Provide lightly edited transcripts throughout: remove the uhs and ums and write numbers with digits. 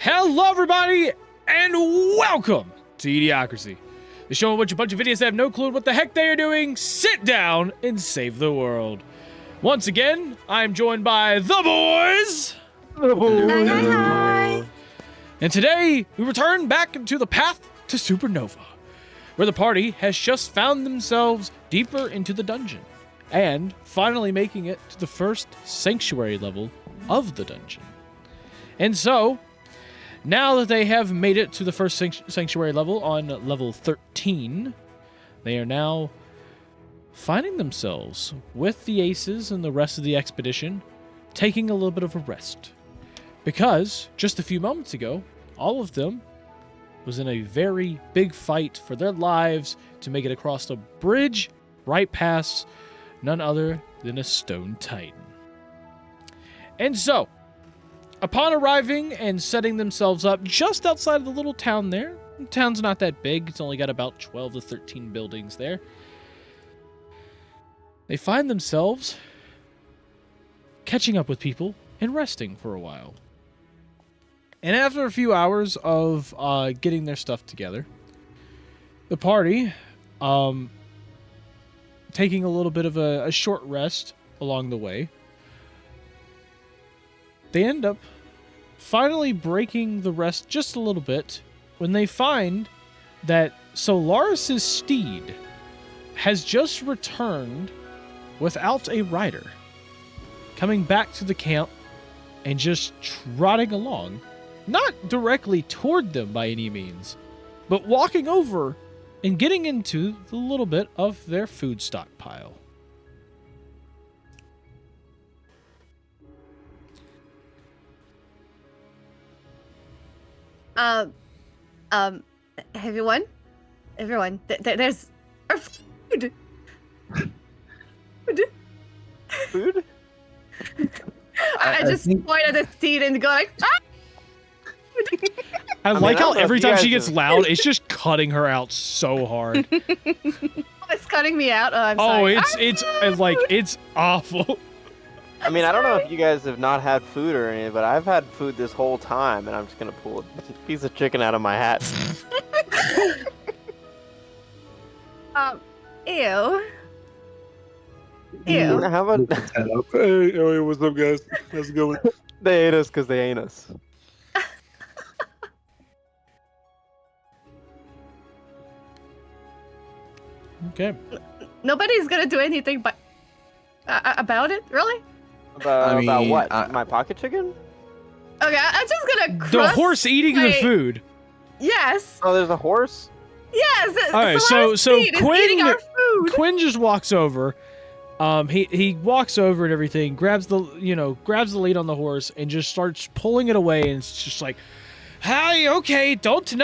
Hello, everybody, and welcome to eDIOCRACY, the show in which a bunch of idiots that have no clue what the heck they are doing sit down and save the world. Once again, I'm joined by the boys. Hi. And today, we return back into the path to Supernova, where the party has just found themselves deeper into the dungeon, and finally making it to the first sanctuary level of the dungeon. And so, now that they have made it to the first sanctuary level on level 13, they are now finding themselves with the aces and the rest of the expedition taking a little bit of a rest. Because just a few moments ago, all of them was in a very big fight for their lives to make it across the bridge right past none other than a stone titan. And so, upon arriving and setting themselves up just outside of the little town there, the town's not that big, it's only got about 12 to 13 buildings there, they find themselves catching up with people and resting for a while. And after a few hours of getting their stuff together, the party, taking a little bit of a short rest along the way, they end up finally breaking the rest just a little bit when they find that Solaris's steed has just returned without a rider, coming back to the camp and just trotting along, not directly toward them by any means, but walking over and getting into the little bit of their food stockpile. Everyone, there's our food. Food? I just point at the seed and go like, ah! I like how every time she gets have... loud, it's just cutting her out so hard. It's cutting me out. Oh, I'm sorry. It's awful. I mean, I don't know if you guys have not had food or anything, but I've had food this whole time, and I'm just gonna pull a piece of chicken out of my hat. Ew. Ew. How about... Hey, what's up, guys? How's it going? They ate us because they ain't us. Okay. Nobody's gonna do anything but about it, really? About what? My pocket chicken? Okay, I'm just gonna The crust horse eating the food. Yes. Oh, there's a horse? Yes. All right, so eating our food. Quinn just walks over. He walks over and everything, grabs the lead on the horse and just starts pulling it away, and it's just like, "Hi, okay, don't do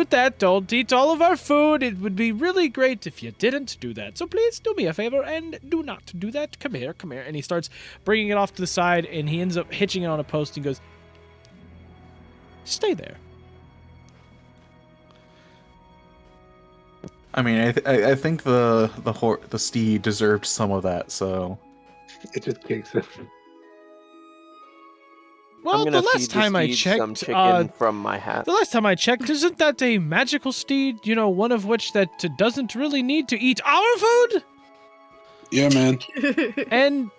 that. Don't eat all of our food. It would be really great if you didn't do that. So please do me a favor and do not do that. Come here." And he starts bringing it off to the side, and he ends up hitching it on a post and goes, "Stay there." I mean, I think the steed deserved some of that, so it just kicks it. Well, the last time I checked, some chicken from my hat. The last time I checked, isn't that a magical steed? You know, one of which that doesn't really need to eat our food? Yeah, man. And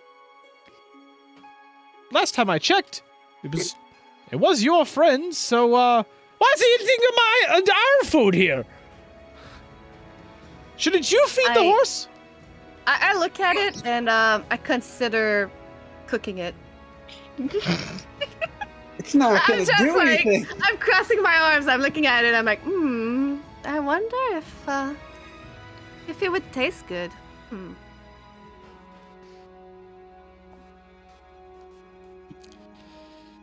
last time I checked, it was your friend. So why is he eating our food here? Shouldn't you feed the horse? I look at it and I consider cooking it. It's not gonna do anything. I'm crossing my arms. I'm looking at it. I'm like, I wonder if it would taste good.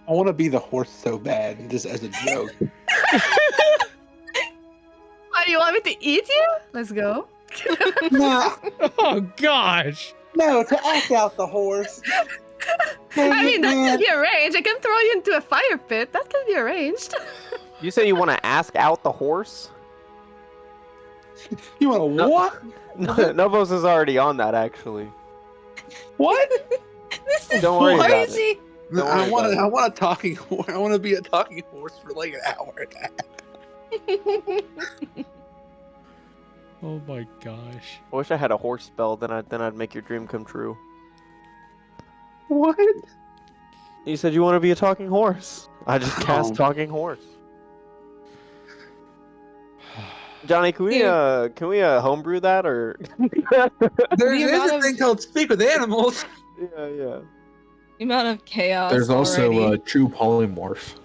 I want to be the horse so bad, just as a joke. Why do you want me to eat you? Let's go. No, Oh gosh. no, to act out the horse. I mean, that can be arranged. I can throw you into a fire pit. That can be arranged. You say you want to ask out the horse? You want to what? Novos is already on that, actually. What? This is Don't worry about crazy. Don't worry I want about I want a talking horse. I want to be a talking horse for like an hour and a half. Oh my gosh. I wish I had a horse spell, then I'd make your dream come true. What? You said you want to be a talking horse. I just cast talking horse. Johnny, can we homebrew that or? There's amount a of- thing called speak with animals. Yeah. The amount of chaos. There's also already. a true polymorph.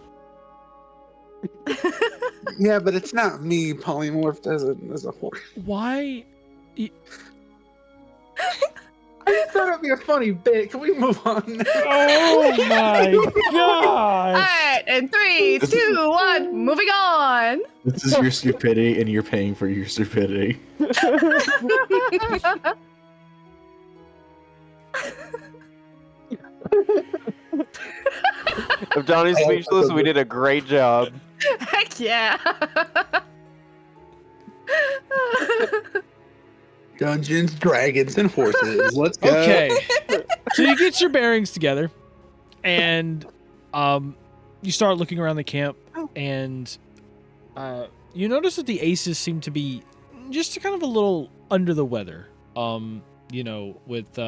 Yeah, but it's not me polymorphed as a horse. Why? I just thought it'd be a funny bit. Can we move on now? Oh my All gosh. right, in 3, 2, 1, moving on. This is your stupidity, and you're paying for your stupidity. If Johnny's speechless, we did a great job. Heck yeah. Dungeons, dragons, and horses. Let's go. Okay. So you get your bearings together, and you start looking around the camp, and you notice that the aces seem to be just kind of a little under the weather. With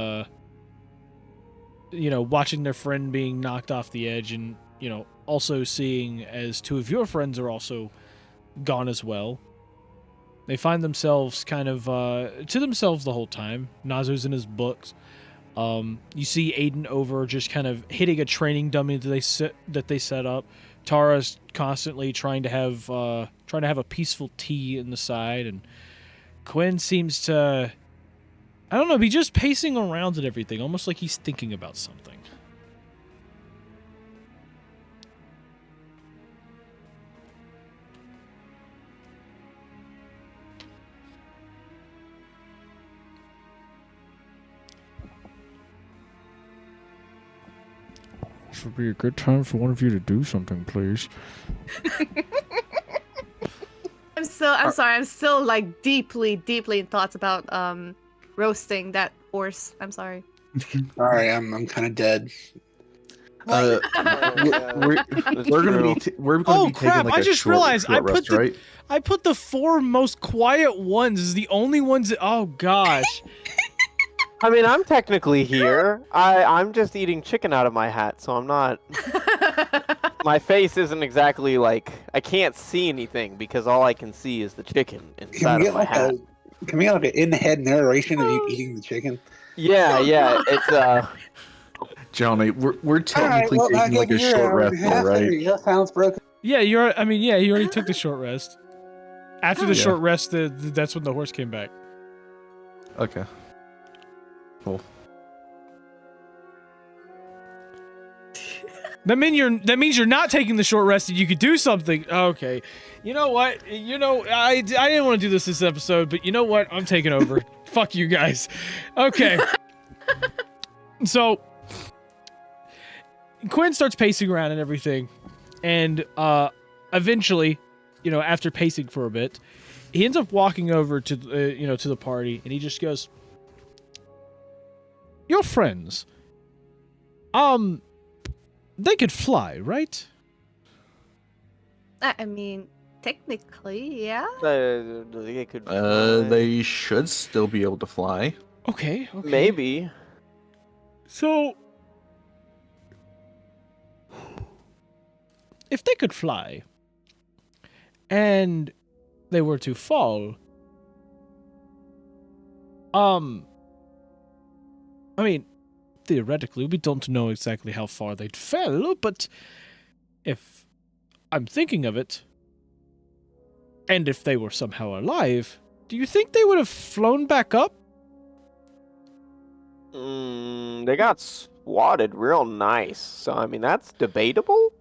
watching their friend being knocked off the edge, and also seeing as 2 of your friends are also gone as well. They find themselves kind of to themselves the whole time. Nazu's in his books. You see Aiden over just kind of hitting a training dummy that they set up. Tara's constantly trying to have a peaceful tea in the side, and Quinn seems to, I don't know, be just pacing around at everything, almost like he's thinking about something. This would be a good time for one of you to do something, please. I'm sorry. I'm still like deeply in thoughts about roasting that horse. I'm sorry. All right, I'm kind of dead. We're gonna be Oh, be crap, taking like I a just short, realized short I put rest, the- right? I put the 4 most quiet ones as the only ones that, oh gosh. I mean, I'm technically here. I'm just eating chicken out of my hat, so I'm not. My face isn't exactly like I can't see anything because all I can see is the chicken Can inside we of get my like hat. can we get like an in-head narration of you eating the chicken? Yeah, it's Johnny, we're All technically well, taking like a short rest, all right? That sounds broken. Yeah, you already took the short rest. After the Yeah. short rest, that's when the horse came back. Okay. Cool. That means you're not taking the short rest and you could do something. Okay. You know what? I didn't want to do this episode, but you know what? I'm taking over. Fuck you guys. Okay. So Quinn starts pacing around and everything, and eventually, after pacing for a bit, he ends up walking over to to the party, and he just goes, "Your friends, they could fly, right?" I mean, technically, yeah. they could. They should still be able to fly. Okay. Maybe. So, if they could fly, and they were to fall, I mean, theoretically, we don't know exactly how far they'd fell, but if I'm thinking of it, and if they were somehow alive, do you think they would have flown back up? They got swatted real nice, so I mean that's debatable.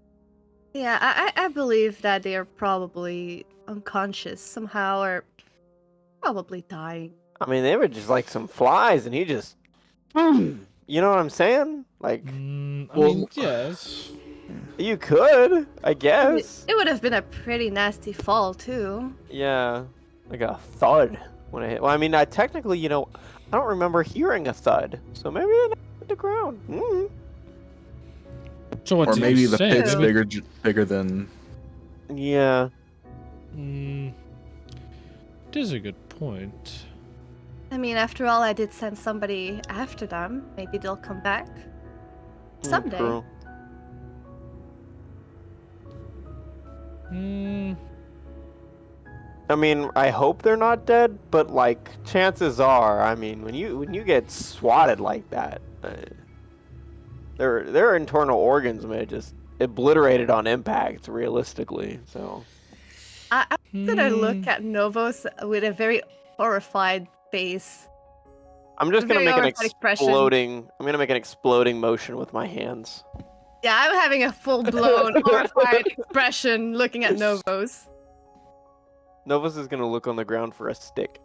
Yeah, I believe that they are probably unconscious somehow, or probably dying. I mean they were just like some flies, and he just, you know what I'm saying? Like I mean, yes. you could, I guess. It would have been a pretty nasty fall too. Yeah, like a thud when I hit. Well, I mean, I technically, I don't remember hearing a thud, so maybe they hit the ground. So what Or do maybe you the say? pit's Maybe- bigger than. Yeah. Mm, it is a good point. I mean, after all, I did send somebody after them. Maybe they'll come back someday. True. Hmm. I mean, I hope they're not dead, but like chances are, I mean, when you get swatted like that, their internal organs may just obliterated on impact, realistically. So I did I look Hmm. at Novos with a very horrified face. I'm just gonna Very make an horrified expression. exploding. I'm gonna make an exploding motion with my hands. Yeah, I'm having a full-blown horrified expression looking at Novos. Novus is gonna look on the ground for a stick.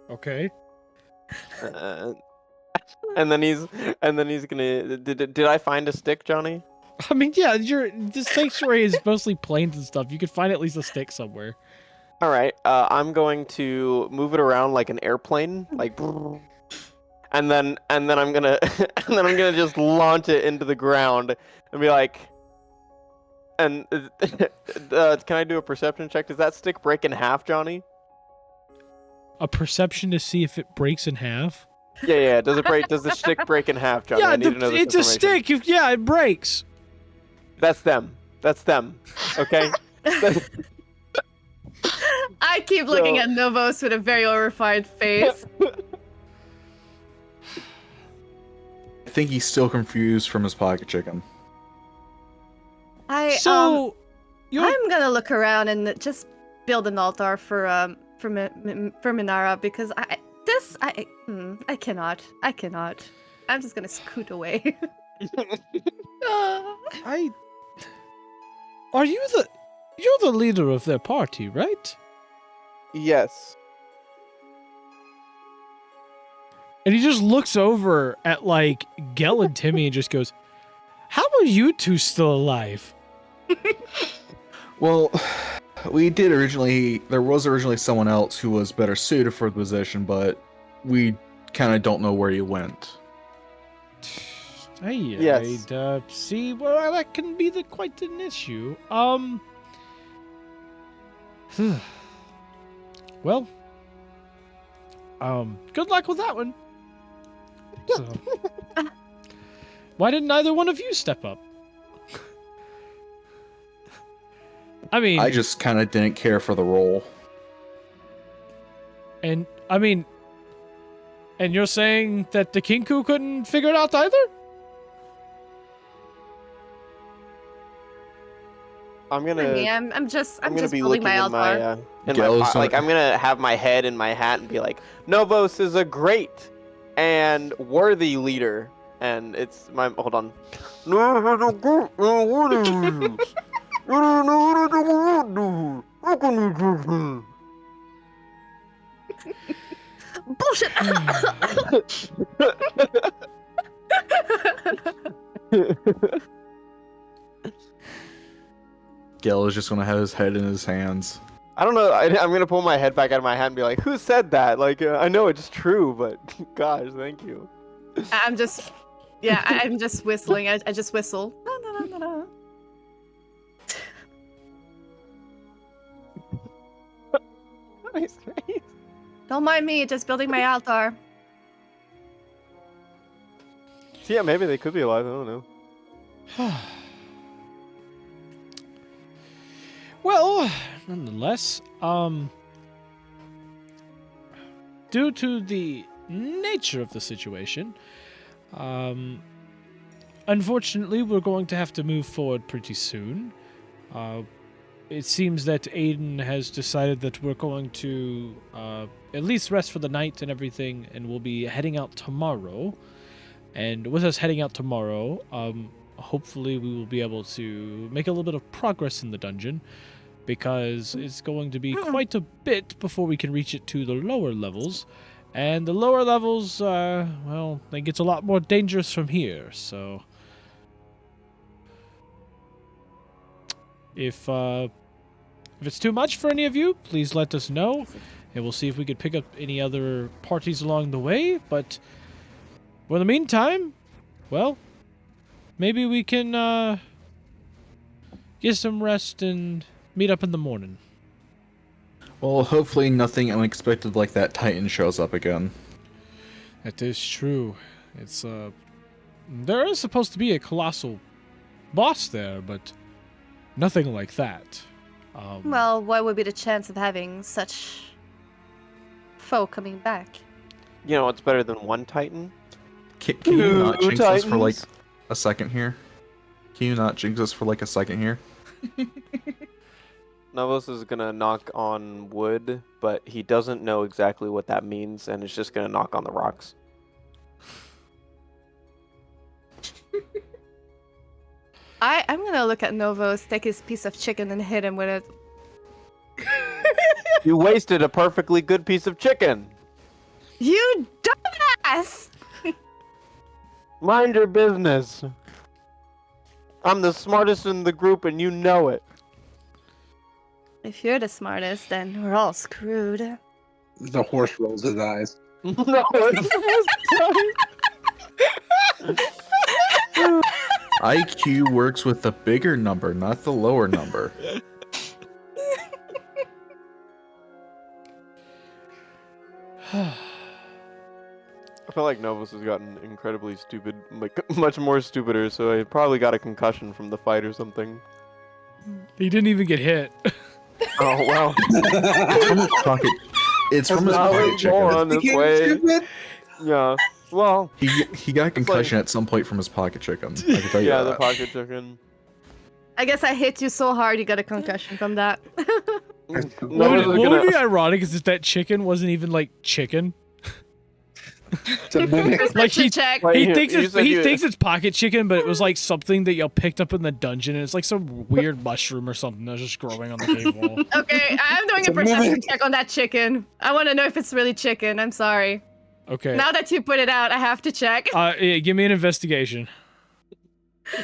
Okay. Uh, and then he's gonna. Did I find a stick, Johnny? I mean, yeah, this sanctuary is mostly plains and stuff. You could find at least a stick somewhere. All right. I'm going to move it around like an airplane, like, and then I'm gonna and then I'm gonna just launch it into the ground and be like, and can I do a perception check? Does that stick break in half, Johnny? A perception to see if it breaks in half. Yeah. Does it break? Does the stick break in half, Johnny? Yeah, I need to know this it's a information. stick. Yeah, it breaks. That's them. That's them. Okay. I keep looking So- at Novos with a very horrified face. I think he's still confused from his pocket chicken. So, you're I'm gonna look around and just build an altar for Minara because I cannot. I'm just gonna scoot away. you're the leader of their party, right? Yes. And he just looks over at like Gel and Timmy and just goes, "How are you two still alive?" Well, there was originally someone else who was better suited for the position, but we kind of don't know where he went. Yes. See, well, that can be quite an issue. Well, good luck with that one. So, why didn't either one of you step up? I mean, I just kind of didn't care for the role. and you're saying that the Kinku couldn't figure it out either? I'm gonna. I mean, I'm just gonna be building looking my in altar. my Gallows like I'm gonna have my head in my hat and be like, Novos is a great and worthy leader, and it's my hold on. Bullshit. Gil is just gonna have his head in his hands. I don't know. I'm gonna pull my head back out of my hat and be like, "Who said that?" Like, I know it's true, but gosh, thank you. I'm just whistling. I just whistle. Na, na, na, na, na. Nice face. Don't mind me, just building my altar. So yeah, maybe they could be alive. I don't know. Well, nonetheless, due to the nature of the situation, unfortunately, we're going to have to move forward pretty soon. It seems that Aiden has decided that we're going to at least rest for the night and everything, and we'll be heading out tomorrow. And with us heading out tomorrow, hopefully we will be able to make a little bit of progress in the dungeon, because it's going to be quite a bit before we can reach it to the lower levels. And the lower levels, well, it gets a lot more dangerous from here, so... If it's too much for any of you, please let us know, and we'll see if we could pick up any other parties along the way. But for the meantime, well, maybe we can get some rest and meet up in the morning. Well, hopefully nothing unexpected like that Titan shows up again. That is true. It's there is supposed to be a colossal boss there, but nothing like that. Well, what would be the chance of having such foe coming back? You know, it's better than one Titan. Can you not jinx us for like Titans. a second here? Can you not jinx us for like a second here? Novos is gonna knock on wood, but he doesn't know exactly what that means, and is just gonna knock on the rocks. I'm gonna look at Novos, take his piece of chicken, and hit him with it. You wasted a perfectly good piece of chicken. You dumbass! Mind your business. I'm the smartest in the group, and you know it. If you're the smartest, then we're all screwed. The horse rolls his eyes. No, IQ works with the bigger number, not the lower number. I feel like Novus has gotten incredibly stupid, like much more stupider, so he probably got a concussion from the fight or something. He didn't even get hit. Oh, well. It's from his pocket. It's from his pocket chicken. On this way. Yeah. Well, He got a concussion at some point from his pocket chicken. I can tell you yeah, that. the pocket chicken. I guess I hit you so hard you got a concussion from that. What would be ironic is if that chicken wasn't even like chicken. To mimic. Like he check. Wait, he you- thinks you it's said he you- thinks it's pocket chicken, but it was like something that y'all picked up in the dungeon, and it's like some weird mushroom or something that's just growing on the table. Okay, I'm doing It's a a perception mimic. check on that chicken. I want to know if it's really chicken. I'm sorry. Okay. Now that you put it out, I have to check. Yeah, give me an investigation.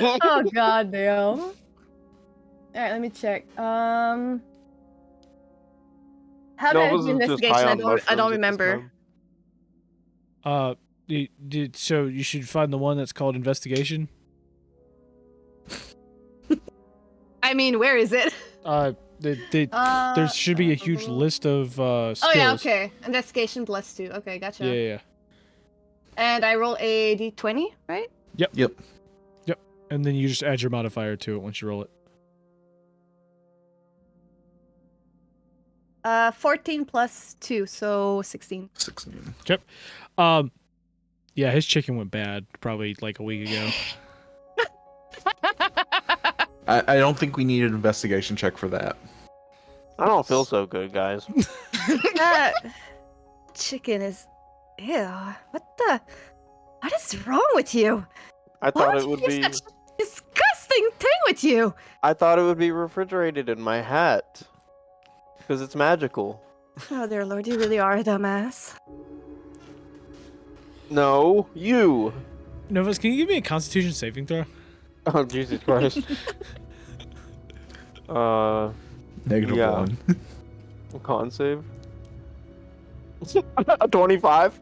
Oh god damn. All right, let me check. How did I do investigation? I don't remember. So you should find the one that's called investigation. I mean, where is it? There should be a huge list of skills. Oh yeah, okay. Investigation +2. Okay, gotcha. Yeah. And I roll a d20, right? Yep. And then you just add your modifier to it once you roll it. 14 plus 2, so 16. 16. Yeah, his chicken went bad probably like a week ago. I don't think we need an investigation check for that. I don't feel so good, guys. That chicken is... Ew. What is wrong with you? I Why thought would it would you do be. such a disgusting thing with you? I thought it would be refrigerated in my hat, because it's magical. Oh dear lord, you really are a dumbass. No, you. Novus, can you give me a Constitution saving throw? Oh Jesus Christ. Negative Yeah. 1. Con save. 25.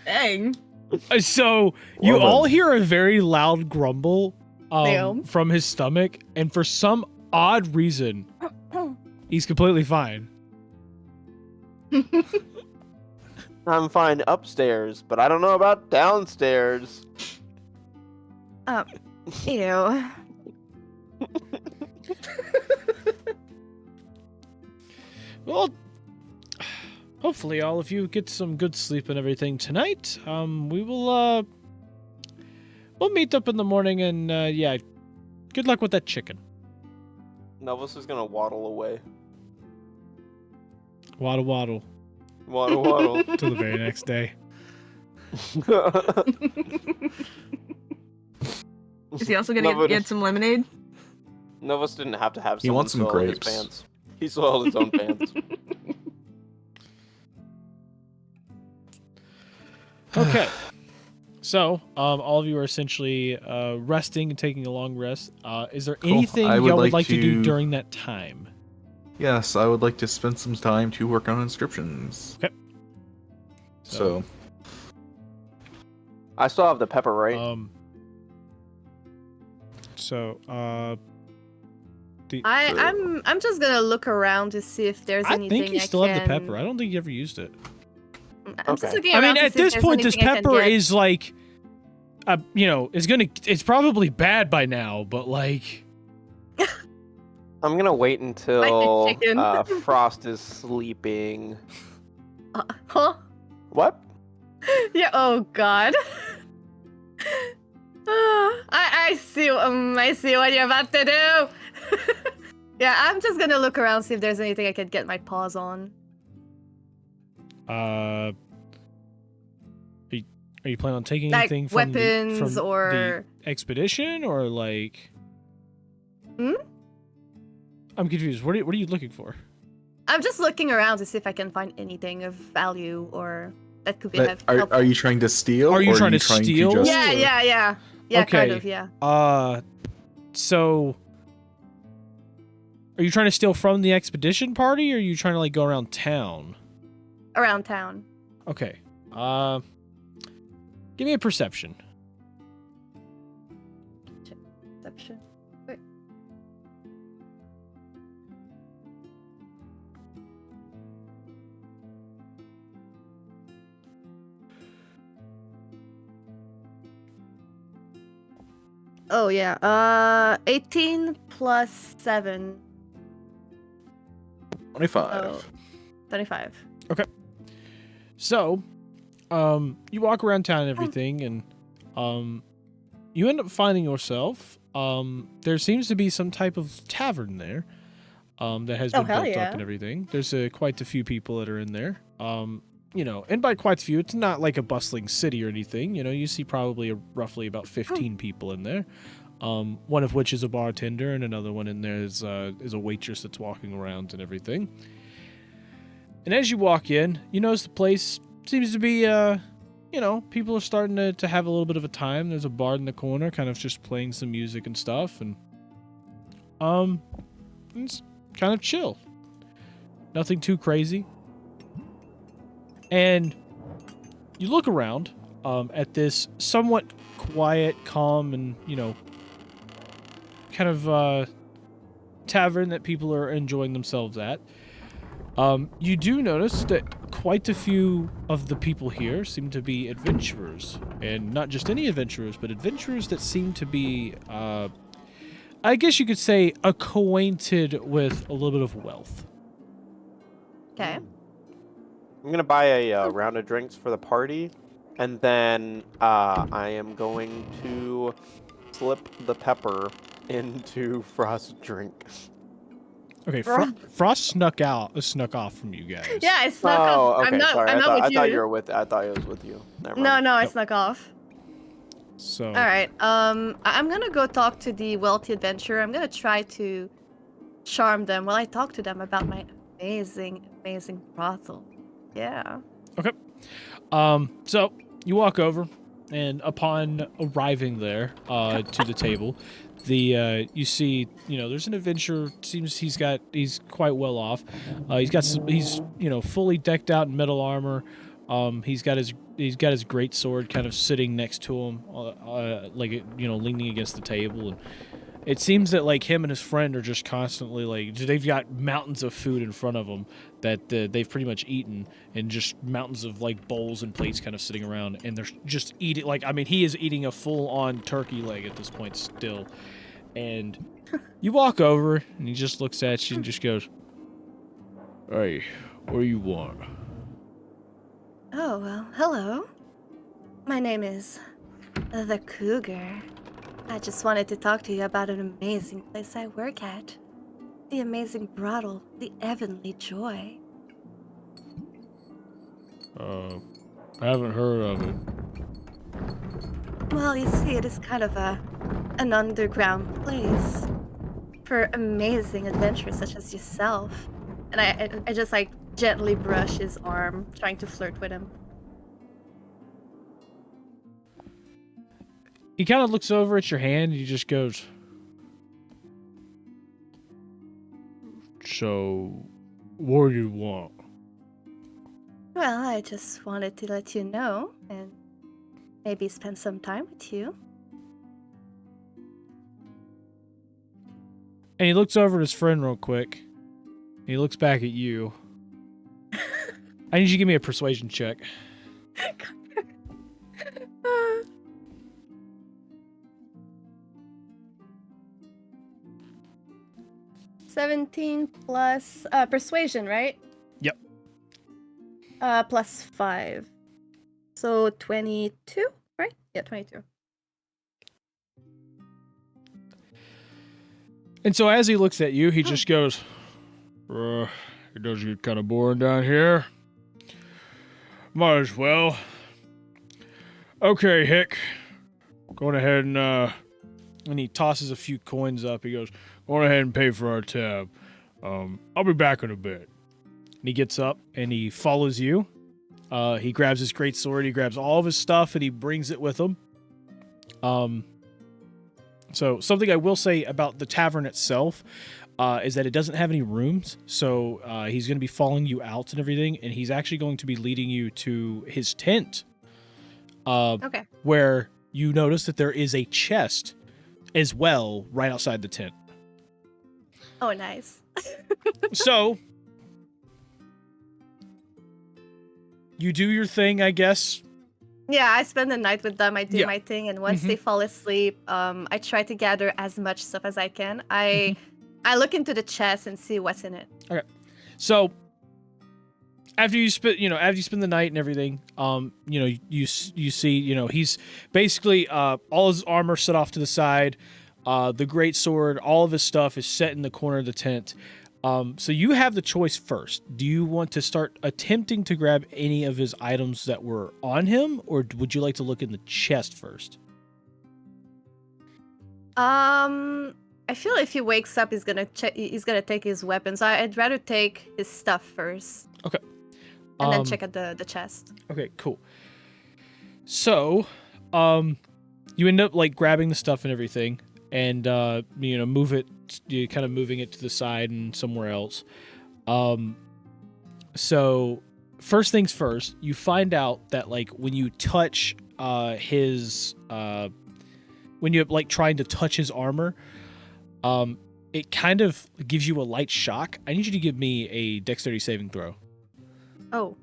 Dang. So you Well done. all hear a very loud grumble Damn. from his stomach, and for some odd reason, he's completely fine. I'm fine upstairs, but I don't know about downstairs. Ew. Well, hopefully all of you get some good sleep and everything tonight. We'll meet up in the morning, and yeah, good luck with that chicken. Novus is gonna waddle away. Waddle waddle Waddle waddle. till the very next day. Is he also gonna get some lemonade? Novus didn't have to have He someone wants some soil his grapes. pants. He soiled his own pants. Okay. So, all of you are essentially resting and taking a long rest. Is there Cool. anything I y'all would would like like to do to- during that time? Yes, I would like to spend some time to work on inscriptions. Okay. So I still have the pepper, right? I'm just gonna look around to see if there's I anything think you still have the pepper. I don't think you ever used it. I'm just looking I around mean, to at see if this there's point, this anything I can pepper get. is like, it's probably bad by now, but like, I'm gonna wait Like until the chicken. Frost is sleeping. Huh? What? Yeah. Oh God. I see. I see what you're about to do. Yeah, I'm just gonna look around, see if there's anything I could get my paws on. are you planning on taking Like anything from weapons the expedition, or like? I'm confused. What are you looking for? I'm just looking around to see if I can find anything of value or that could be are you trying to steal? Are you or trying are to you steal? just... Yeah, Okay. kind of, yeah. So are you trying to steal from the expedition party, or are you trying to like go around town? Around town. Okay. Give me a perception. Perception. Wait. Oh yeah. 18 plus 7. 25. Oh, 25. So, you walk around town and everything, and you end up finding yourself. There seems to be some type of tavern there. That has been hell built yeah. up and everything. There's quite a few people that are in there. And by quite a few, it's not like a bustling city or anything. You see probably roughly about 15 people in there. One of which is a bartender, and another one in there is a waitress that's walking around and everything. And as you walk in, you notice the place seems to be, people are starting to have a little bit of a time. There's a bard in the corner, kind of just playing some music and stuff, and it's kind of chill. Nothing too crazy. And you look around at this somewhat quiet, calm, and, kind of tavern that people are enjoying themselves at. You do notice that quite a few of the people here seem to be adventurers. And not just any adventurers, but adventurers that seem to be, I guess you could say, acquainted with a little bit of wealth. Okay. I'm gonna buy a round of drinks for the party, and then I am going to slip the pepper into Frost's drink. Okay, Frost snuck off from you guys. Yeah, I snuck off. Okay, I'm not, sorry. I'm not with I you. thought you were with. I thought it was with you. Never No, mind. I Nope. snuck off. So. All right. I'm gonna go talk to the wealthy adventurer. I'm gonna try to charm them while I talk to them about my amazing brothel. Yeah. Okay. So you walk over, and upon arriving there, to the table, you see, there's an adventurer. Seems he's quite well off. He's fully decked out in metal armor. He's got his great sword kind of sitting next to him, leaning against the table, and it seems that like him and his friend are just constantly like they've got mountains of food in front of them that they've pretty much eaten, and just mountains of like bowls and plates kind of sitting around, and they're just eating he is eating a full-on turkey leg at this point still. And you walk over and he just looks at you and just goes, "Hey, what do you want?" Oh well, hello. My name is the Cougar. I just wanted to talk to you about an amazing place I work at. The amazing brothel, the Heavenly Joy. I haven't heard of it. Well, you see, it is kind of an underground place for amazing adventurers such as yourself. And I just like gently brush his arm, trying to flirt with him. He kind of looks over at your hand and he just goes, So, what do you want? Well, I just wanted to let you know and maybe spend some time with you. And he looks over at his friend real quick. And he looks back at you. I need you to give me a persuasion check. 17 plus persuasion, right? Yep. Plus 5. So 22, right? Yeah, 22. And so as he looks at you, he just goes, it does get kind of boring down here. Might as well. Okay, Hick. Going ahead and he tosses a few coins up. He goes, go ahead and pay for our tab. I'll be back in a bit. And he gets up and he follows you. He grabs his greatsword. He grabs all of his stuff and he brings it with him. So something I will say about the tavern itself is that it doesn't have any rooms. So he's going to be following you out and everything. And he's actually going to be leading you to his tent. Okay. Where you notice that there is a chest as well right outside the tent. Oh, nice. So you do your thing, I guess. Yeah, I spend the night with them. I do Yeah. my thing, and once they fall asleep, I try to gather as much stuff as I can. I look into the chest and see what's in it. Okay. So after you spend the night and everything, you see, he's basically all his armor set off to the side, the great sword, all of his stuff is set in the corner of the tent. So you have the choice first. Do you want to start attempting to grab any of his items that were on him, or would you like to look in the chest first? I feel if he wakes up, he's gonna take his weapons. I'd rather take his stuff first. Okay. And then check at the chest. Okay, cool. So, you end up like grabbing the stuff and everything, and move it. You're kind of moving it to the side and somewhere else. So first things first, you find out that like when you touch his when you're like trying to touch his armor, it kind of gives you a light shock. I need you to give me a dexterity saving throw. Oh.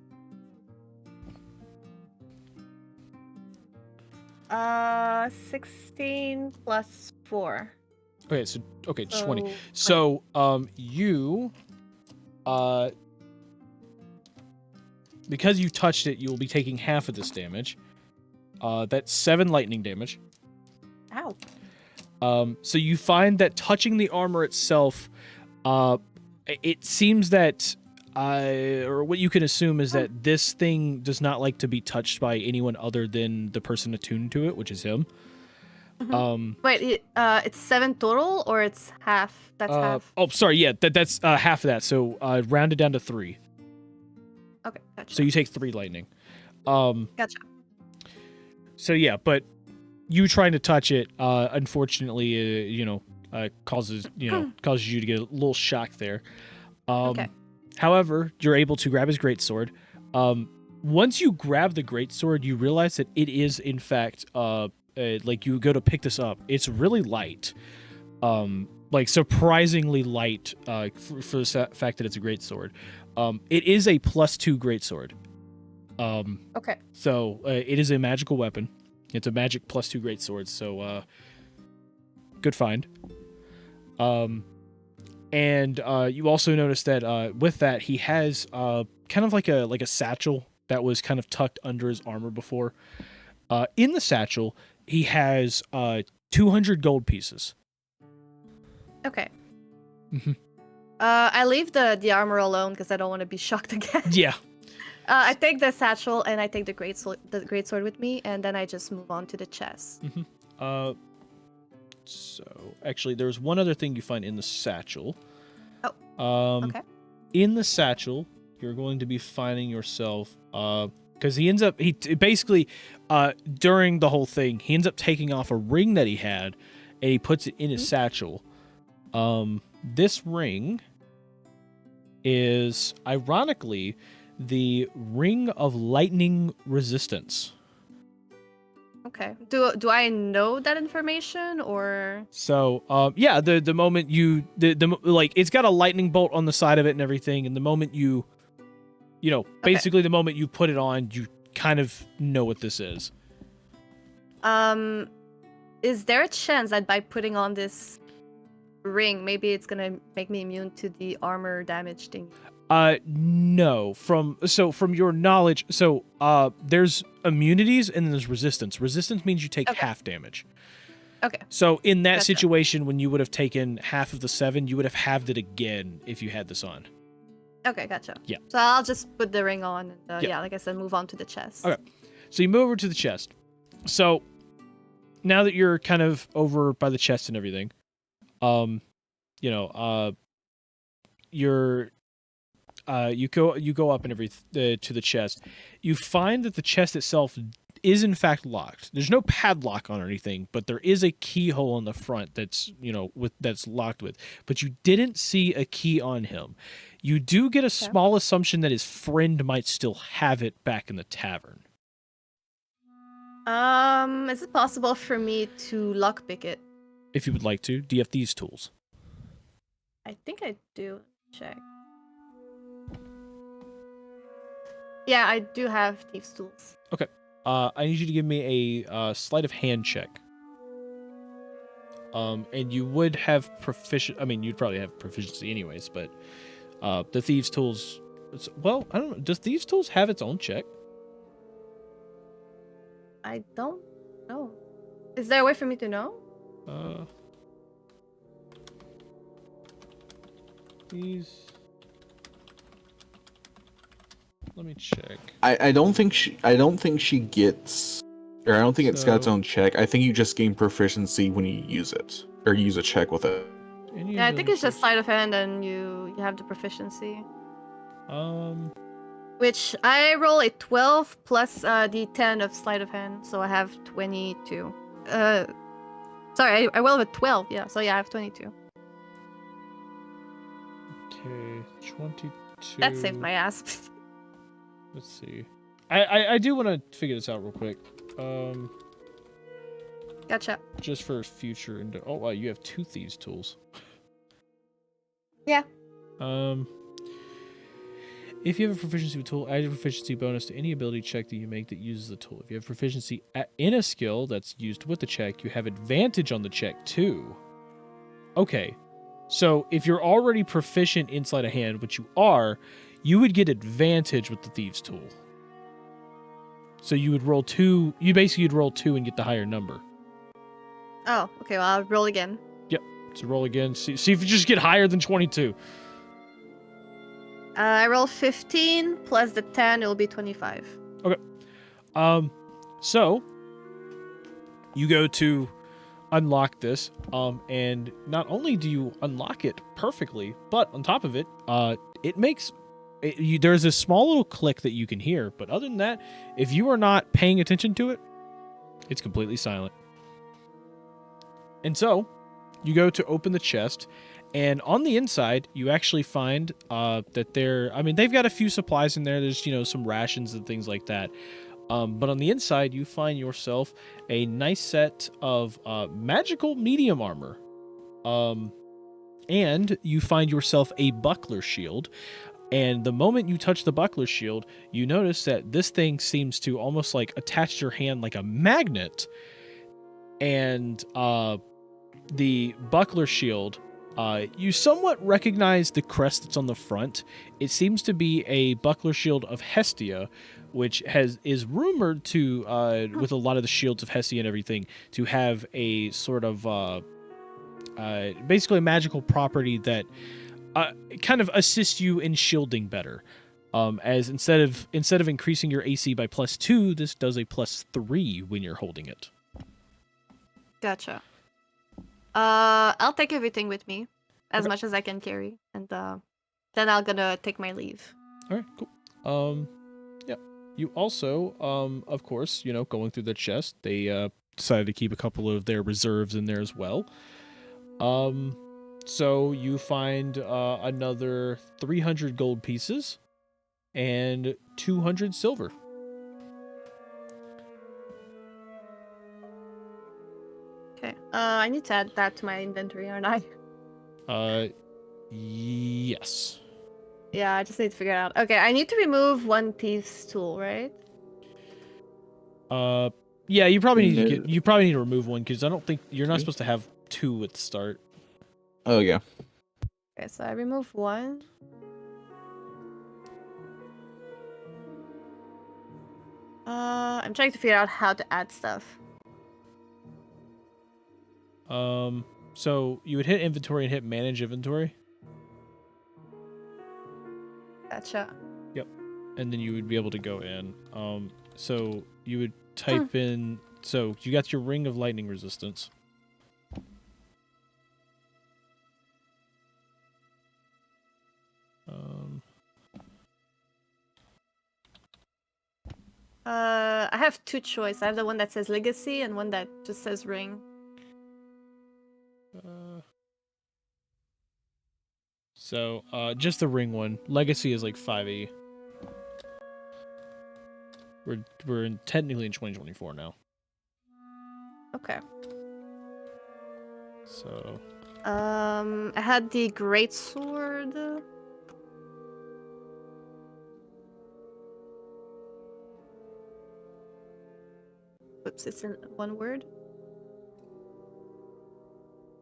16 plus 4. Okay, so 20. 20. So you because you touched it, you'll be taking half of this damage. That's 7 lightning damage. Ow. So you find that touching the armor itself, it seems that or what you can assume is that this thing does not like to be touched by anyone other than the person attuned to it, which is him. Wait, it's 7 total, or it's half? That's half. Oh, sorry, yeah, that's half of that. So rounded down to 3. Okay, gotcha. So you take 3 lightning. Gotcha. So yeah, but you trying to touch it, unfortunately, causes you to get a little shock there. Okay. However, you're able to grab his greatsword. Once you grab the greatsword, you realize that it is in fact like you go to pick this up. It's really light, like surprisingly light for the fact that it's a greatsword. It is a +2 greatsword. Okay. So it is a magical weapon. It's a magic +2 greatsword. So good find. And you also notice that with that he has kind of like a satchel that was kind of tucked under his armor before. In the satchel, he has 200 gold pieces. Okay. Mm-hmm. I leave the armor alone because I don't want to be shocked again. Yeah. I take the satchel and I take the greatsword with me, and then I just move on to the chest. Mm-hmm. So actually, there's one other thing you find in the satchel. Oh. Okay. In the satchel, you're going to be finding yourself because he basically during the whole thing he ends up taking off a ring that he had and he puts it in his satchel. This ring is, ironically, the Ring of Lightning Resistance. Okay. Do I know that information or? So, yeah, the moment you like, it's got a lightning bolt on the side of it and everything, and the moment you basically the moment you put it on, you kind of know what this is. Is there a chance that by putting on this ring, maybe it's gonna make me immune to the armor damage thing? No. From your knowledge, there's immunities and then there's resistance. Resistance means you take half damage. Okay. So in that Gotcha. situation, when you would have taken half of the 7, you would have halved it again if you had this on. Okay, gotcha. Yeah. So I'll just put the ring on and, Yeah. like I said, move on to the chest. Okay. So you move over to the chest. So now that you're kind of over by the chest and everything, you go up and to the chest. You find that the chest itself is in fact locked. There's no padlock on or anything, but there is a keyhole in the front that's that's locked with. But you didn't see a key on him. You do get a small assumption that his friend might still have it back in the tavern. Is it possible for me to lockpick it? If you would like to, do you have these tools? I think I do. Check. Yeah, I do have thieves' tools. Okay. I need you to give me a sleight of hand check. And you would have you'd probably have proficiency anyways, but the thieves' tools. Well, I don't know. Does thieves' tools have its own check? I don't know. Is there a way for me to know? These. Let me check. I don't think she gets, or I don't think it's got its own check. I think you just gain proficiency when you use it, or use a check with it. Yeah, I think it's just sleight of hand and you have the proficiency. Which I roll a 12 plus the 10 of sleight of hand, so I have 22. Sorry, I roll a 12, yeah, so yeah, I have 22. Okay, 22. That saved my ass. Let's see. I do want to figure this out real quick. Gotcha. Just for future and oh wow, you have 2 thieves' tools. Yeah. If you have a proficiency with a tool, add a proficiency bonus to any ability check that you make that uses the tool. If you have proficiency in a skill that's used with the check, you have advantage on the check too. Okay. So if you're already proficient in sleight of hand, which you are, you would get advantage with the thieves' tool. So you would roll 2. You'd roll 2 and get the higher number. Oh, okay, well, I'll roll again. Yep. So roll again. See if you just get higher than 22. I roll 15 plus the 10, it'll be 25. Okay. So you go to unlock this, and not only do you unlock it perfectly, but on top of it, it makes there's a small little click that you can hear, but other than that, if you are not paying attention to it, it's completely silent. And so you go to open the chest, and on the inside, you actually find that they've got a few supplies in there. There's, some rations and things like that. But on the inside, you find yourself a nice set of magical medium armor. And you find yourself a buckler shield. And the moment you touch the buckler shield, you notice that this thing seems to almost like attach your hand like a magnet. And the buckler shield, you somewhat recognize the crest that's on the front. It seems to be a buckler shield of Hestia, which is rumored to, with a lot of the shields of Hestia and everything, to have a sort of basically a magical property that kind of assists you in shielding better. As instead of increasing your AC by +2, this does a +3 when you're holding it. Gotcha. I'll take everything with me, as much as I can carry, and then I'm gonna take my leave. All right, cool. Yeah. You also, of course, going through the chest, they decided to keep a couple of their reserves in there as well. So you find another 300 gold pieces and 200 silver. Okay. I need to add that to my inventory, aren't I? Yes. Yeah, I just need to figure it out. Okay, I need to remove one thief's tool, right? Yeah, you probably need to No. get. You probably need to remove one because I don't think you're not Okay. supposed to have two at the start. Oh yeah. Okay, so I remove one. I'm trying to figure out how to add stuff. So you would hit inventory and hit manage inventory. Gotcha. And then you would be able to go in. So you would type in. So you got your ring of lightning resistance. I have two choices. I have the one that says legacy and one that just says ring. So just the ring one. Legacy is like 5e. We're technically in 2024 now. Okay. So I had the great sword. Whoops, it's in one word.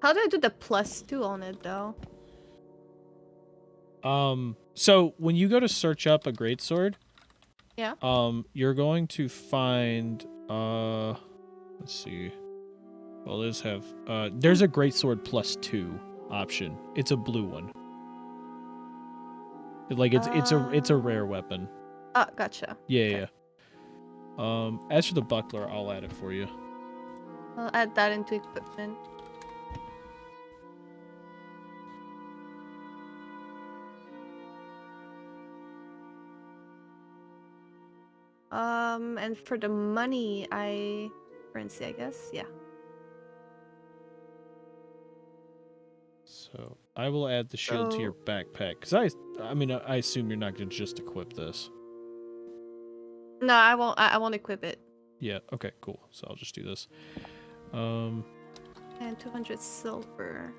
How do I do the +2 on it though? so when you go to search up a greatsword, Yeah. You're going to find let's see. Well, those have there's a greatsword +2 option. It's a blue one. Like it's a rare weapon. Ah, gotcha. Yeah, Okay. yeah. As for the buckler, I'll add it for you. I'll add that into equipment. And for the money, currency, I guess. Yeah. So I will add the shield to your backpack because I mean I assume you're not gonna just equip this. No, I won't. I won't equip it. Yeah. Okay. Cool. So I'll just do this. And 200 silver.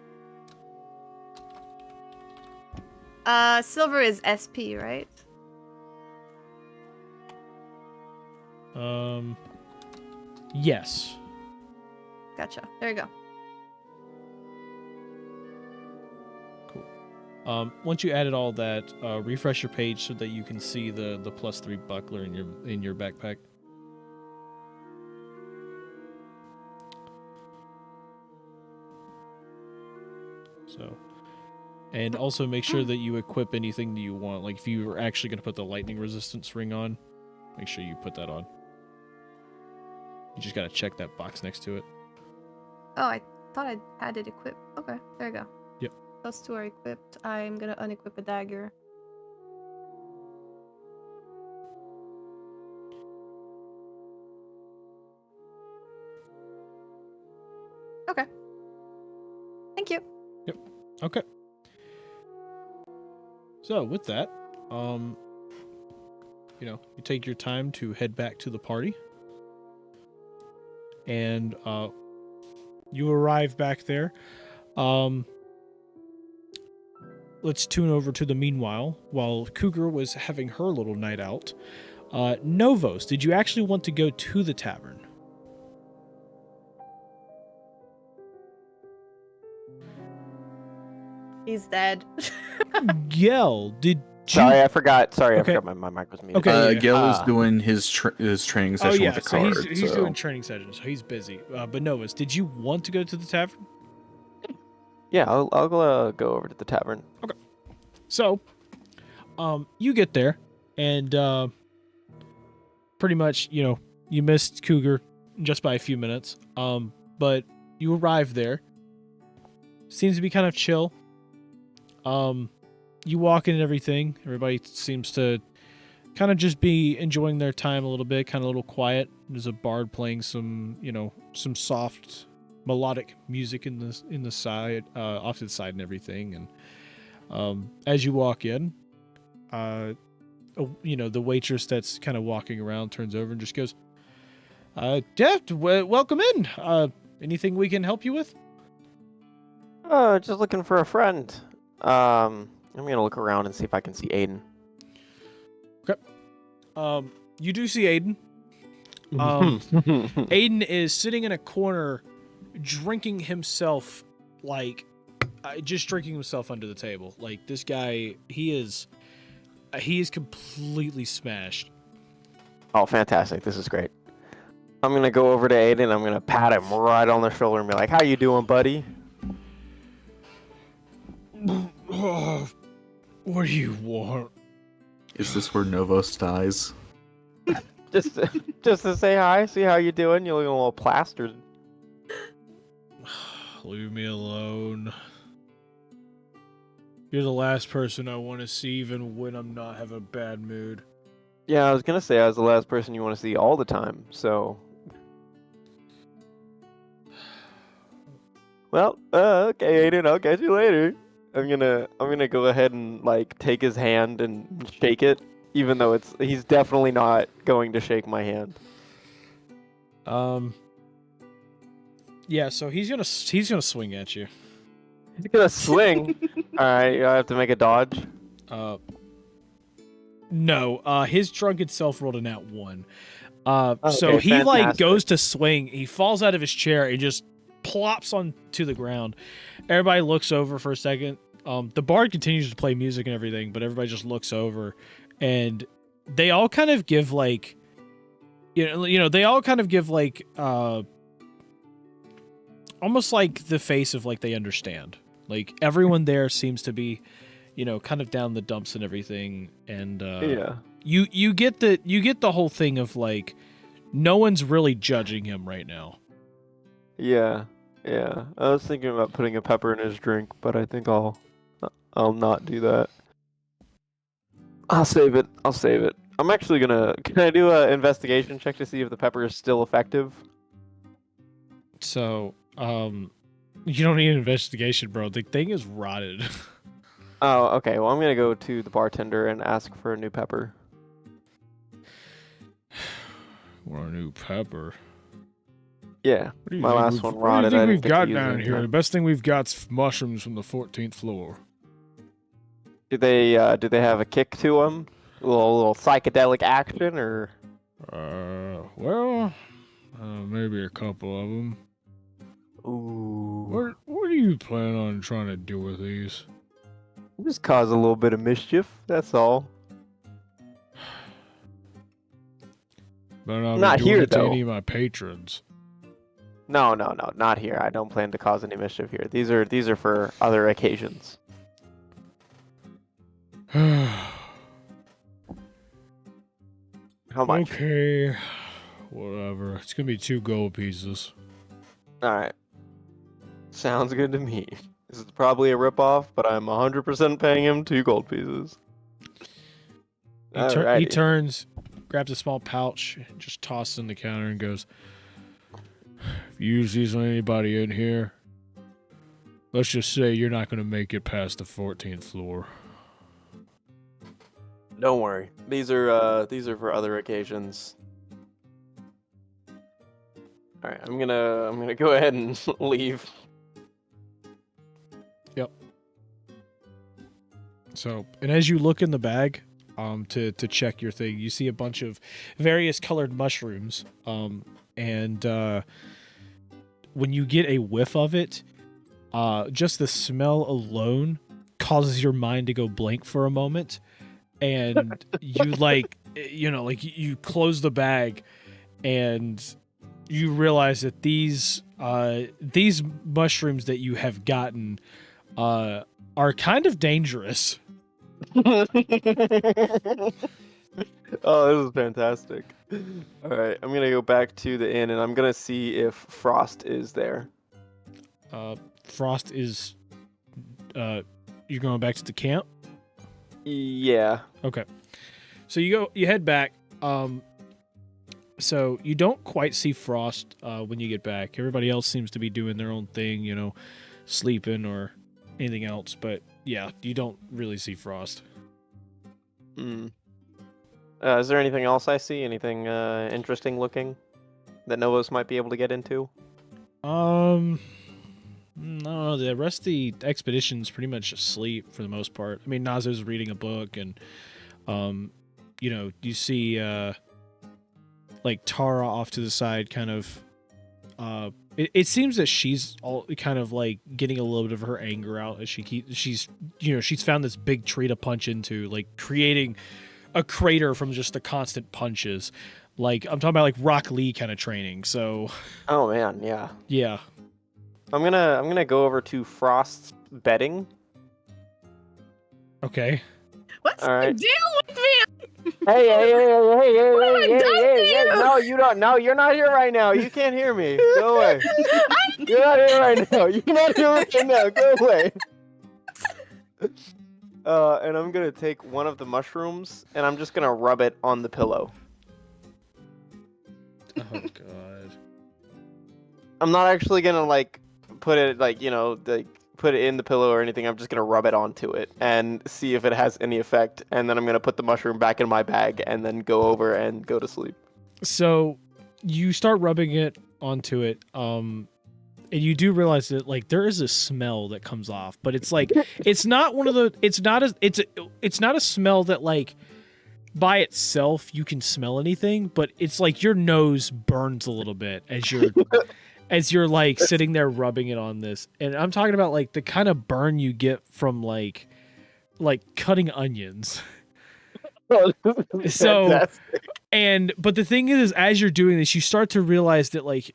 Silver is SP, right? Yes. Gotcha. There you go. Once you added all that, refresh your page so that you can see the +3 buckler in your backpack. So, and also make sure that you equip anything that you want. Like if you were actually going to put the lightning resistance ring on, make sure you put that on. You just got to check that box next to it. Oh, I thought I had it equipped. Okay, there you go. Yep. Those two are equipped. I'm gonna unequip a dagger. Okay. Thank you. Yep. Okay. So with that, you take your time to head back to the party. And you arrive back there. Let's tune over to the meanwhile, while Cougar was having her little night out. Novos, did you actually want to go to the tavern? He's dead. Gel, did you... Sorry, I forgot. Sorry, Okay. I forgot my mic was muted. Okay. Yeah. Gil is doing his training session with the so card. he's doing training sessions, so he's busy. But Novus, did you want to go to the tavern? Yeah, I'll go over to the tavern. Okay. So, you get there, and pretty much, you missed Cougar just by a few minutes. But you arrive there. Seems to be kind of chill. You walk in and everything. Everybody seems to kind of just be enjoying their time a little bit, kind of a little quiet. There's a bard playing some, some soft melodic music in the side, off to the side and everything. And as you walk in, the waitress that's kind of walking around turns over and just goes, Jeff, welcome in. Anything we can help you with? Just looking for a friend. I'm gonna look around and see if I can see Aiden. Okay. You do see Aiden. Aiden is sitting in a corner, drinking himself, just drinking himself under the table. Like, this guy, he is completely smashed. Oh, fantastic! This is great. I'm gonna go over to Aiden. I'm gonna pat him right on the shoulder and be like, "How you doing, buddy?" What do you want? Is this where Novos dies? Just to say hi, see how you doing. You're looking a little plastered. Leave me alone. You're the last person I want to see, even when I'm not having a bad mood. Yeah, I was gonna say I was the last person you want to see all the time. So, well, okay, Aiden. I'll catch you later. I'm gonna go ahead and take his hand and shake it, even though he's definitely not going to shake my hand. Yeah, so he's gonna swing at you. He's gonna swing. All right, I have to make a dodge. No. His drunken self rolled a nat 1. Okay, so he fantastic. goes to swing. He falls out of his chair and just plops onto the ground. Everybody looks over for a second. The bard continues to play music and everything, but everybody just looks over, and they all kind of give they all kind of give almost like the face of they understand. Like, everyone there seems to be, kind of down the dumps and everything, and Yeah. you get the whole thing of no one's really judging him right now. Yeah. I was thinking about putting a pepper in his drink, but I think I'll not do that. I'll save it. I'm actually gonna. Can I do an investigation check to see if the pepper is still effective? So, you don't need an investigation, bro. The thing is rotted. Oh, okay. Well, I'm gonna go to the bartender and ask for a new pepper. Want a new pepper? Yeah, What do you my think last we've- one What do rotted. you I think didn't we've get to got use it down in here? time. The best thing we've got's mushrooms from the 14th floor. Do they have a kick to them? A little psychedelic action, or? Well, maybe a couple of them. Ooh. What do you plan on trying to do with these? Just cause a little bit of mischief. That's all. But I'm Not doing here, it to though. any of my patrons. No, not here. I don't plan to cause any mischief here. These are for other occasions. How much? Okay, whatever. It's gonna be 2 gold pieces. All right. Sounds good to me. This is probably a ripoff, but I'm 100% paying him 2 gold pieces. He Alrighty. turns, grabs a small pouch, just tosses it on the counter and goes, if you use these on anybody in here, let's just say you're not going to make it past the 14th floor. Don't worry. These are for other occasions. All right, I'm gonna go ahead and leave. So, and as you look in the bag, to check your thing, you see a bunch of various colored mushrooms. And when you get a whiff of it, just the smell alone causes your mind to go blank for a moment, and you you close the bag, and you realize that these mushrooms that you have gotten are kind of dangerous. Oh, this is fantastic. All right, I'm gonna go back to the inn and I'm gonna see if Frost is there. Frost is. You're going back to the camp? Yeah. Okay. So you head back. So you don't quite see Frost when you get back. Everybody else seems to be doing their own thing, you know, sleeping or anything else. But yeah, you don't really see Frost. Is there anything else I see? Anything interesting looking that Novos might be able to get into? No, the rest of the expedition's pretty much asleep for the most part. I mean, Nazo's reading a book, and you know, you see like Tara off to the side, kind of. It seems that she's all kind of like getting a little bit of her anger out as she's found this big tree to punch into, like creating a crater from just the constant punches. Like I'm talking about like Rock Lee kind of training. So. Oh man, yeah. Yeah. I'm gonna go over to Frost's bedding. What's Okay. the deal with me? Hey! What have I done to you? No, you don't. No, you're not here right now. You can't hear me. Go away. You're not here right now. You're not here right now. Go away. And I'm gonna take one of the mushrooms and I'm just gonna rub it on the pillow. Oh god. I'm not actually gonna like put it like, you know, like put it in the pillow or anything. I'm just gonna rub it onto it and see if it has any effect, and then I'm gonna put the mushroom back in my bag and then go over and go to sleep. So you start rubbing it onto it, and you do realize that like there is a smell that comes off, but it's like it's not a smell that like by itself you can smell anything, but it's like your nose burns a little bit as you're like sitting there rubbing it on this. And I'm talking about like the kind of burn you get from like cutting onions. So, but the thing is, as you're doing this, you start to realize that like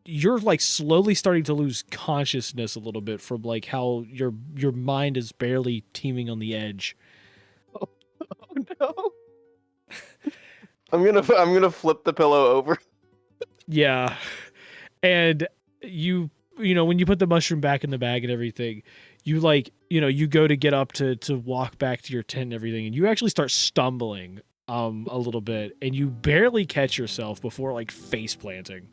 you're like slowly starting to lose consciousness a little bit from like how your mind is barely teeming on the edge. Oh no. I'm gonna flip the pillow over. Yeah. And you know, when you put the mushroom back in the bag and everything, you like, you know, you go to get up to walk back to your tent and everything, and you actually start stumbling a little bit, and you barely catch yourself before like face planting.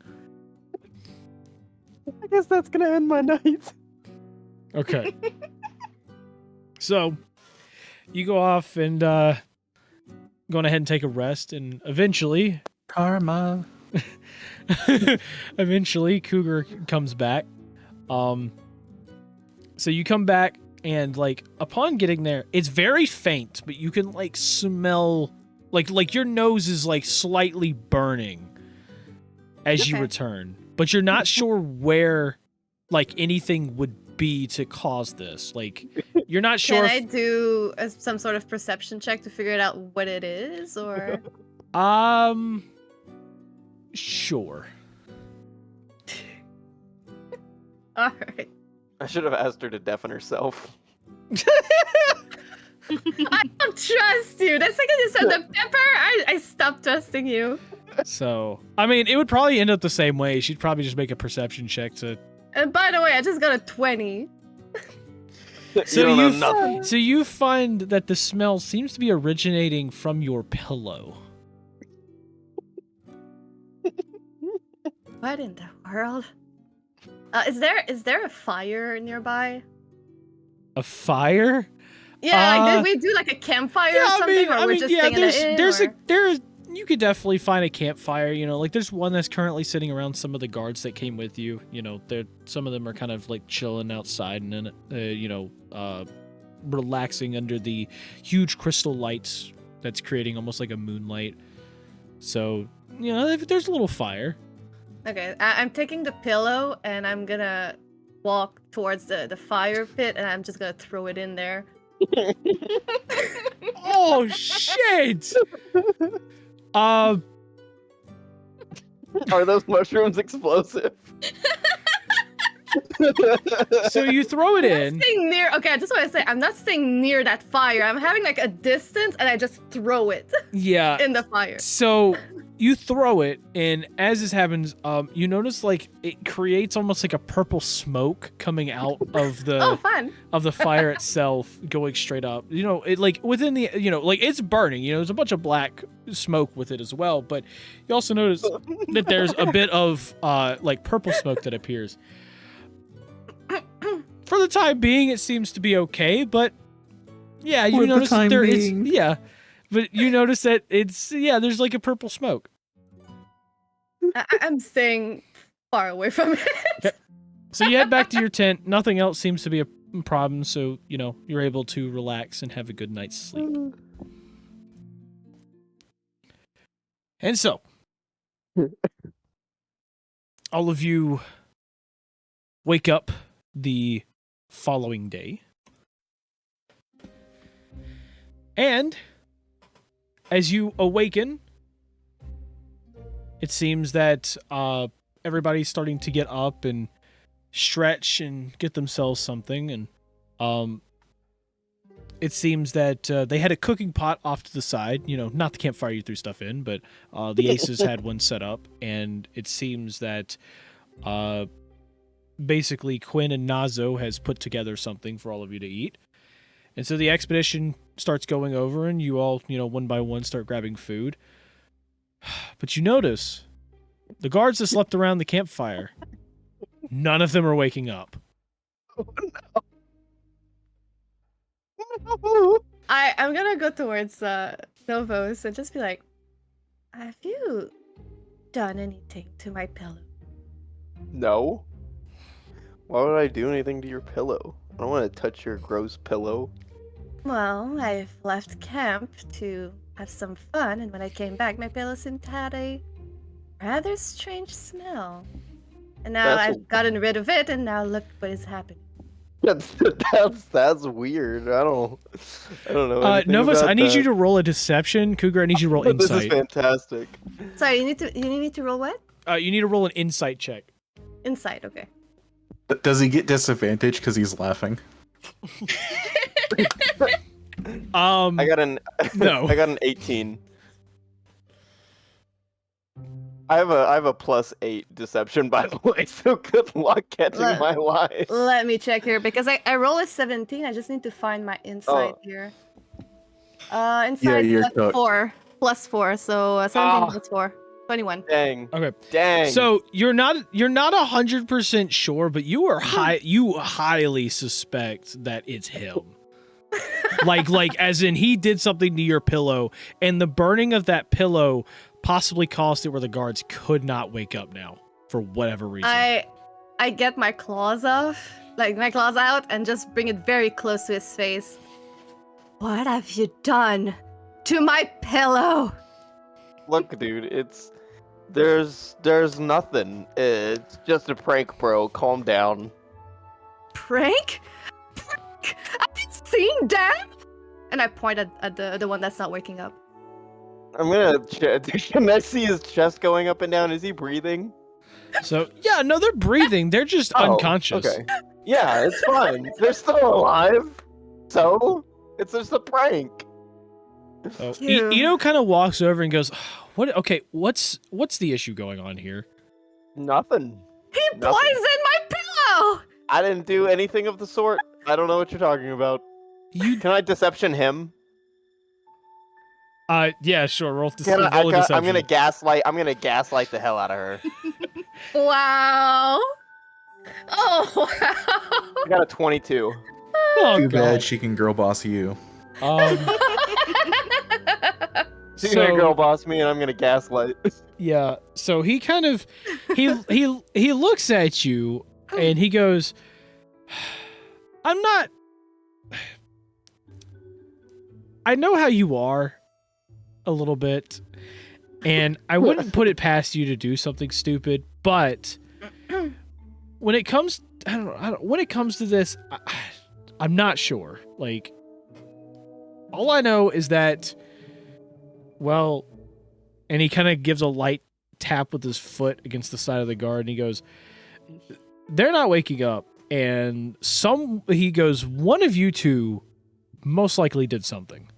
I guess that's gonna end my night. Okay. So you go off and going ahead and take a rest, and eventually Karma. eventually Cougar comes back. So you come back, and like upon getting there, it's very faint, but you can like smell like your nose is like slightly burning as you return, but you're not sure where like anything would be to cause this. Like you're not sure. Can I do some sort of perception check to figure it out what it is, or? Sure. All right. I should have asked her to deafen herself. I don't trust you. The second you said the pepper, I stopped trusting you. So, I mean, it would probably end up the same way. She'd probably just make a perception check to. And by the way, I just got a 20. So you find that the smell seems to be originating from your pillow. What in the world? Is there a fire nearby? A fire? Yeah, like, did we do like a campfire or something, or we're just staying in the inn? You could definitely find a campfire. You know, like there's one that's currently sitting around some of the guards that came with you. You know, some of them are kind of like chilling outside and then, relaxing under the huge crystal lights that's creating almost like a moonlight. So, you know, there's a little fire. Okay, I'm taking the pillow and I'm gonna walk towards the fire pit and I'm just gonna throw it in there. Oh shit! Are those mushrooms explosive? So you throw it in. Okay, I just want to say I'm not staying near that fire. I'm having like a distance and I just throw it. Yeah. In the fire. So you throw it, and as this happens, you notice like it creates almost like a purple smoke coming out of the Oh, fun. of the fire itself, going straight up. You know, it like within the like it's burning. You know, there's a bunch of black smoke with it as well, but you also notice that there's a bit of like purple smoke that appears. For the time being, it seems to be okay, but yeah, you notice there is but you notice that it's there's like a purple smoke. I'm staying far away from it. Okay. So you head back to your tent. Nothing else seems to be a problem, so you're able to relax and have a good night's sleep. And so, all of you wake up the following day. And as you awaken, it seems that everybody's starting to get up and stretch and get themselves something. And it seems that they had a cooking pot off to the side, not the campfire you threw stuff in, but the Aces had one set up. And it seems that basically Quinn and Nazo has put together something for all of you to eat. And so the expedition starts going over, and you all, one by one start grabbing food. But you notice the guards that slept around the campfire, none of them are waking up. I'm gonna go towards Novos and just be like, have you done anything to my pillow? No. Why would I do anything to your pillow? I don't want to touch your gross pillow. Well, I've left camp to have some fun, and when I came back, my pillow seemed to have a rather strange smell. And now I've gotten rid of it, and now look what is happening. That's weird. I don't know. Novus, I need that. you to roll a deception. Cougar, I need you to roll insight. This is fantastic. Sorry, you need me to roll what? You need to roll an insight check. Insight, okay. Does he get disadvantage because he's laughing? I got an No. I got an 18. I have a +8 deception, by the way, so good luck catching my lies. Let me check here, because I roll a 17. I just need to find my insight here. Insight you're +4, so 17 +4. 21. Dang. Okay. Dang. So you're not 100% sure, but you highly suspect that it's him. like as in he did something to your pillow, and the burning of that pillow possibly caused it where the guards could not wake up now for whatever reason. I get my claws out, and just bring it very close to his face. What have you done to my pillow? Look, dude, there's nothing. It's just a prank, bro. Calm down. Prank? I've been seeing them. And I point at the one that's not waking up. I'm gonna can I see his chest going up and down? Is he breathing? So yeah, no, they're breathing. They're just unconscious. Okay. Yeah, it's fine. They're still alive. So it's just a prank. So Ito kind of walks over and goes, "What? Okay, what's the issue going on here?" Nothing. He poisoned my pillow. I didn't do anything of the sort. I don't know what you're talking about. Can I deception him? Yeah, sure. Roll a I'm deception. gonna gaslight the hell out of her. Wow. Oh, wow. I got a 22. Oh, Too God. bad she can girl boss you. She's gonna girl boss me, and I'm gonna gaslight. Yeah. So he kind of he looks at you and he goes, I know how you are a little bit, and I wouldn't put it past you to do something stupid, but when it comes when it comes to this, I'm not sure. Like, all I know is that, well, and he kind of gives a light tap with his foot against the side of the guard, and he goes, they're not waking up, and he goes, one of you two most likely did something.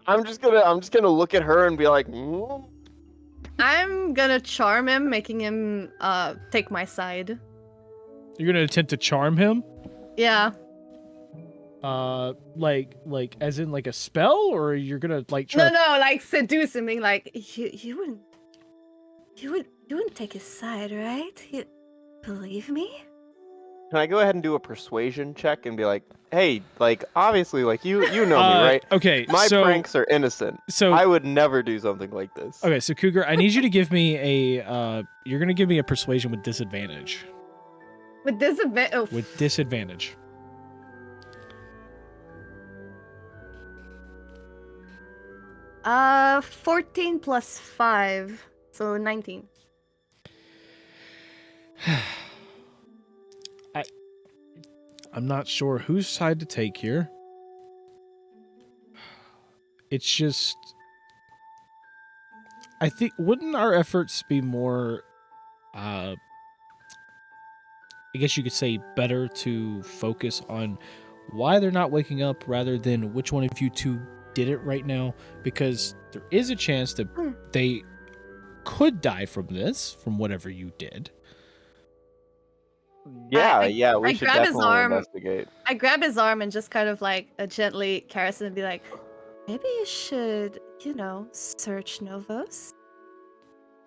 I'm just gonna look at her and be like, I'm gonna charm him, making him take my side. You're gonna attempt to charm him? Yeah. Like as in like a spell, or you're gonna like try? No, like seduce him, being like, you wouldn't take his side, right? You believe me? Can I go ahead and do a persuasion check and be like, hey, like obviously, like you know me, right? Okay, My so pranks are innocent. so I would never do something like this. okay, so Cougar, I need you to give me a you're gonna give me a persuasion with disadvantage. With disadvantage. Oh. With disadvantage. Uh, 14 plus 5, so 19. I'm not sure whose side to take here. It's just, I think, wouldn't our efforts be more, I guess you could say, better to focus on why they're not waking up rather than which one of you two did it right now? Because there is a chance that they could die from this, from whatever you did. Yeah, I we should grab his definitely arm. investigate. I grab his arm and just kind of like gently caress him and be like, maybe you should, search Novos.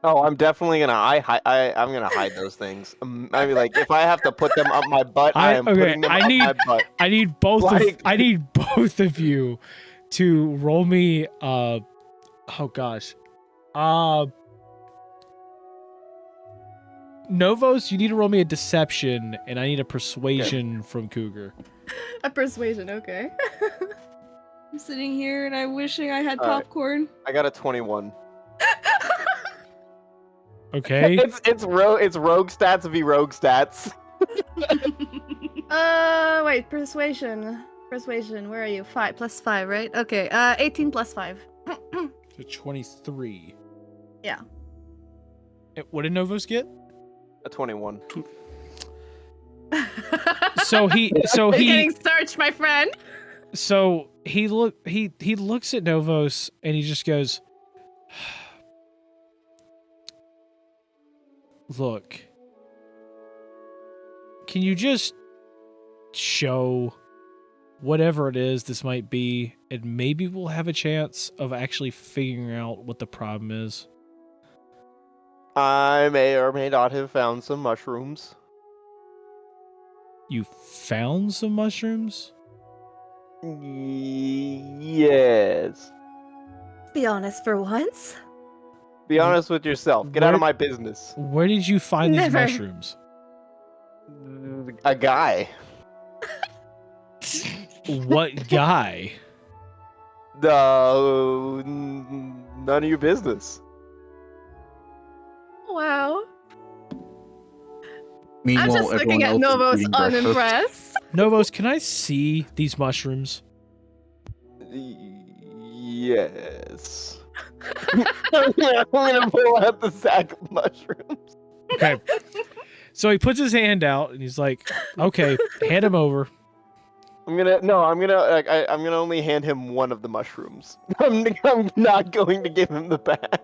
Oh, I'm definitely gonna I'm gonna hide those things. I mean, like if I have to put them up my butt, I am putting them up my butt. I need both. Like- I need both of you to roll me. Oh gosh. Novos, you need to roll me a deception, and I need a persuasion from Cougar. A persuasion, okay. I'm sitting here and I'm wishing I had All right. popcorn. I got a 21. Okay. It's rogue stats v rogue stats. Wait, persuasion. Persuasion, where are you? 5 plus 5, right? Okay, 18 plus 5. So 23. Yeah. What did Novos get? A 21. So he You're getting searched, my friend. So he looks at Novos and he just goes, look, can you just show whatever it is this might be, and maybe we'll have a chance of actually figuring out what the problem is? I may or may not have found some mushrooms. You found some mushrooms? Yes. Be honest for once. Be honest with yourself. Get out of my business. Where did you find Never. these mushrooms? A guy. What guy? None of your business. Wow. Meanwhile, I'm just looking at everyone else Novos is eating breakfast. unimpressed. Novos, can I see these mushrooms? Yes. I'm gonna pull out the sack of mushrooms. Okay. So he puts his hand out and he's like, okay, hand him over. I'm gonna only hand him one of the mushrooms. I'm not going to give him the bag.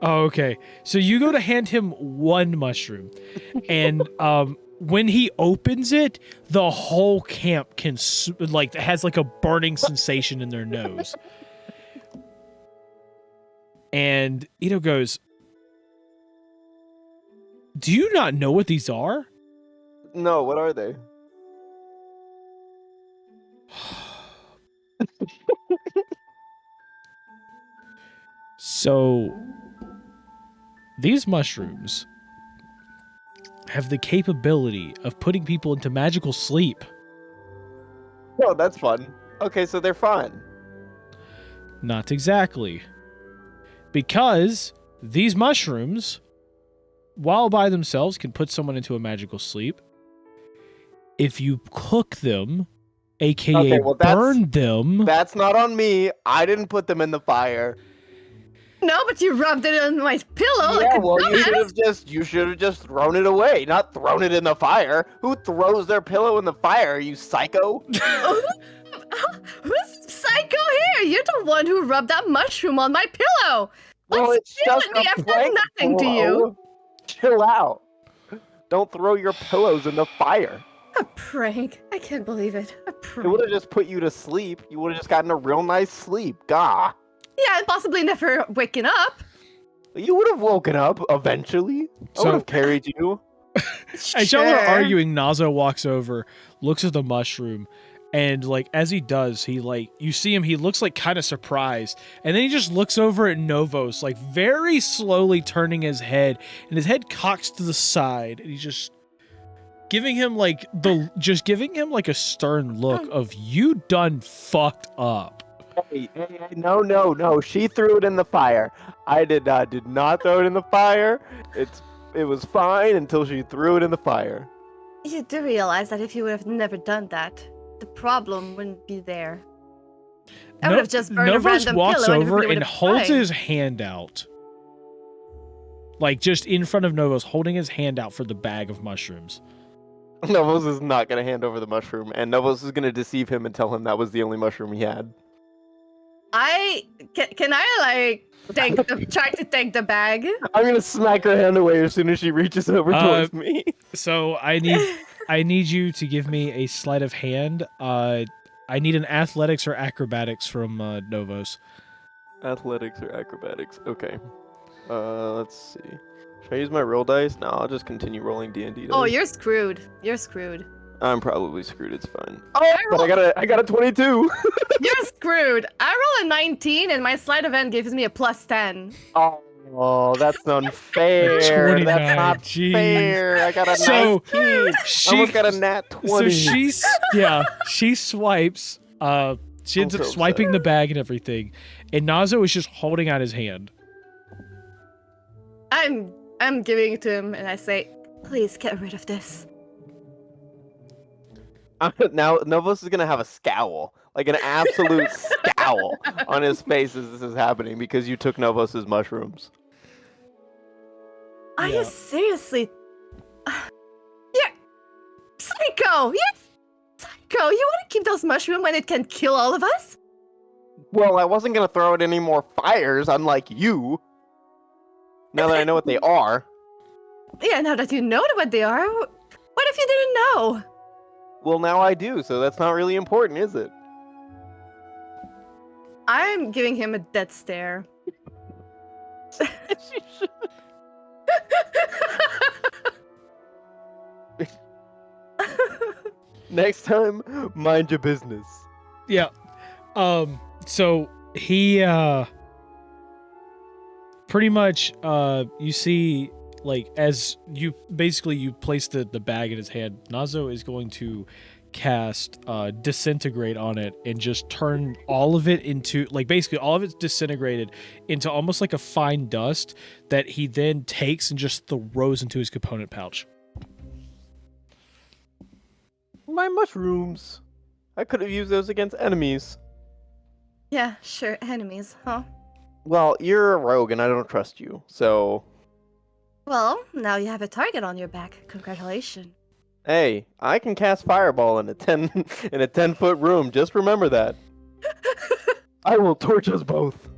Oh, okay. So you go to hand him one mushroom, and when he opens it, the whole camp has like a burning sensation in their nose. And Ito goes, do you not know what these are? No, what are they? So, these mushrooms have the capability of putting people into magical sleep. Oh, that's fun. Okay, so they're fun. Not exactly. Because these mushrooms, while by themselves, can put someone into a magical sleep. If you cook them, aka Okay, well, burn them... That's not on me. I didn't put them in the fire. No, but you rubbed it on my pillow. Yeah, like a well, dumbass. you should have just thrown it away, not thrown it in the fire. Who throws their pillow in the fire? Are you psycho? Who's psycho are you the one who rubbed that mushroom on my pillow? Well, What's it's just with me? a I've done prank, nothing to you. bro. Chill out. Don't throw your pillows in the fire. A prank? I can't believe it. A It prank. would have just put you to sleep. You would have just gotten a real nice sleep. Gah. Yeah, and possibly never waking up. You would have woken up eventually. I So- would have carried you. As y'all are Sure. arguing, Nazo walks over, looks at the mushroom, and like as he does, he like you see him, he looks like kind of surprised, and then he just looks over at Novos, like very slowly turning his head, and his head cocks to the side, and he's just giving him like a stern look of you done fucked up. Hey, no. She threw it in the fire. I did not throw it in the fire. It was fine until she threw it in the fire. You do realize that if you would have never done that, the problem wouldn't be there. I would have just burned a Novos random walks pillow and over everybody and would have holds died. his hand out. Like just in front of Novos, holding his hand out for the bag of mushrooms. Novos is not going to hand over the mushroom, and Novos is going to deceive him and tell him that was the only mushroom he had. Can I like try to take the bag? I'm going to smack her hand away as soon as she reaches over towards me. So I need you to give me a sleight of hand. I need an athletics or acrobatics from Novos. Athletics or acrobatics. Okay. Let's see. Should I use my roll dice? No, I'll just continue rolling D&D dice. Oh, you're screwed. You're screwed. I'm probably screwed. It's fine. Oh, but I got a 22. You're screwed. I roll a 19 and my sleight of hand gives me a +10. Oh, that's unfair. 29, That's not jeez. fair. I got a So, 19. She, I almost got a nat 20. So she swipes. She ends I'm up so swiping upset. the bag and everything, and Nazo is just holding out his hand. I'm giving it to him and I say, please get rid of this. Now Novos is gonna have a scowl, like an absolute scowl on his face as this is happening because you took Novos's mushrooms. Are Yeah. you seriously? You're psycho! You're psycho! You want to keep those mushrooms when it can kill all of us? Well, I wasn't gonna throw it any more fires, unlike you. Now that I know what they are. Yeah, now that you know what they are, what if you didn't know? Well, now I do, so that's not really important, is it? I'm giving him a death stare. Next time, mind your business. Yeah. So he pretty much you see like as you place the bag in his hand, Nazo is going to cast disintegrate on it and just turn all of it into like basically all of it's disintegrated into almost like a fine dust that he then takes and just throws into his component pouch. My mushrooms. I could have used those against enemies. Yeah, sure, enemies, huh? Well, you're a rogue and I don't trust you, so... Well, now you have a target on your back. Congratulations. Hey, I can cast Fireball in a 10-foot room. Just remember that. I will torch us both.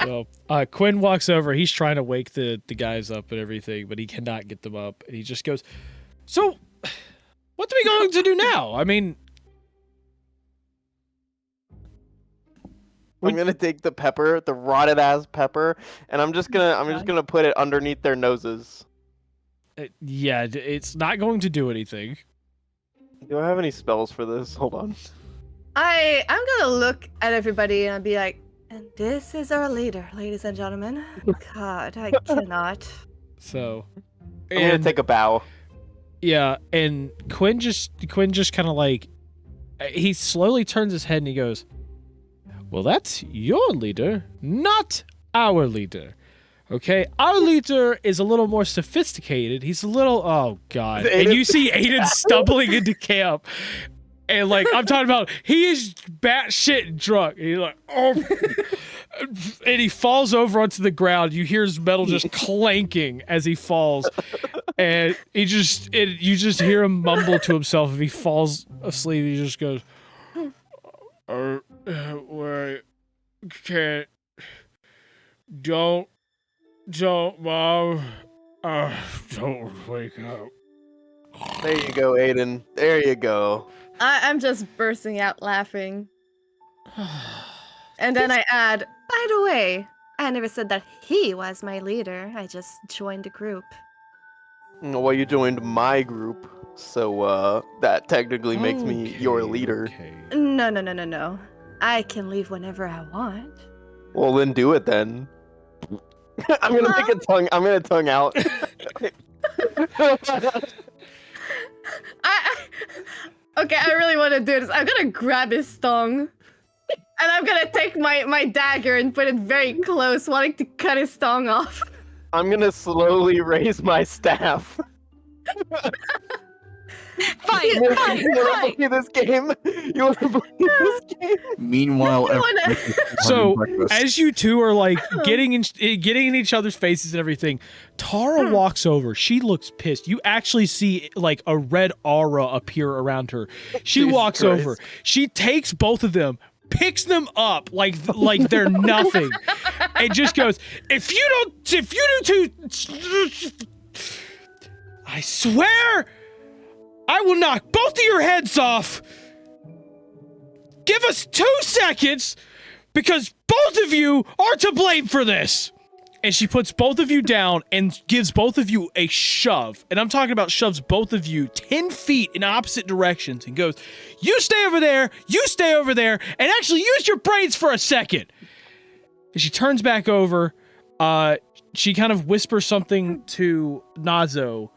So Quinn walks over. He's trying to wake the guys up and everything, but he cannot get them up. And he just goes, "So, what are we going to do now? I mean, I'm gonna take the pepper, the rotted ass pepper, and I'm just gonna put it underneath their noses. yeah, it's not going to do anything." Do I have any spells for this? Hold on. I'm gonna look at everybody and be like, and this is our leader, ladies and gentlemen. God, I cannot. So, I'm gonna take a bow. yeah, and Quinn just kind of like he slowly turns his head and he goes, "Well, that's your leader, not our leader. Okay, our leader is a little more sophisticated. He's a little, oh god." And you see Aiden stumbling into camp, and like I'm talking about, he is batshit drunk. And he's like, oh, and he falls over onto the ground. You hear his metal just clanking as he falls, and you just hear him mumble to himself. If he falls asleep, he just goes, Wait, can't. Don't, Mom. Don't wake up. There you go, Aiden. There you go. I'm just bursting out laughing. And then I add, by the way, I never said that he was my leader. I just joined the group. Well, you joined my group, so that technically makes me your leader. Okay. No. I can leave whenever I want. Well, then do it then. I'm gonna make a tongue. I'm gonna tongue out. Okay, I really want to do this. I'm gonna grab his tongue. And I'm gonna take my dagger and put it very close, wanting to cut his tongue off. I'm gonna slowly raise my staff. Fight! You wanna play this game? You wanna play this game? Meanwhile, So as you two are like getting in each other's faces and everything, Tara walks over. She looks pissed. You actually see like a red aura appear around her. She Jesus walks Christ. over. She takes both of them, picks them up like they're nothing, and just goes, if you do too, I swear I will knock both of your heads off. Give us 2 seconds, because both of you are to blame for this. And she puts both of you down and gives both of you a shove. And I'm talking about shoves both of you 10 feet in opposite directions and goes, you stay over there, and actually use your brains for a second. And she turns back over. She kind of whispers something to Nazo.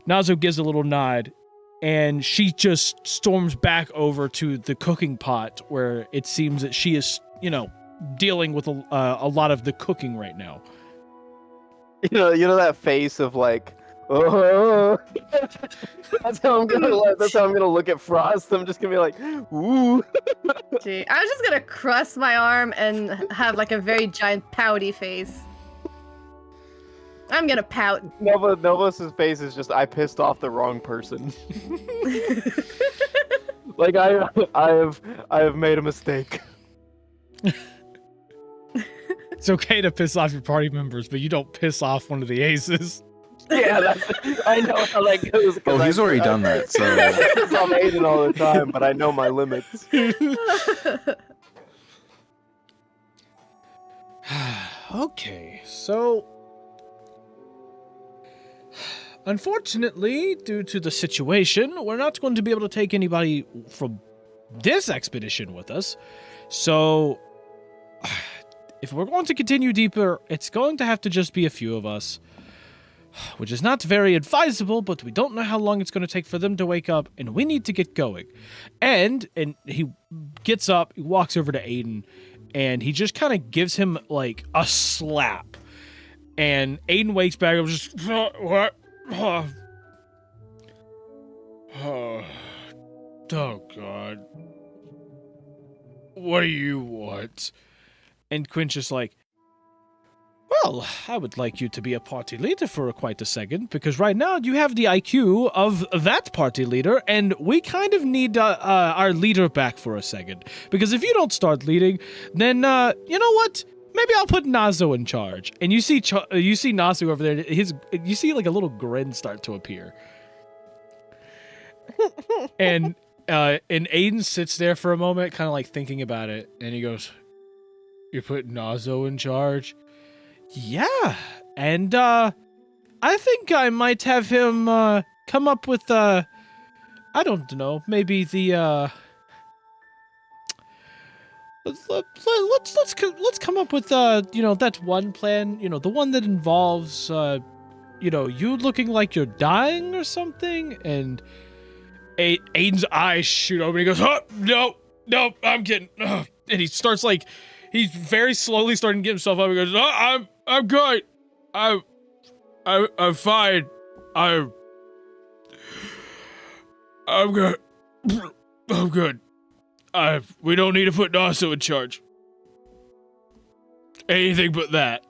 Nazo gives a little nod. And she just storms back over to the cooking pot where it seems that she is, dealing with a lot of the cooking right now. You know that face of like, oh. That's how I'm gonna look at Frost. I'm just gonna be like, ooh. Gee, I'm just gonna cross my arm and have like a very giant pouty face. I'm gonna pout. Novos' face is just, I pissed off the wrong person. Like I have made a mistake. It's okay to piss off your party members, but you don't piss off one of the aces. Yeah, I know how that goes. Oh, he's already done that, so... I'm Aiden all the time, but I know my limits. Okay, so... Unfortunately, due to the situation, we're not going to be able to take anybody from this expedition with us. So, if we're going to continue deeper, it's going to have to just be a few of us. Which is not very advisable, but we don't know how long it's going to take for them to wake up, and we need to get going. And he gets up, he walks over to Aiden, and he just kind of gives him, like, a slap. And Aiden wakes back up, just, what? Oh, God. What do you want? And Quinch is like, well, I would like you to be a party leader for quite a second, because right now you have the IQ of that party leader, and we kind of need our leader back for a second. Because if you don't start leading, then, you know what? Maybe I'll put Nazo in charge. And you see Nazo over there. You see like a little grin start to appear. and Aiden sits there for a moment, kind of like thinking about it, and he goes, "You put Nazo in charge?" Yeah, and I think I might have him come up with I don't know, maybe the let's come up with that one plan, the one that involves you looking like you're dying or something. And Aiden's eyes shoot open. He goes, "Oh, no, I'm kidding." And he starts he's very slowly starting to get himself up. He goes, "Oh, I'm good. I'm fine. I'm good. I'm good. We don't need to put Nazo in charge. Anything but that."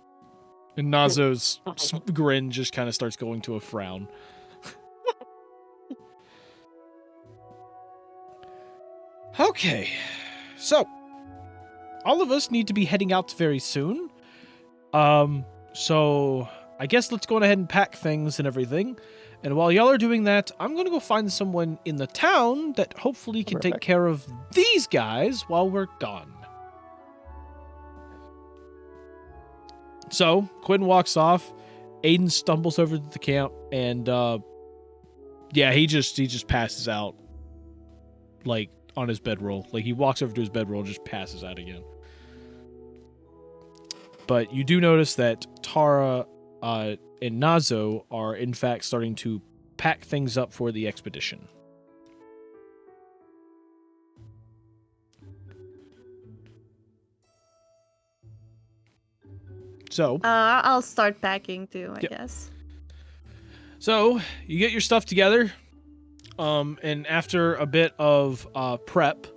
And Nazo's grin just kind of starts going to a frown. Okay. So, all of us need to be heading out very soon. So I guess let's go ahead and pack things and everything. And while y'all are doing that, I'm going to go find someone in the town that hopefully can take care of these guys while we're gone. So, Quinn walks off. Aiden stumbles over to the camp, and he just passes out, like, on his bedroll. Like, he walks over to his bedroll and just passes out again. But you do notice that Tara and Nazo are, in fact, starting to pack things up for the expedition. So, I'll start packing too, I guess. So, you get your stuff together, and after a bit of prep,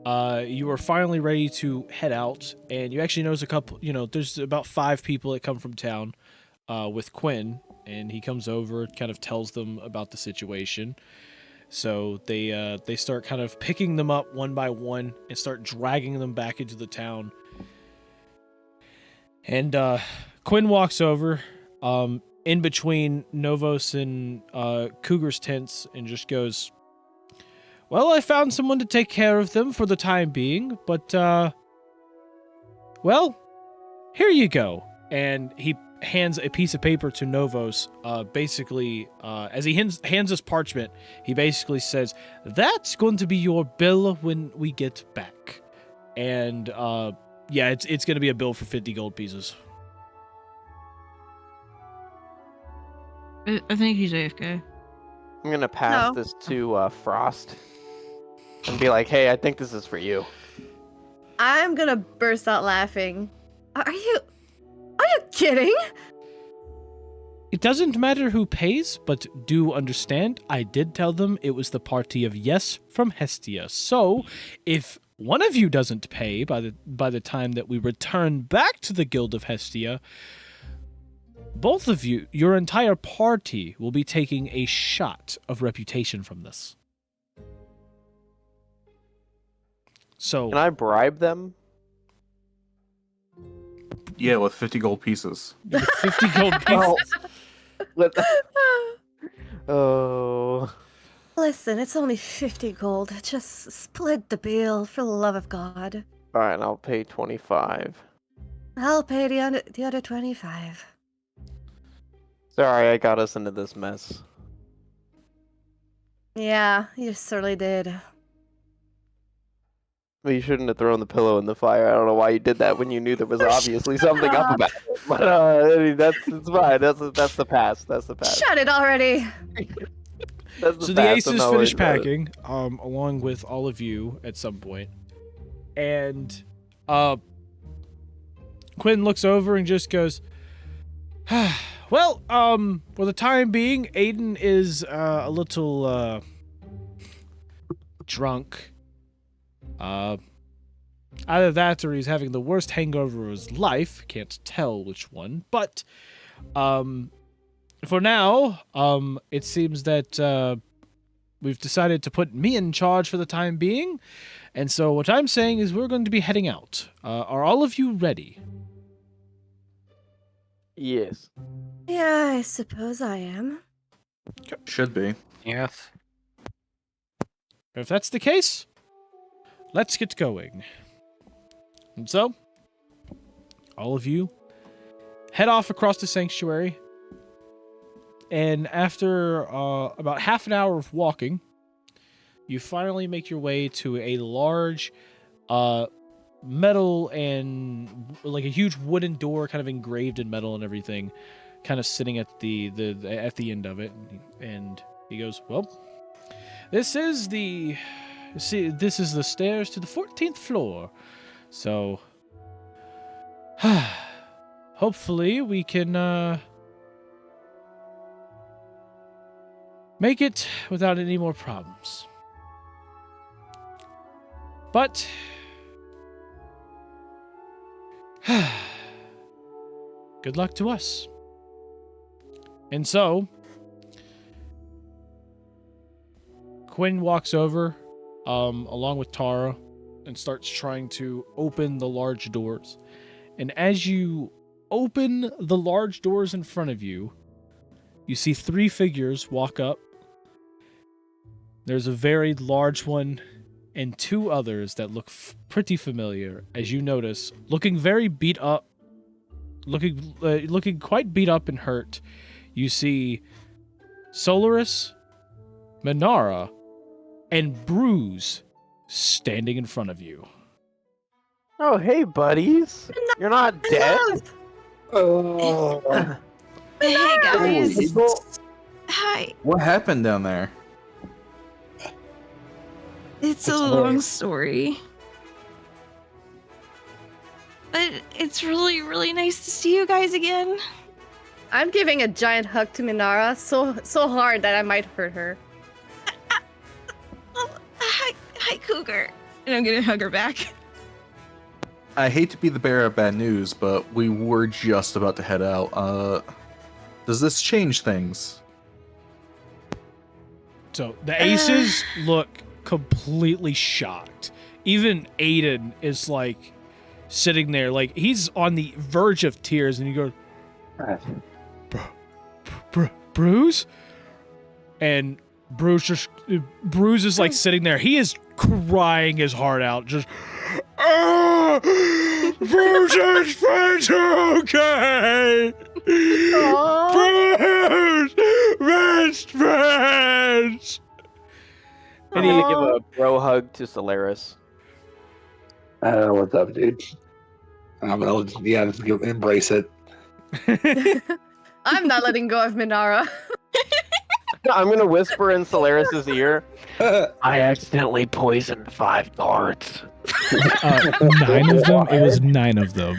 you are finally ready to head out, and you actually notice a couple, there's about 5 people that come from town with Quinn, and he comes over, kind of tells them about the situation. So they start kind of picking them up one by one and start dragging them back into the town. And Quinn walks over in between Novos and Cougar's tents and just goes, "Well, I found someone to take care of them for the time being, but, well, here you go." And he hands a piece of paper to Novos, basically, as he hands us parchment, he basically says, "That's going to be your bill when we get back." And, it's going to be a bill for 50 gold pieces. I think he's AFK. I'm gonna pass this to Frost and be like, "Hey, I think this is for you." I'm gonna burst out laughing. Are you kidding? It doesn't matter who pays, but do understand, I did tell them it was the party of Yes from Hestia. So, if one of you doesn't pay by the time that we return back to the Guild of Hestia, both of you, your entire party, will be taking a shot of reputation from this. So, Can I bribe them? Yeah, with 50 gold pieces. 50 gold pieces. Oh. Listen, it's only 50 gold. Just split the bill, for the love of God. Alright, and I'll pay 25. I'll pay the other 25. Sorry, I got us into this mess. Yeah, you certainly did. Well, you shouldn't have thrown the pillow in the fire. I don't know why you did that when you knew there was obviously something up about it. But it's fine. That's the past. That's the past. Shut it already. So the aces finish packing, along with all of you at some point. And Quinn looks over and just goes, "Well, for the time being, Aiden is a little drunk. Either that or he's having the worst hangover of his life. Can't tell which one. But for now, it seems that we've decided to put me in charge for the time being. And so what I'm saying is we're going to be heading out. Are all of you ready?" Yes. Yeah, I suppose I am. Should be. Yes. If that's the case, let's get going. And so, all of you head off across the sanctuary. And after about half an hour of walking, you finally make your way to a large metal and like a huge wooden door, kind of engraved in metal and everything, kind of sitting at the end of it. And he goes, "Well, this is the stairs to the 14th floor. So hopefully we can make it without any more problems. But good luck to us." And so Quinn walks over along with Tara and starts trying to open the large doors. And as you open the large doors in front of you, you see 3 figures walk up. There's a very large one and 2 others that look pretty familiar, as you notice, looking very beat up, looking quite beat up and hurt. You see Solaris, Minara, and Bruise standing in front of you. Oh, hey, buddies. You're not dead? Oh, Hey guys. People, Hi. what happened down there? It's a It's long weird. story. But it's really, really nice to see you guys again. I'm giving a giant hug to Minara, so hard that I might hurt her. Oh, hi, Cougar. And I'm gonna hug her back. I hate to be the bearer of bad news, but we were just about to head out. Does this change things? So the aces look completely shocked. Even Aiden is like sitting there, like he's on the verge of tears, and you go, Bruce? And Bruce is like sitting there. He is crying his heart out. Just, Bruce's friends are okay. Bruce, best friends. I need to give a bro hug to Solaris. what's up, dude? I'm gonna just embrace it. I'm not letting go of Minara. I'm gonna whisper in Solaris's ear. I accidentally poisoned 5 guards. 9 of them? It was 9 of them.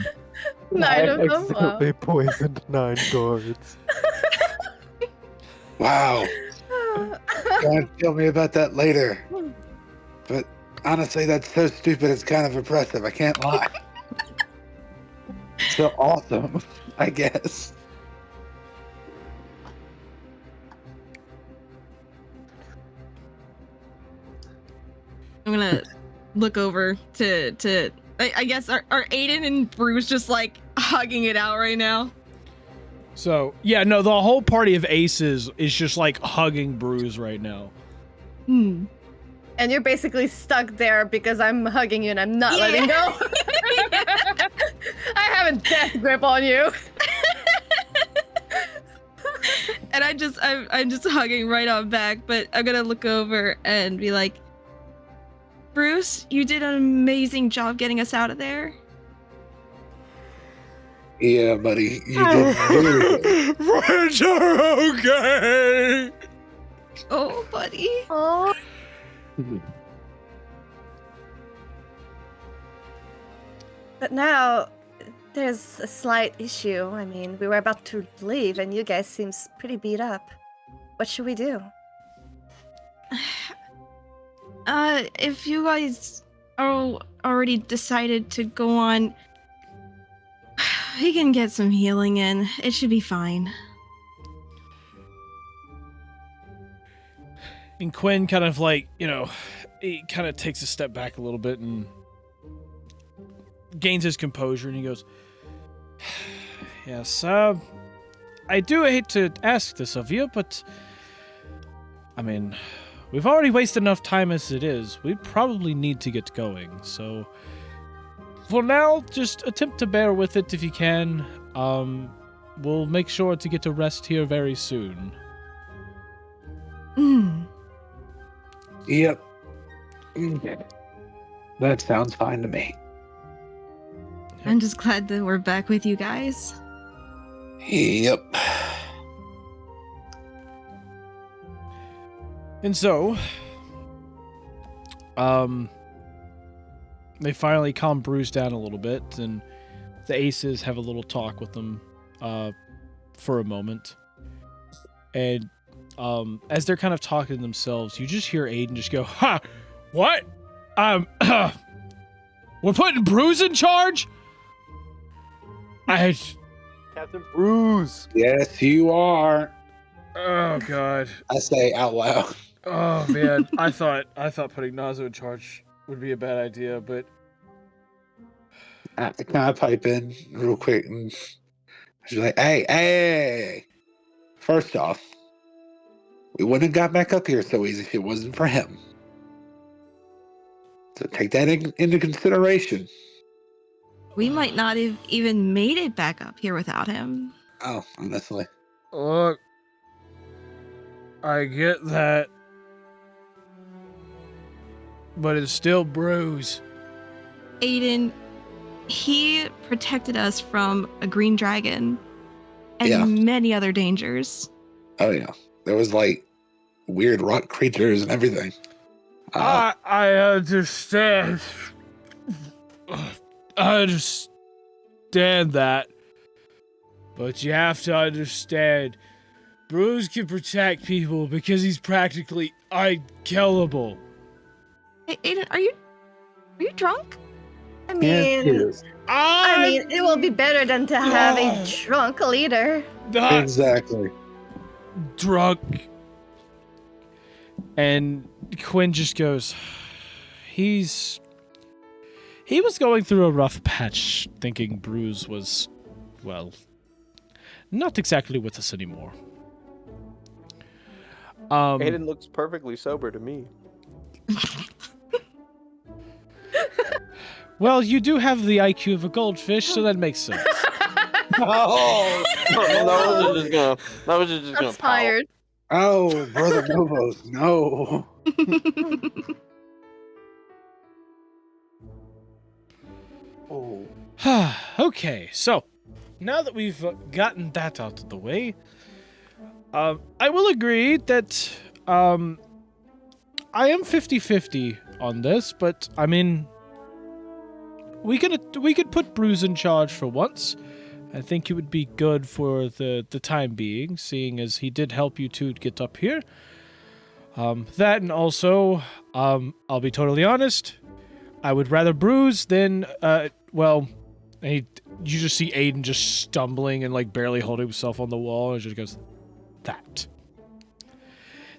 9 of them. Wow. poisoned 9 guards. Wow. Don't tell me about that later. But honestly, that's so stupid. It's kind of impressive. I can't lie. So awesome, I guess. I'm gonna look over to I guess are Aiden and Bruce just like hugging it out right now? So, yeah, no, the whole party of aces is just like hugging Bruce right now. Hmm. And you're basically stuck there because I'm hugging you and I'm not letting go. I have a death grip on you. And I'm just hugging right on back, but I'm gonna look over and be like, Bruce, you did an amazing job getting us out of there. Yeah, buddy. You did very good. Friends are okay. Oh, buddy. Oh. But now, there's a slight issue. I mean, we were about to leave and you guys seems pretty beat up. What should we do? If you guys are already decided to go on, we can get some healing in. It should be fine. And Quinn kind of like, he kind of takes a step back a little bit and gains his composure, and he goes, yes, I do hate to ask this of you, but I mean, we've already wasted enough time as it is. We probably need to get going, so for now, just attempt to bear with it if you can. We'll make sure to get to rest here very soon. Yep. That sounds fine to me. I'm just glad that we're back with you guys. Yep. And so, they finally calm Bruce down a little bit, and the aces have a little talk with them for a moment. And as they're kind of talking to themselves, you just hear Aiden just go, "Ha! What? We're putting Bruce in charge? Captain Bruce. Yes, you are. Oh God. I say out loud. Oh man, I thought putting Nazo in charge would be a bad idea, but Can I pipe in real quick? And she's like, hey. First off, we wouldn't have got back up here so easy if it wasn't for him. So take that into consideration. We might not have even made it back up here without him. Oh, honestly. look, I get that, but it's still Bruce. Aiden, he protected us from a green dragon and Yeah. many other dangers. Oh, yeah. There was like weird rock creatures and everything. I understand. I understand that. But you have to understand, Bruce can protect people because he's practically unkillable. Hey, Aiden, are you drunk? I mean, it will be better than to have a drunk leader. Not Exactly. drunk. And Quinn just goes, he was going through a rough patch, thinking Bruce was, well, not exactly with us anymore. Aiden looks perfectly sober to me. Well, you do have the IQ of a goldfish, so that makes sense. Oh, that was just gonna That's tired. Oh, Brother Novos, no. Oh. Okay, so now that we've gotten that out of the way, I will agree that I am 50-50 on this, but I mean, we could put Bruce in charge for once. I think it would be good for the time being, seeing as he did help you two get up here. That and also, I'll be totally honest, I would rather Bruce than, you just see Aiden just stumbling and like barely holding himself on the wall and just goes, that.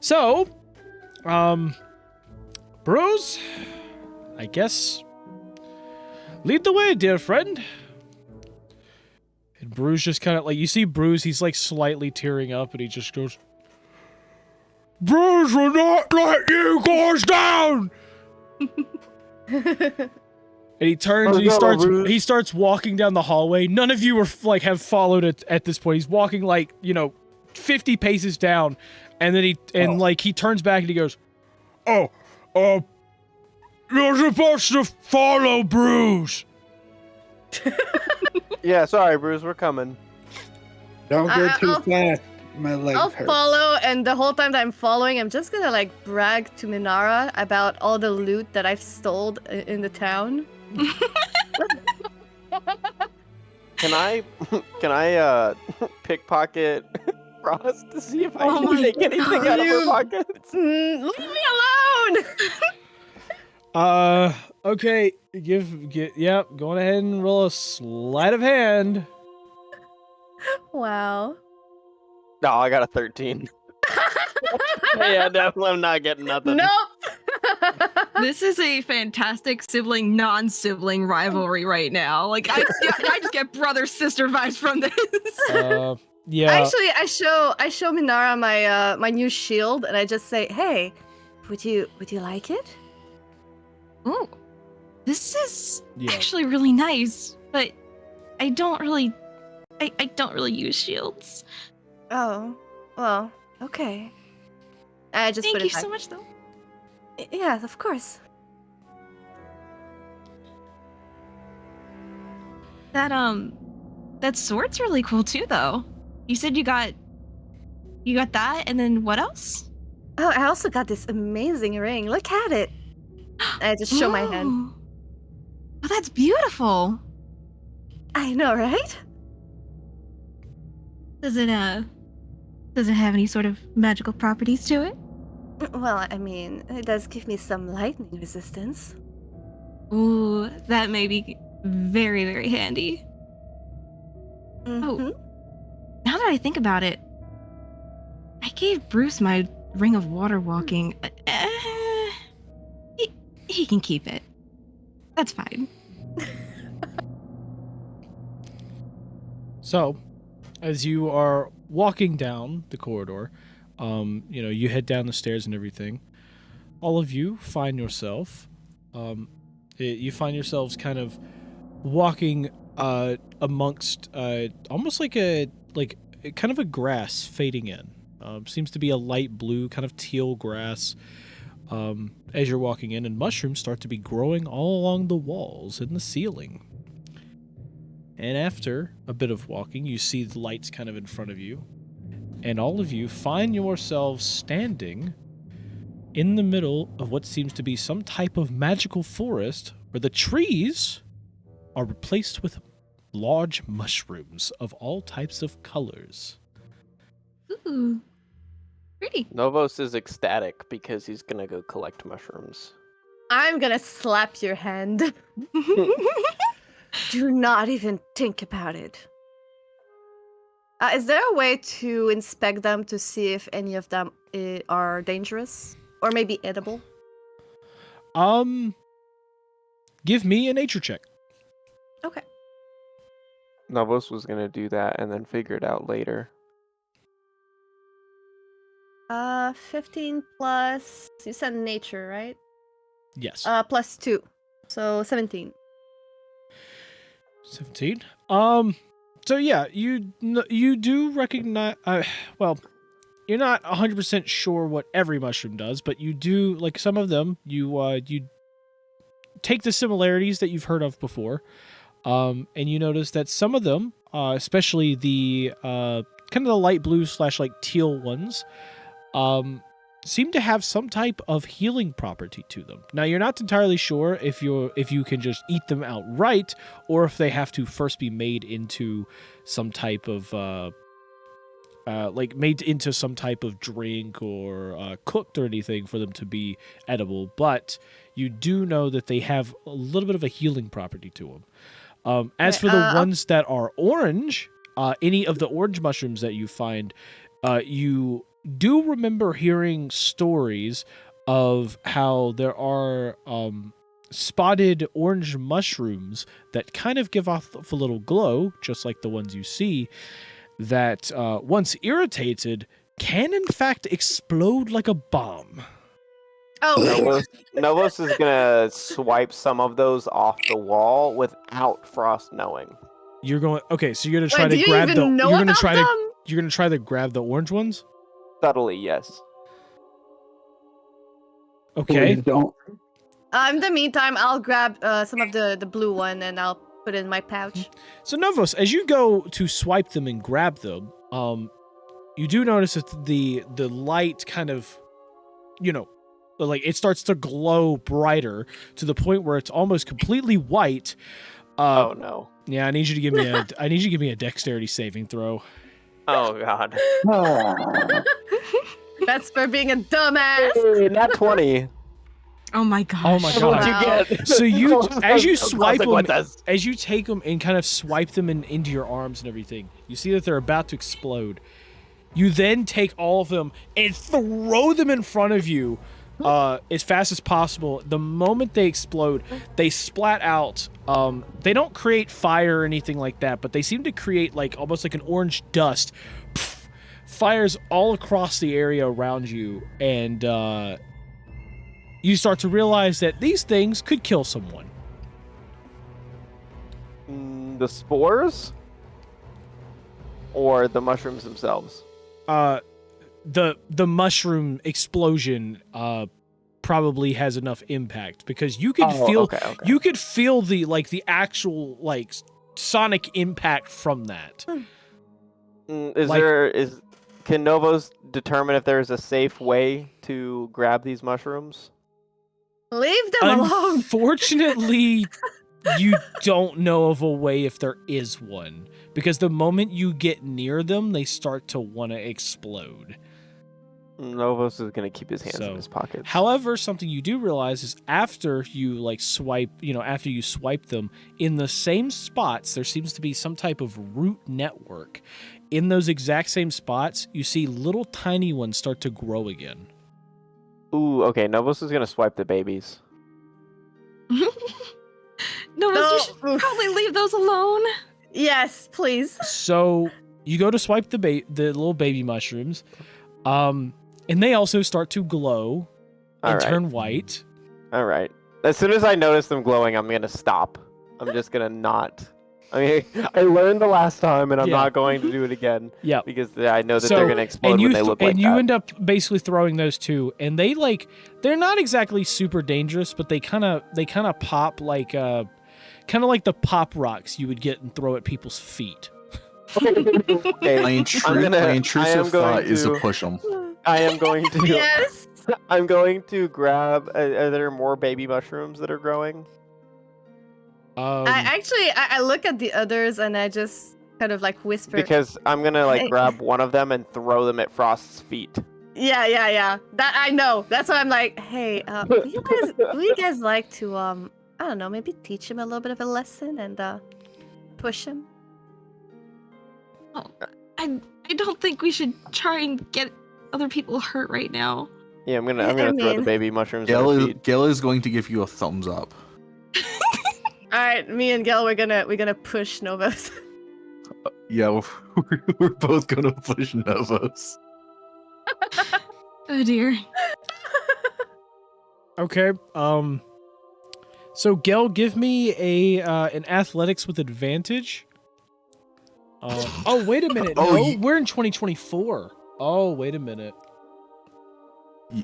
So, Bruce, I guess, lead the way, dear friend. And Bruce just kind of like, you see Bruce, he's like slightly tearing up and he just goes, Bruce will not let you guys down! And he turns and he starts walking down the hallway. None of you have followed it at this point. He's walking 50 paces down, and then he turns back and he goes, you're supposed to follow Bruce. Yeah, sorry, Bruce, we're coming. Don't go too fast. My leg I'll hurts. follow, and the whole time that I'm following, I'm just gonna brag to Minara about all the loot that I've stole in the town. Can I pickpocket Frost to see if I can take anything out of her pockets? Leave me alone! Okay, go on ahead and roll a sleight of hand. Wow. No, I got a 13. Yeah, definitely I'm not getting nothing. Nope! This is a fantastic non-sibling rivalry right now. I just get brother-sister vibes from this. Yeah. Actually, I show Minara my new shield, and I just say, "Hey, would you like it?" Oh, this is actually really nice, but I don't really use shields. Oh, well, okay. I just Thank put you it back. so much, though. Yeah, of course. That sword's really cool too, though. You said you got that, and then what else? Oh, I also got this amazing ring. Look at it. I just show my hand. Oh, that's beautiful. I know, right? Does it have any sort of magical properties to it? Well, I mean, it does give me some lightning resistance. Ooh, that may be very, very handy. Mm-hmm. Now that I think about it, I gave Bruce my ring of water walking. He He can keep it. That's fine. So, as you are walking down the corridor, you head down the stairs and everything. All of you find yourself, you find yourselves kind of walking amongst almost like kind of a grass fading in. Seems to be a light blue, kind of teal grass. As you're walking in, and mushrooms start to be growing all along the walls and the ceiling. And after a bit of walking, you see the lights kind of in front of you, and all of you find yourselves standing in the middle of what seems to be some type of magical forest where the trees are replaced with large mushrooms of all types of colors. Ooh. Pretty. Novos is ecstatic because he's gonna go collect mushrooms. I'm gonna slap your hand. Do not even think about it. Is there a way to inspect them to see if any of them are dangerous? Or maybe edible? Give me a nature check. Okay. Novos was gonna do that and then figure it out later. 15 plus, you said nature, right? Yes. Plus 2. So 17. 17. So yeah, you do recognize, well, you're not 100% sure what every mushroom does, but you do, like some of them, you take the similarities that you've heard of before, and you notice that some of them, especially the kind of the light blue / like teal ones, seem to have some type of healing property to them. Now, you're not entirely sure if you can just eat them outright, or if they have to first be made into some type of made into some type of drink or cooked or anything for them to be edible. But you do know that they have a little bit of a healing property to them. As for the ones that are orange, any of the orange mushrooms that you find, you do remember hearing stories of how there are spotted orange mushrooms that kind of give off a little glow, just like the ones you see, that once irritated can in fact explode like a bomb. Oh, Novos is gonna swipe some of those off the wall without Frost knowing. You're going so you're gonna try wait, to grab do you even know you're gonna about try them? you're gonna try to grab the orange ones? Subtly, yes. Okay. Please don't. In the meantime, I'll grab some of the blue one and I'll put it in my pouch. So Novos, as you go to swipe them and grab them, you do notice that the light kind of, like it starts to glow brighter to the point where it's almost completely white. Oh no. Yeah, I need you to give me a dexterity saving throw. Oh god. That's for being a dumbass. Hey, not 20. Oh my gosh. Oh my god. What'd Wow. you get? So you, as you swipe them, Consequences. as you take them and kind of swipe them into your arms and everything, you see that they're about to explode. You then take all of them and throw them in front of you as fast as possible. The moment they explode, they splat out. They don't create fire or anything like that, but they seem to create like almost like an orange dust. Fires all across the area around you, and you start to realize that these things could kill someone. The spores? Or the mushrooms themselves? The mushroom explosion probably has enough impact because you could feel you could feel the actual like sonic impact from that. Can Novos determine if there's a safe way to grab these mushrooms? Leave them alone. Unfortunately, you don't know of a way if there is one, because the moment you get near them, they start to want to explode. Novos is going to keep his hands in his pockets. However, something you do realize is after you swipe them in the same spots, there seems to be some type of root network. In those exact same spots, you see little tiny ones start to grow again. Ooh, okay. Novos is going to swipe the babies. No, No, you should oof. probably leave those alone. Yes, please. So you go to swipe the little baby mushrooms, and they also start to glow and All right. turn white. All right. As soon as I notice them glowing, I'm gonna stop. I'm just gonna not. I mean, I learned the last time, and I'm Yeah. not going to do it again. Yeah. Because I know that So- they're gonna explode when they look like you that. end up basically throwing those two, and they're not exactly super dangerous, but they kind of pop like kind of like the pop rocks you would get and throw at people's feet. Okay, My, my intrusive thought is to push them. I am going to. Yes. I'm going to grab. Are there more baby mushrooms that are growing? I look at the others and I just kind of like whisper. Because I'm gonna Hey. grab one of them and throw them at Frost's feet. Yeah. That I know. That's why I'm like, hey, would you guys like to I don't know, maybe teach him a little bit of a lesson and push him? I don't think we should try and get other people hurt right now. Yeah, I'm gonna I throw the mean- baby mushrooms at her feet. Gail is going to give you a thumbs up. All right, me and Gil, we're gonna push Novos. Yeah, we're both gonna push Novos. Oh dear. Okay. So Gel, give me an athletics with advantage. Oh, wait a minute. Oh, No, we're in 2024. Oh, wait a minute.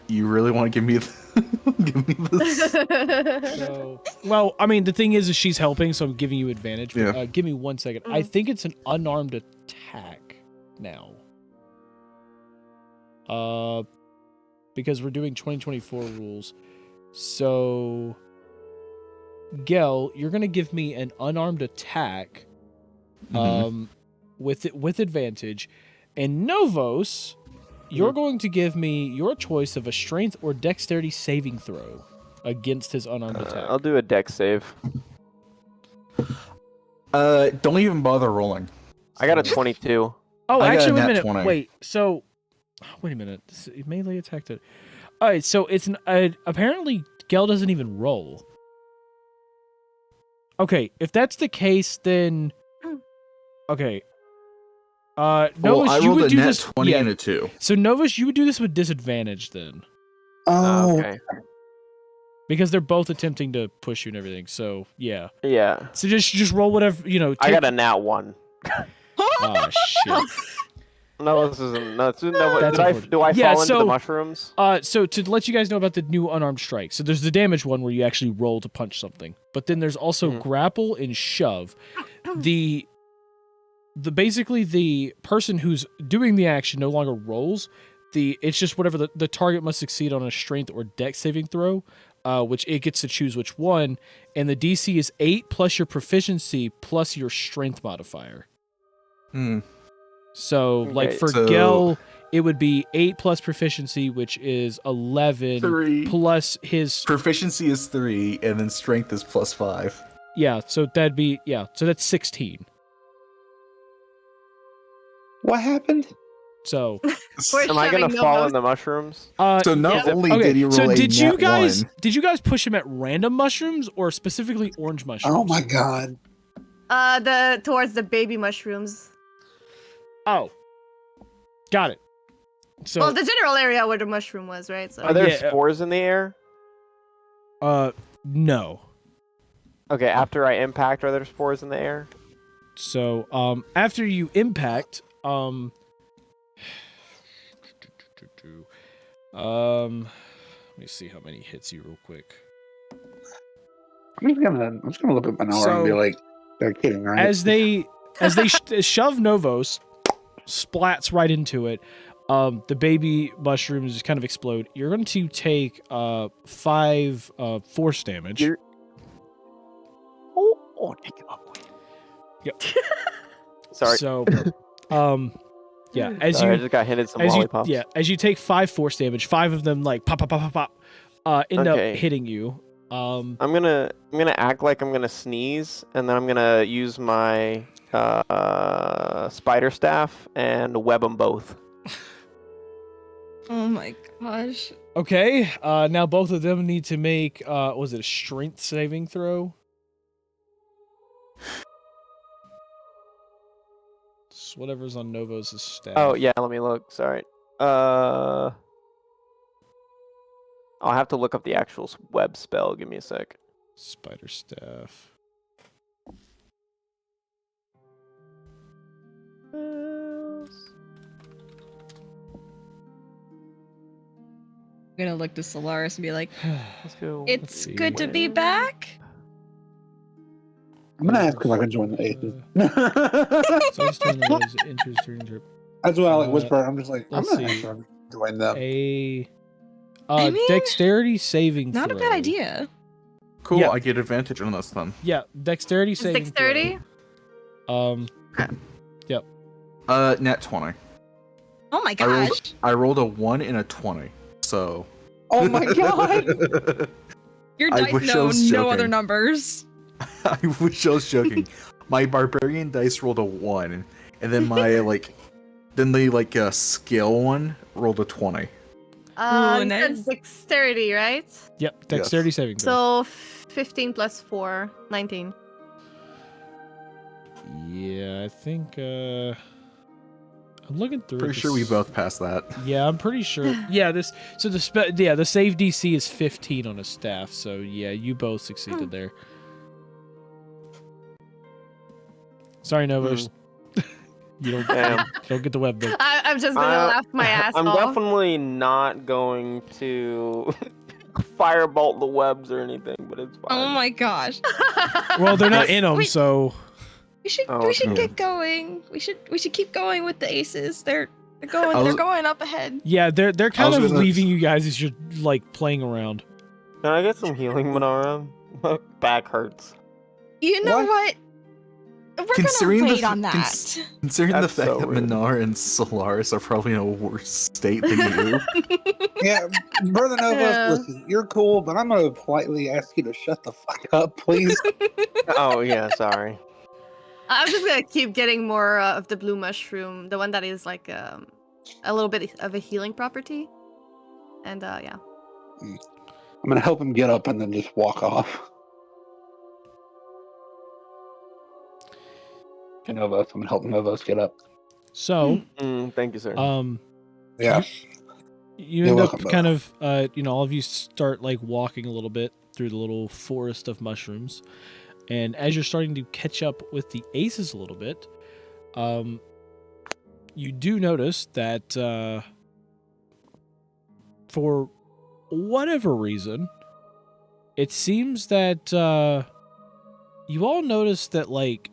You really want to give me give me this? So, well, I mean, the thing is she's helping, so I'm giving you advantage. But, Yeah. give me 1 second. I think it's an unarmed attack now. Because we're doing 2024 rules. So, Gel, you're gonna give me an unarmed attack, with advantage, and Novos, you're going to give me your choice of a strength or dexterity saving throw against his unarmed attack. I'll do a dex save. Don't even bother rolling. I got a 22. Oh, I got actually, a wait a nat minute. 20. Wait, so wait a minute. Melee attacked it. All right, so it's apparently Gel doesn't even roll. Okay, if that's the case, then okay. Novus, I you rolled would a do nat this. 20 Yeah. and a 2. So Novus, you would do this with disadvantage then, Oh, Okay. because they're both attempting to push you and everything. So yeah. Yeah. So just roll whatever I got a nat 1. Oh shit. No, this isn't. No, That's do I Yeah, fall into so- the mushrooms? So to let you guys know about the new unarmed strike, so there's the damage one where you actually roll to punch something, but then there's also grapple and shove. The basically the person who's doing the action no longer rolls. It's just whatever the target must succeed on a strength or dex saving throw, which it gets to choose which one, and the DC is 8 plus your proficiency plus your strength modifier. So, like Okay, for so- Gel, it would be 8 plus proficiency, which is 11 3. plus his. Proficiency is 3, and then strength is +5. Yeah, so that'd be so that's 16. what happened? So, We're Am I gonna shoving fall Novos. in the mushrooms? So not Yeah. only okay. did he roll So a did you nat guys 1, push him at random mushrooms or specifically orange mushrooms? Oh my god. Towards the baby mushrooms. Oh, got it. So Well, the general area where the mushroom was, right? So Are there yeah, spores in the air? no. Okay, after I impact, are there spores in the air? So after you impact let me see how many hits you real quick. I'm just gonna look at Manora and be So- like, they're kidding, right? As they shove Novos, splats right into it. The baby mushrooms just kind of explode. You're going to take 5 force damage. You're- Oh, take it up. Yep. Sorry. So, yeah, as Sorry, I you just got handed some as lollipops. as you take 5 force damage, 5 of them like pop, end Okay. up hitting you. I'm gonna act like I'm gonna sneeze, and then I'm gonna use my spider staff and web them both. Oh my gosh. Okay, now both of them need to make, was it a strength saving throw? It's whatever's on Novos' staff. Oh yeah, let me look. Sorry. I'll have to look up the actual web spell. Give me a sec. Spider staff. I'm gonna look to Solaris and be like, Let's go. it's see. good to be back. I'm gonna ask if I can join the Aces. So he's telling those enters during trip. That's why I like whisper. I'm just like, I'm let's gonna ask see. if I can join them. I mean, Dexterity saving Not throw. a bad idea. Cool. Yeah. I get advantage on this then. Yeah, dexterity saving 630? throw. Yep. Net 20. Oh my I rolled, gosh. I rolled a 1 and a 20. So. Oh my god! Your I dice wish I know was no other joking. numbers. I wish I was joking. My barbarian dice rolled a 1, and then my skill one rolled a 20. You nice. said dexterity, right? Yep, dexterity saving throw. So 15 plus 4, 19. Yeah, I think I'm looking through. Pretty sure we both passed that. Yeah, I'm pretty sure. Yeah, the save DC is 15 on a staff, so yeah, you both succeeded there. Sorry, Novos. You don't get the web though. I'm just gonna laugh my ass I'm off. definitely not going to firebolt the webs or anything, but it's fine. Oh my gosh. Well, they're not in them, Wait. so We should Oh, we should okay. get going. We should keep going with the aces. They're I going was- going up ahead. yeah, they're kind was of gonna- leaving you guys as you're like playing around. Can I get some healing, Manara? My back hurts. You know What? what? We're Considering gonna the wait f- on that. Considering the That's fact so that weird. Minar and Solaris are probably in a worse state than you. Yeah, Brother Nova, Yeah. listen, you're cool, but I'm gonna politely ask you to shut the fuck up, please. Oh yeah, sorry. I'm just gonna keep getting more of the blue mushroom, the one that is like a little bit of a healing property. And yeah. I'm gonna help him get up and then just walk off. Novos, I'm gonna help Novos get up. So, Thank you, sir. Yeah. you You're end up welcome, kind of all of you start like walking a little bit through the little forest of mushrooms, and as you're starting to catch up with the aces a little bit, you do notice that for whatever reason, it seems that you all notice that like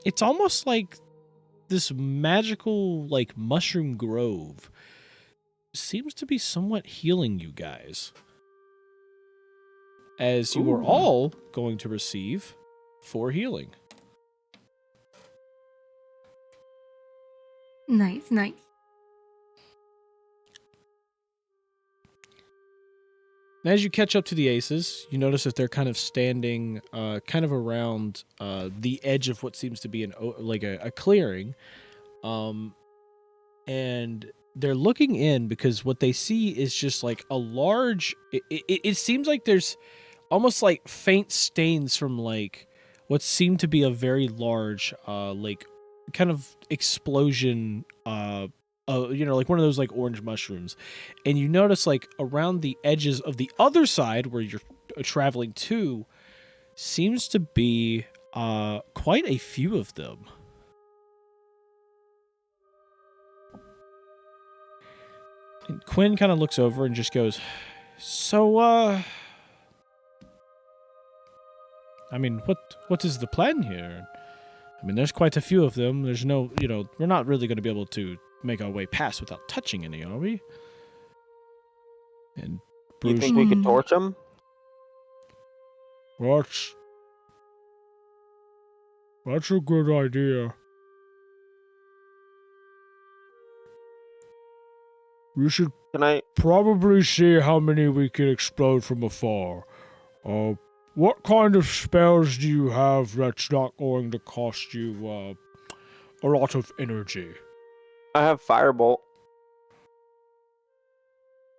it's almost like this magical like mushroom grove seems to be somewhat healing you guys, as you are Ooh. all going to receive 4 healing. Nice. And as you catch up to the aces, you notice that they're kind of standing kind of around the edge of what seems to be a clearing. And they're looking in because what they see is just like a large... It seems like there's almost like faint stains from like what seemed to be a very large like kind of explosion like one of those like orange mushrooms, and you notice like around the edges of the other side where you're traveling to seems to be quite a few of them. And Quinn kind of looks over and just goes, so I mean, what is the plan here? I mean, there's quite a few of them. There's no, we're not really going to be able to make our way past without touching any, are we? And You Bruce, think we could torch them? that's a good idea. We should Can I? probably see how many we can explode from afar. What kind of spells do you have that's not going to cost you a lot of energy? I have firebolt.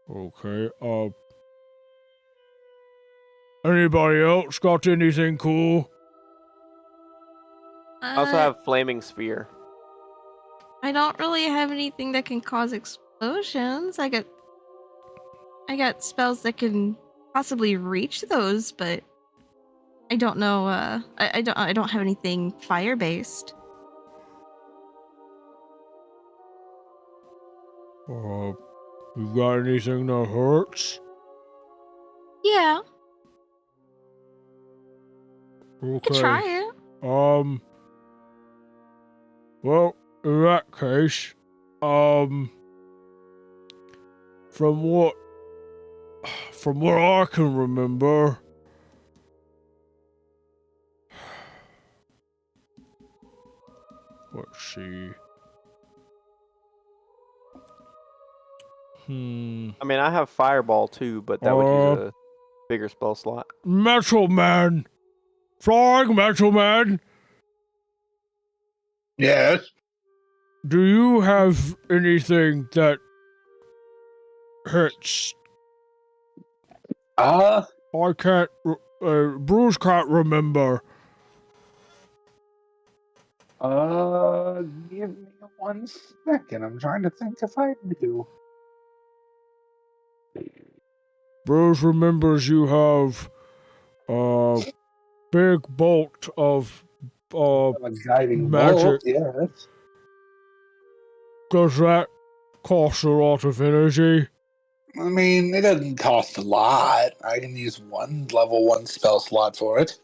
Okay. Anybody else got anything cool? I also have flaming sphere. I don't really have anything that can cause explosions. I got spells that can possibly reach those, but I don't know. I don't have anything fire based. You got anything that hurts? Yeah, Okay. could try it. Well, in that case, from what I can remember, let's see. I mean, I have fireball too, but that would use a bigger spell slot. Metal Man! Flying Metal Man! Yes. Do you have anything that hits? I can't, Bruce can't remember. Give me 1 second. I'm trying to think if I do. Bruce remembers you have a big bolt of A guiding magic. bolt, yes. Does that cost a lot of energy? I mean, it doesn't cost a lot. I can use 1 level 1 spell slot for it.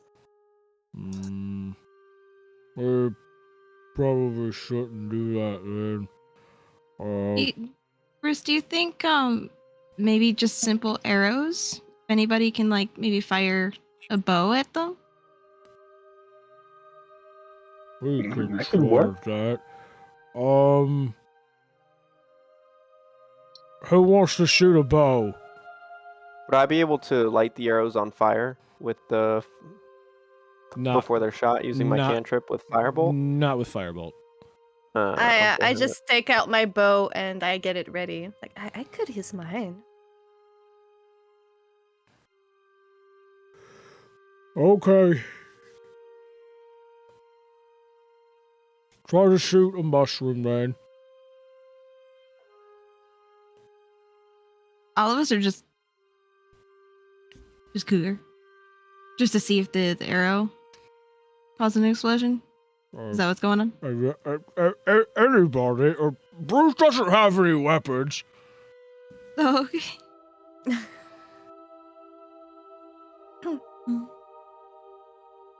We probably shouldn't do that then. Bruce, do you think maybe just simple arrows? If anybody can like maybe fire a bow at them? We could That could try work. that. Who wants to shoot a bow? Would I be able to light the arrows on fire with the before they're shot using my cantrip with firebolt? Not with firebolt. I just take out my bow and I get it ready. Like I could use mine. Okay. Try to shoot a mushroom then. All of us are just cougar. Just to see if the arrow caused an explosion? Is that what's going on? Anybody. Bruce doesn't have any weapons. Oh, okay.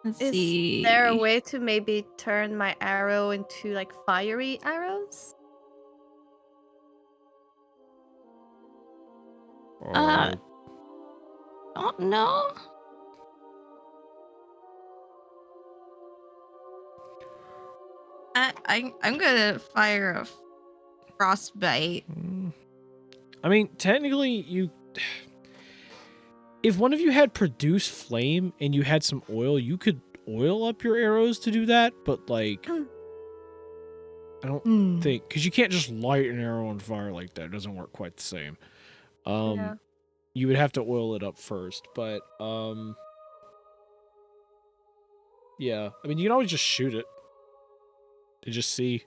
Let's see. Is there a way to maybe turn my arrow into like fiery arrows? Don't know. I'm gonna fire a frostbite. I mean, technically, if one of you had produced flame and you had some oil, you could oil up your arrows to do that, but like, I don't think, because you can't just light an arrow on fire like that. It doesn't work quite the same. Yeah. You would have to oil it up first, but yeah. I mean, you can always just shoot it to just see.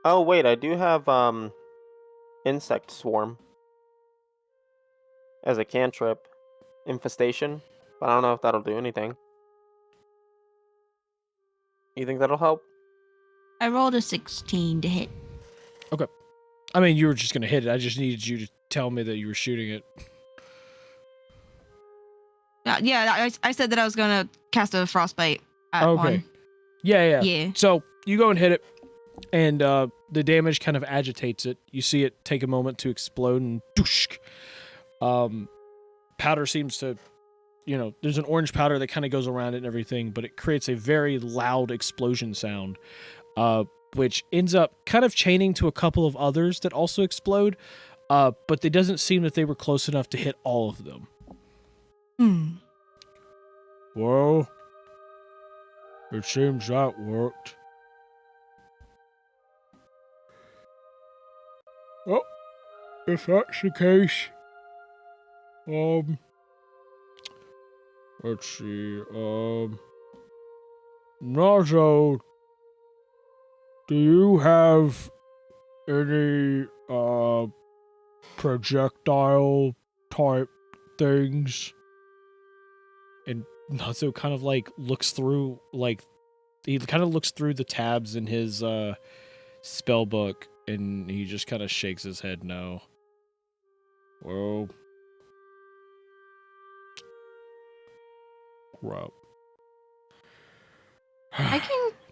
Oh wait, I do have insect swarm as a cantrip, infestation, but I don't know if that'll do anything. You think that'll help? I rolled a 16 to hit. Okay. I mean, you were just gonna hit it. I just needed you to tell me that you were shooting it. Yeah, I said that I was gonna cast a frostbite at one. Yeah. So you go and hit it, and the damage kind of agitates it. You see it take a moment to explode, and doosh. Powder seems to, there's an orange powder that kind of goes around it and everything, but it creates a very loud explosion sound, which ends up kind of chaining to a couple of others that also explode, but it doesn't seem that they were close enough to hit all of them. Well, it seems that worked. Well, if that's the case, let's see, Nazo, do you have any, projectile type things? And Nazo kind of like looks through, like, he kind of looks through the tabs in his, spell book, and he just kind of shakes his head no. Well, crap.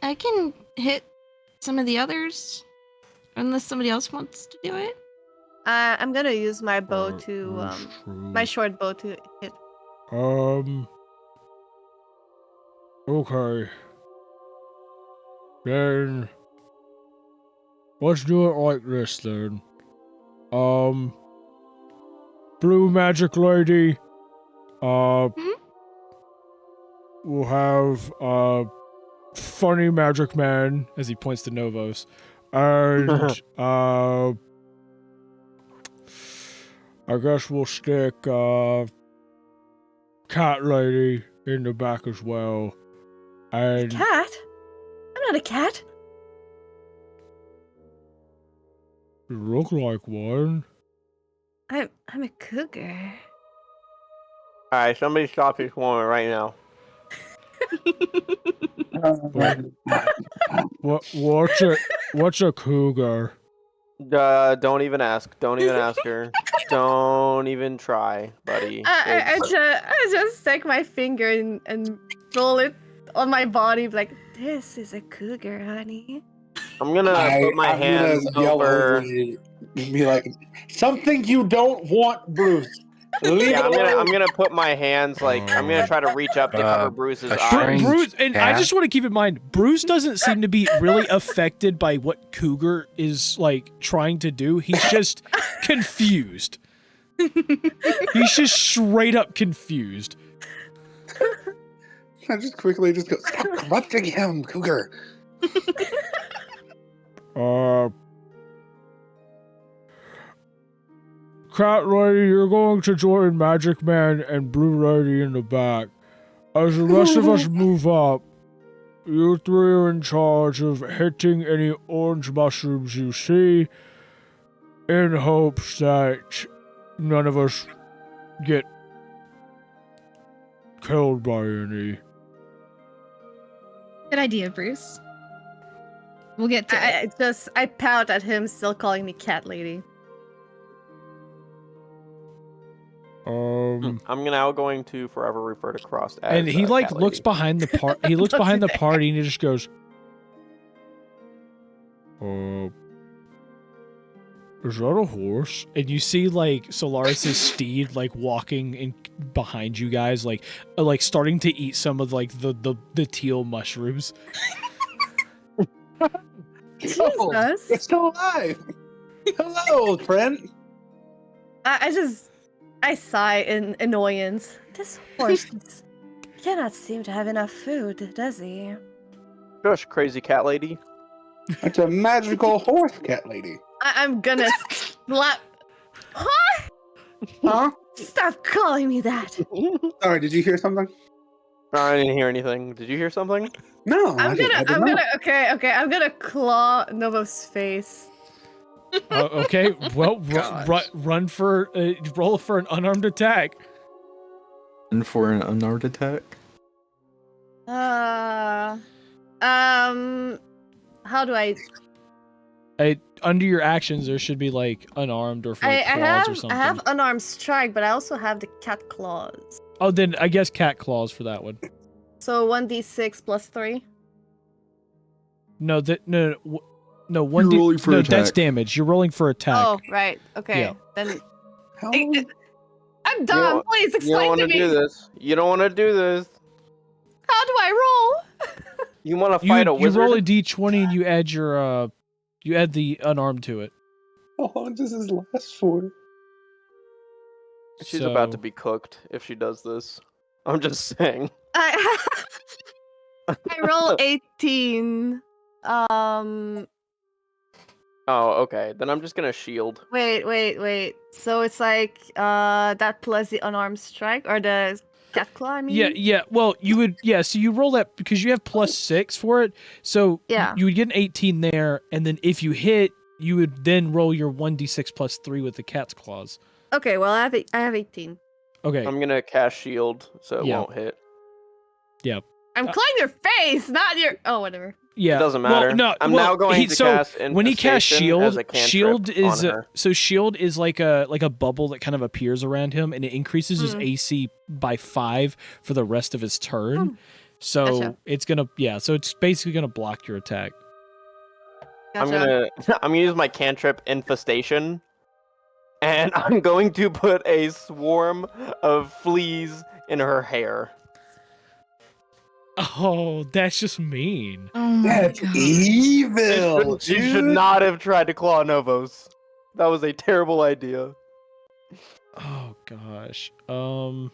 I can hit some of the others, unless somebody else wants to do it. I'm gonna use my bow That's to true. my short bow to hit. Okay. Then let's do it like this then. Blue Magic Lady, we'll have Funny Magic Man, as he points to Novos, and I guess we'll stick Cat Lady in the back as well. And Cat? I'm not a cat. you look like one. I'm a cougar. Alright, somebody stop this woman right now. What's a cougar? Don't even ask. Don't even ask her. Don't even try, buddy. I just stick my finger and roll it on my body, like, this is a cougar, honey. I'm gonna put my hands yell over. you and be like, something you don't want, Bruce. Leave Yeah, it alone. I'm gonna put my hands like I'm gonna try to reach up to cover Bruce's a eyes. strange Bruce, and I cat? just want to keep in mind, Bruce doesn't seem to be really affected by what Cougar is like trying to do. He's just confused. He's just straight up confused. I just quickly just go, stop corrupting him, Cougar. Cat Lady, you're going to join Magic Man and Blue Lady in the back. As the rest of us move up, you three are in charge of hitting any orange mushrooms you see in hopes that none of us get killed by any. Good idea, Bruce. We'll get to it. I pout at him, still calling me cat lady. I'm now going to forever refer to Cross as And he like Cat looks Lady. behind the he looks behind the party and he just goes, is that a horse? And you see like Solaris's steed like walking in behind you guys, like starting to eat some of like the teal mushrooms. Oh, Jesus. it's still alive. Hello, old friend. I sigh in annoyance. This horse cannot seem to have enough food, does he? Shush, crazy cat lady. It's a magical horse, cat lady. I'm gonna slap. Huh? Huh? Stop calling me that. Sorry, did you hear something? I didn't hear anything. Did you hear something? No, I did not. I'm gonna claw Novo's face. Okay, well, run for roll for an unarmed attack. And for an unarmed attack? How do I? Under your actions, there should be like unarmed or for like, I claws or something. have unarmed strike, but I also have the cat claws. Oh, then I guess cat claws for that one. So 1d6 plus 3. No, no, You're 1d. rolling for No, attack. that's damage. You're rolling for attack. Oh, right. Okay. Yeah. Then How? I'm dumb. Please You don't explain want to to me. do this. You don't want to do this. How do I roll? You want to fight a wizard? You roll a d20 and you add your you add the unarmed to it. How long does this last for? She's about to be cooked if she does this. I'm just saying. I roll 18. Oh, okay. Then I'm just gonna shield. Wait. So it's like that plus the unarmed strike or the cat claw, I mean? Yeah. Well, you would, so you roll that because you have +6 for it. So Yeah. you would get an 18 there, and then if you hit, you would then roll your 1d6 + 3 with the cat's claws. Okay, well I have 18. Okay. I'm gonna cast shield, so it Yeah. won't hit. I'm clawing your face, not your. Oh, whatever. It doesn't matter. Well, no, I'm now going to cast when he casts Infestation as shield, a cantrip shield is on her. shield is like a bubble that kind of appears around him, and it increases his AC by 5 for the rest of his turn. So Gotcha. it's gonna so it's basically gonna block your attack. Gotcha. I'm gonna use my cantrip Infestation, and I'm going to put a swarm of fleas in her hair. Oh, that's just mean. Oh my That's god. evil. She should dude. not have tried to claw Novos. That was a terrible idea. Oh gosh. Okay.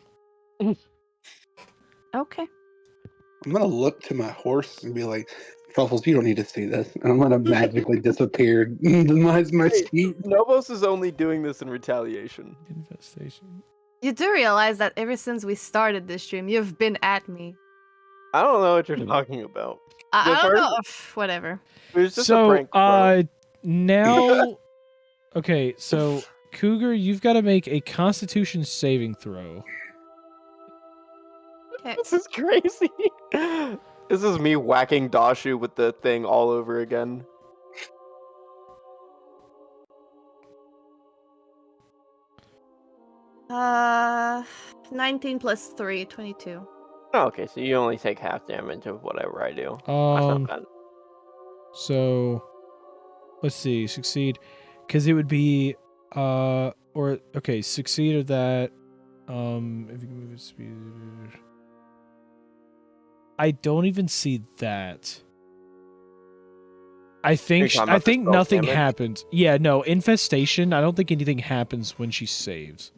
I'm gonna look to my horse and be like, Truffles, you don't need to see this. And I'm gonna magically disappear into my seat. Novos is only doing this in retaliation. Infestation. You do realize that ever since we started this stream, you've been at me. I don't know what you're talking about. I The don't know. Whatever. It was just a So prank, bro. now okay, so Cougar, you've got to make a Constitution saving throw. Okay. This is crazy. This is me whacking Dashu with the thing all over again. Uh, 19 plus 3, 22. Oh, okay, so you only take half damage of whatever I do. That's not bad. So let's see, succeed, because it would be succeed or that. If you can move its speed. I don't even see that. I think talking about the spell nothing damage? happens. Yeah, no, infestation. I don't think anything happens when she saves.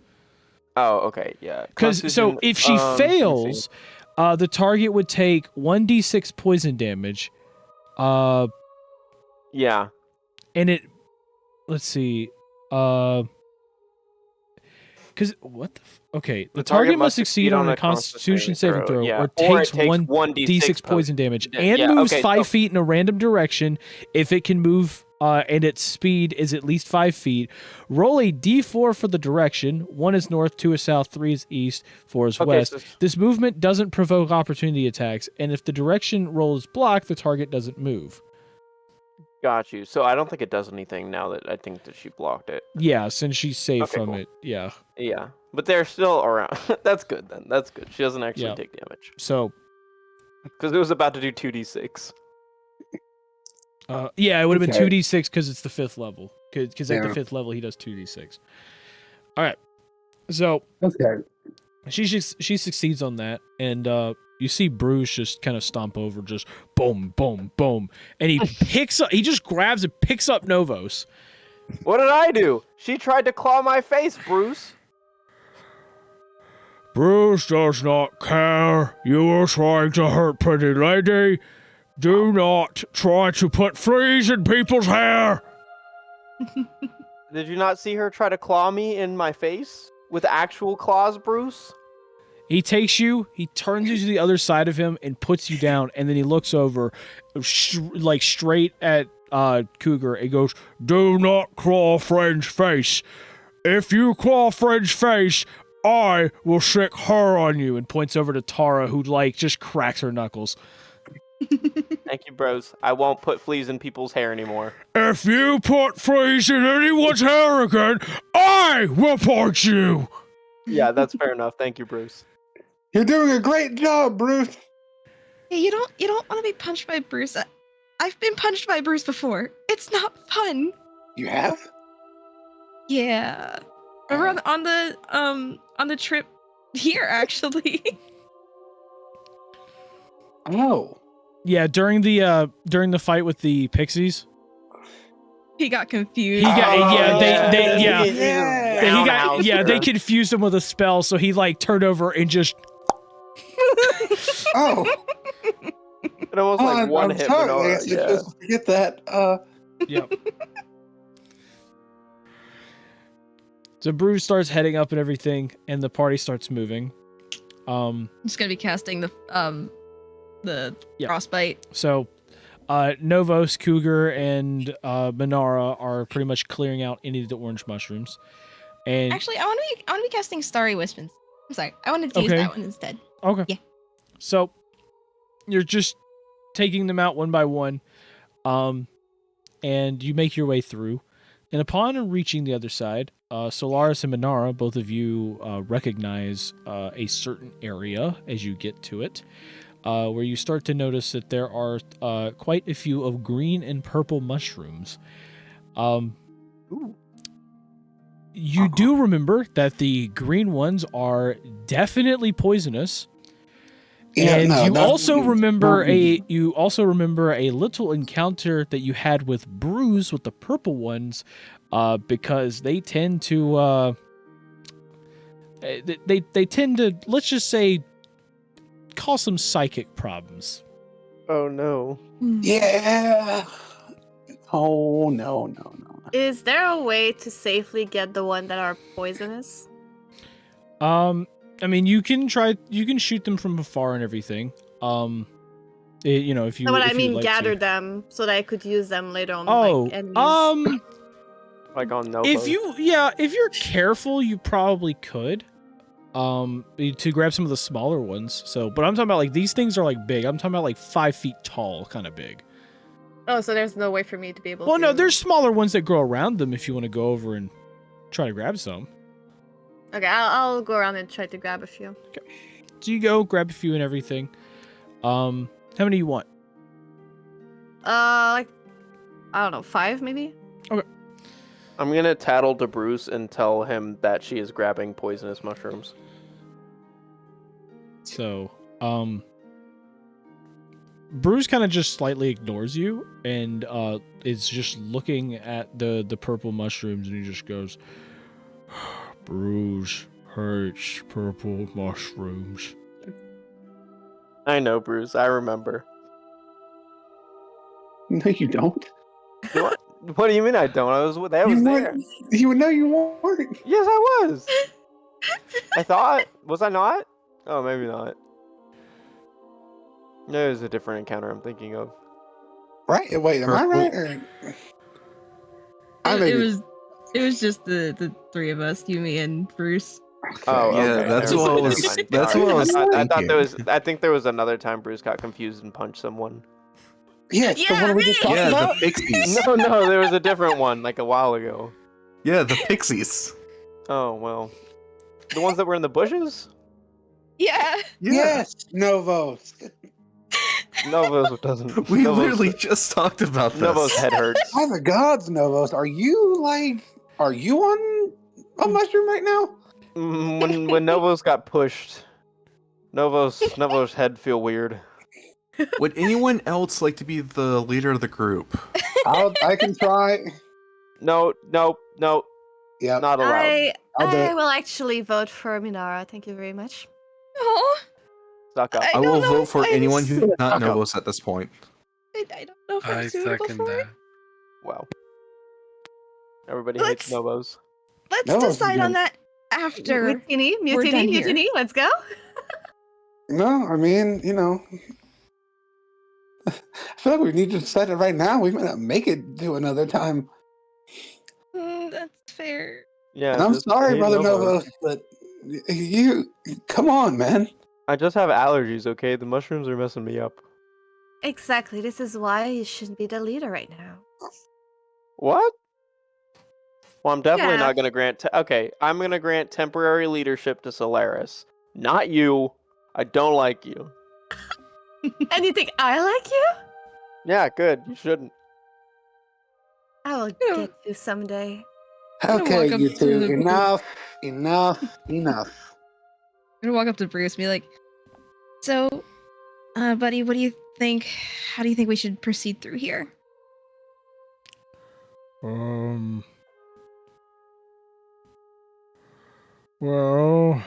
Oh, okay, yeah. Because so Constitution, if she let me see. fails, the target would take 1d6 poison damage. Yeah. And it, let's see, because what the okay, the target must succeed on a Constitution saving throw, yeah. or Or takes it takes 1d6 poison damage, Yeah, and yeah, moves okay, 5 so- feet in a random direction if it can move. And its speed is at least 5 feet. Roll a d4 for the direction. 1 is north, 2 is south, 3 is east, 4 is west. So, This movement doesn't provoke opportunity attacks, and if the direction roll is blocked, the target doesn't move. got you. So I don't think it does anything now that I think that she blocked it. Yeah, since she saved Okay, from cool. it. Yeah. Yeah. But they're still around. That's good then. That's good. She doesn't actually Yeah. take damage. So, Because it was about to do 2d6. yeah, it would have been Okay. 2d6 because it's the 5th level. Because at the Yeah. 5th level, he does 2d6. All right. So, Okay. she succeeds on that, and you see Bruce just kind of stomp over, just boom, boom, boom, and he just grabs and picks up Novos. What did I do? She tried to claw my face, Bruce. Bruce does not care. You are trying to hurt pretty lady. Do not try to put fleas in people's hair. Did you not see her try to claw me in my face? With actual claws, Bruce? He takes you, he turns you to the other side of him and puts you down, and then he looks over, straight at Cougar, and goes, "Do not claw friend's face. If you claw friend's face, I will sick her on you," and points over to Tara, who, just cracks her knuckles. Thank you, bros. I won't put fleas in people's hair anymore. If you put fleas in anyone's hair again, I will punch you! Yeah, that's fair enough. Thank you, Bruce. You're doing a great job, Bruce. Hey, you don't want to be punched by Bruce. I've been punched by Bruce before. It's not fun. You have? Yeah. Remember on the trip here, actually. Oh. Yeah, during the fight with the pixies. He got confused. He got Yeah. they confused him with a spell, so he turned over and just Oh, It almost like one I'm hit sorry. I Minora. guess you're Yeah. supposed to forget that. Yep. So Bruce starts heading up and everything, and the party starts moving. I'm just gonna be casting the Yeah. frostbite. So Novos, Cougar, and Minara are pretty much clearing out any of the orange mushrooms. And Actually, I want to be casting Starry Wisp. I'm sorry. I wanted to use Okay. that one instead. okay. Yeah. So you're just taking them out one by one, and you make your way through. And upon reaching the other side, Solaris and Minara, both of you recognize a certain area as you get to it, where you start to notice that there are quite a few of green and purple mushrooms. You do remember that the green ones are definitely poisonous. Yeah, And no, you not also you, remember not me. a little encounter that you had with Bruce with the purple ones, because they tend to they tend to, let's just say, cause some psychic problems. Oh no. Yeah. Oh no. Is there a way to safely get the one that are poisonous? I mean, you can shoot them from afar and everything. If you No, but I if you'd mean like gather to. them so that I could use them later on. Oh, like, enemies. Like on Novo. if you're careful, you probably could. To grab some of the smaller ones. So, but I'm talking about like these things are like big. I'm talking about like 5 feet tall, kind of big. Oh, so there's no way for me to be able Well, to... no, there's smaller ones that grow around them if you want to go over and try to grab some. Okay, I'll go around and try to grab a few. So you go grab a few and everything. How many do you want? Like, I don't know, 5 maybe? I'm gonna tattle to Bruce and tell him that she is grabbing poisonous mushrooms. So, Bruce kind of just slightly ignores you and is just looking at the purple mushrooms, and he just goes, Bruce hates purple mushrooms. I know, Bruce. I remember. No, you don't. What do you mean I don't? I was there. You know you weren't. Yes, I was. I thought. Was I not? Oh, maybe not. No, it was a different encounter I'm thinking of. Right? Wait, am I right? Or... It was just the three of us, you, me, and Bruce. Oh, Yeah, okay. that's Never what I mind, was- never mind. that's Sorry. what I was I thought there was. thinking. I think there was another time Bruce got confused and punched someone. Yes, the one we just talked Yeah, the about. pixies. No, there was a different one like a while ago. Yeah, the pixies. Oh well, the ones that were in the bushes. Yeah. Yeah. Yes, Novos. Novos doesn't. We Novos, literally just talked about this. Novos head hurts. By the gods, Novos, are you on a mushroom right now? When Novos got pushed, Novos head feel weird. Would anyone else like to be the leader of the group? I can try. No. Yeah, Not allowed. I'll do I it. will actually vote for Minara. Thank you very much. Oh, Suck up. I don't will know vote if for I'm anyone who's Fuck not up. Novos at this point. I don't know if I'm I suitable second for it. that. Wow. Everybody Let's- hates Novos. Let's No, decide on no. that after. Mutiny, we're done here. mutiny, let's go. No, I mean, I feel like we need to decide it right now. We might not make it to another time. That's fair. Yeah. And I'm just sorry, hate Brother Novos. Novos, but you, come on, man. I just have allergies. Okay, the mushrooms are messing me up. Exactly, this is why you shouldn't be the leader right now. What? Well, I'm definitely Yeah. not gonna grant. Okay, I'm gonna grant temporary leadership to Solaris. Not you. I don't like you. And you think I like you? Yeah, good. You shouldn't. I will Yeah. get you someday. gonna Okay, walk up you to two, the- enough. I'm gonna walk up to Bruce and be like, "So, buddy, what do you think? How do you think we should proceed through here?" Well,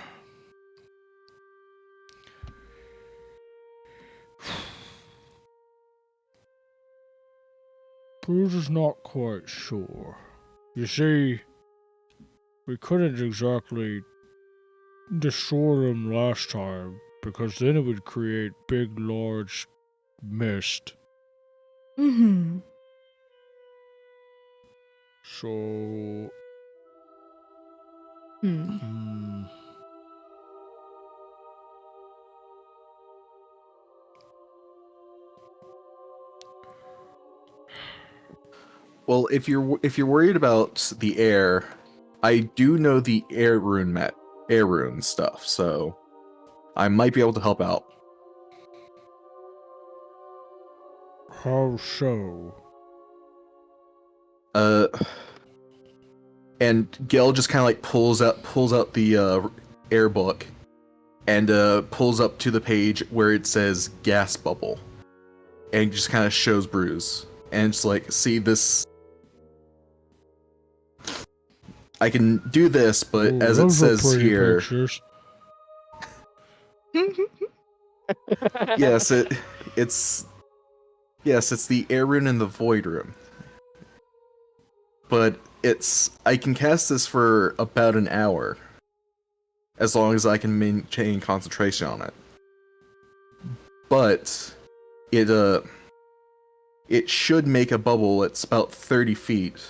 Bruce is not quite sure. You see, we couldn't exactly destroy them last time because then it would create big, large mist. Mm-hmm. So, Hmm. Well, if you're worried about the air, I do know the air rune stuff, so I might be able to help out. how so? And Gil just kind of like pulls out the air book and pulls up to the page where it says gas bubble, and just kind of shows Bruce, and it's like, see this. I can do this, but Ooh, as it those are says pretty here, pictures. yes, it's the air rune and the void rune. But I can cast this for about an hour, as long as I can maintain concentration on it. But it should make a bubble that's about 30 feet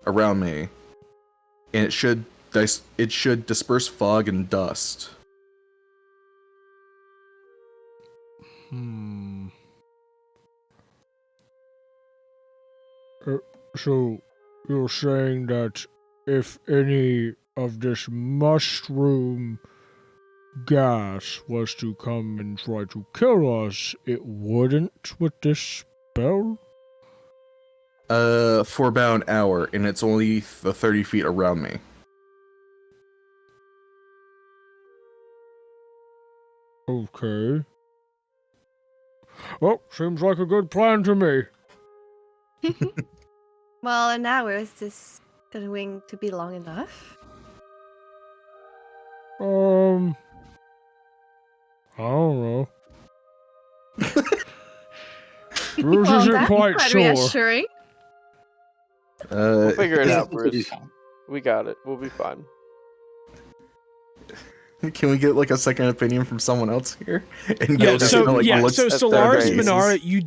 around me, and it should disperse fog and dust. So, you're saying that if any of this mushroom gas was to come and try to kill us, it wouldn't with this spell? For about an hour, and it's only the 30 feet around me. Okay. Well, seems like a good plan to me. Well, an hour, is this going to be long enough? I don't know. Bruce Well, isn't that's quite quite sure. reassuring. We'll figure it out, It'll be Bruce. fine. We got it. We'll be fine. Can we get like a second opinion from someone else here? And Yeah, Gil just so kinda, like, looks so at their Solaris, faces. Minara, you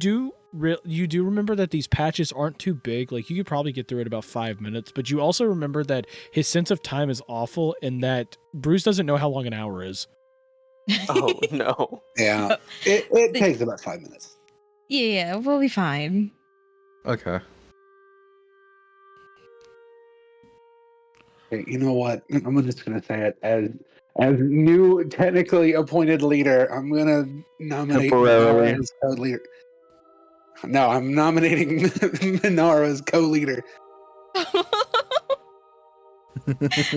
do remember that these patches aren't too big. Like, you could probably get through it about 5 minutes, but you also remember that his sense of time is awful and that Bruce doesn't know how long an hour is. Oh no. Yeah, it takes about 5 minutes. Yeah, we'll be fine. Okay. Hey, you know what? I'm just gonna say it as new technically appointed leader. I'm gonna nominate Temporarily. Minara as co-leader. No, I'm nominating Minara as co-leader.